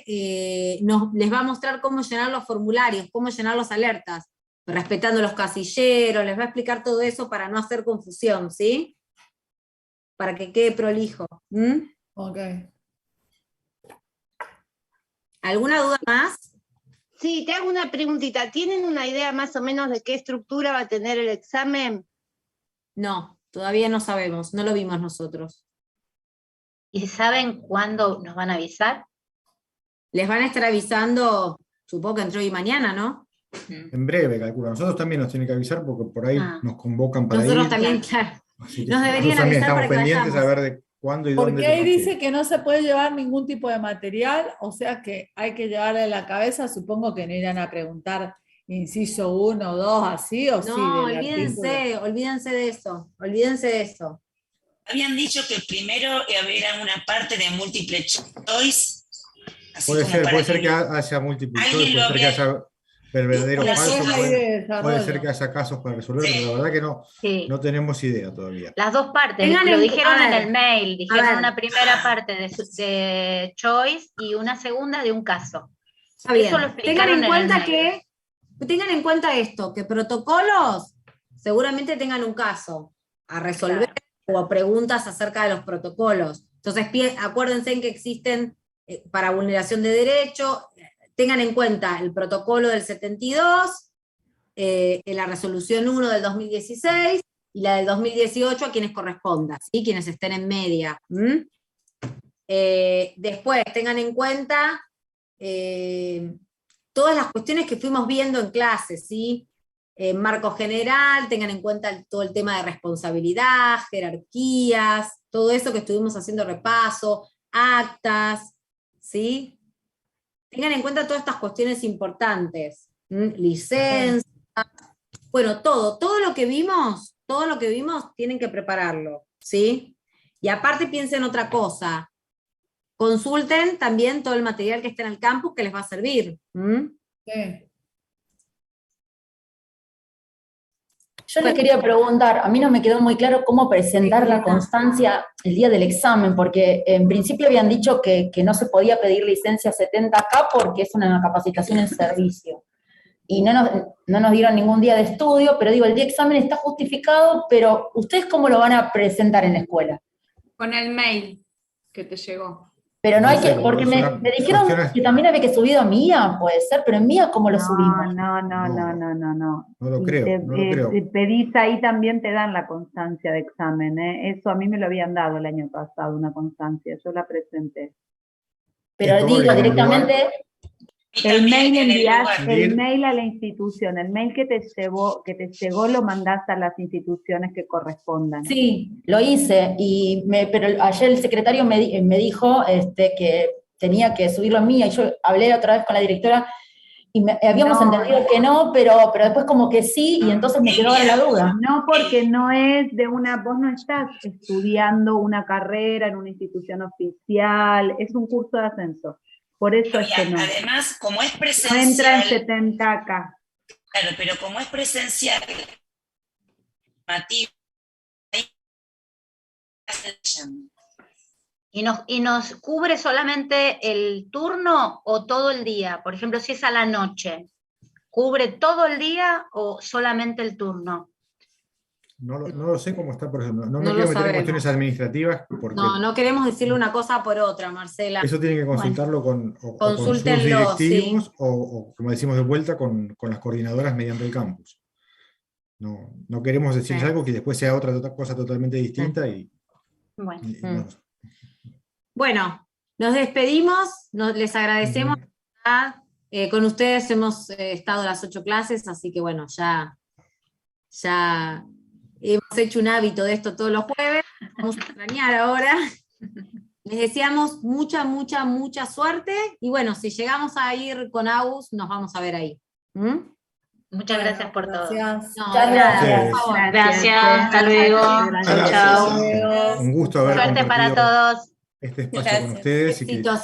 Speaker 1: les va a mostrar cómo llenar los formularios, cómo llenar los alertas, respetando los casilleros, les va a explicar todo eso para no hacer confusión, ¿sí? Para que quede prolijo.
Speaker 6: Ok.
Speaker 1: ¿Alguna duda más?
Speaker 14: Sí, te hago una preguntita. ¿Tienen una idea más o menos de qué estructura va a tener el examen?
Speaker 1: No, todavía no sabemos, no lo vimos nosotros.
Speaker 8: ¿Y saben cuándo nos van a avisar?
Speaker 1: Les van a estar avisando, supongo que entre hoy y mañana, ¿no?
Speaker 10: En breve, calculo. Nosotros también nos tienen que avisar, porque por ahí nos convocan para
Speaker 1: nosotros
Speaker 10: ir.
Speaker 1: También, claro.
Speaker 10: Nos
Speaker 1: deberían avisar
Speaker 10: estamos
Speaker 1: para que
Speaker 10: pendientes
Speaker 1: vayamos.
Speaker 10: a ver de cuándo y dónde.
Speaker 6: Porque ahí dice que no se puede llevar ningún tipo de material, o sea que hay que llevarle la cabeza, supongo que no irán a preguntar inciso 1 o 2, así o sí.
Speaker 1: No, olvídense de eso,
Speaker 5: Habían dicho que primero era una parte de múltiple choice.
Speaker 10: Puede ser que haya múltiple choice, puede ser que haya verdadero o falso, puede ser que haya casos para resolver, pero la verdad que no tenemos idea todavía.
Speaker 8: Las dos partes, lo dijeron en el mail, dijeron una primera parte de choice y una segunda de un caso.
Speaker 1: Eso lo explicaron tengan en cuenta esto, que protocolos seguramente tengan un caso a resolver o preguntas acerca de los protocolos. Entonces acuérdense que existen para vulneración de derecho. Tengan en cuenta el protocolo del 72, la resolución 1 del 2016 y la del 2018 a quienes corresponda, ¿sí? Quienes estén en media. Después tengan en cuenta todas las cuestiones que fuimos viendo en clase, ¿sí? Marco general, tengan en cuenta todo el tema de responsabilidad, jerarquías, todo eso que estuvimos haciendo repaso, actas, ¿sí? Tengan en cuenta todas estas cuestiones importantes, licencia, bueno, todo lo que vimos tienen que prepararlo, ¿sí? Y aparte piensen otra cosa, consulten también todo el material que está en el campus que les va a servir.
Speaker 6: Sí.
Speaker 21: Yo les quería preguntar, a mí no me quedó muy claro cómo presentar la constancia el día del examen, porque en principio habían dicho que no se podía pedir licencia 70K porque es una capacitación en servicio. Y no nos dieron ningún día de estudio, pero digo, el día de examen está justificado, pero ¿ustedes cómo lo van a presentar en la escuela?
Speaker 11: Con el mail que te llegó.
Speaker 21: Pero no hay que, porque me dijeron que también había que subir a Mía, puede ser, pero en Mía, ¿cómo lo subimos?
Speaker 19: No.
Speaker 10: No lo creo.
Speaker 19: Si pedís ahí también te dan la constancia de examen, ¿eh? Eso a mí me lo habían dado el año pasado, una constancia, yo la presenté.
Speaker 21: Pero digo directamente...
Speaker 19: El mail el mail a la institución, el mail que te llegó lo mandaste a las instituciones que correspondan.
Speaker 21: Sí, lo hice, pero ayer el secretario me dijo que tenía que subirlo a mí, y yo hablé otra vez con la directora, y habíamos entendido que no, pero después como que sí, y entonces me quedó la duda.
Speaker 19: No, porque no es vos no estás estudiando una carrera en una institución oficial, es un curso de ascenso. Por eso es que no.
Speaker 5: Además, como es presencial...
Speaker 19: No entra en 70K.
Speaker 5: Claro, pero como es presencial,
Speaker 8: ¿Y nos cubre solamente el turno o todo el día? Por ejemplo, si es a la noche, ¿cubre todo el día o solamente el turno?
Speaker 10: No lo sé cómo está, por ejemplo. No me quiero meter en cuestiones administrativas. Porque
Speaker 1: no queremos decirle una cosa por otra, Marcela.
Speaker 10: Eso tienen que consultarlo con sus directivos, sí. o, como decimos de vuelta, con las coordinadoras mediante el campus. No queremos decirles algo que después sea otra cosa totalmente distinta.
Speaker 1: Bueno, nos despedimos, les agradecemos. Con ustedes hemos estado las 8 clases, así que bueno, ya hemos hecho un hábito de esto todos los jueves, vamos a extrañar ahora. Les deseamos mucha suerte, y bueno, si llegamos a ir con AUS, nos vamos a ver ahí.
Speaker 8: Muchas gracias por todo.
Speaker 1: Gracias,
Speaker 8: hasta luego. Chao.
Speaker 10: Un gusto haber
Speaker 8: Suerte para todos.
Speaker 10: este espacio con ustedes.
Speaker 1: Éxitos.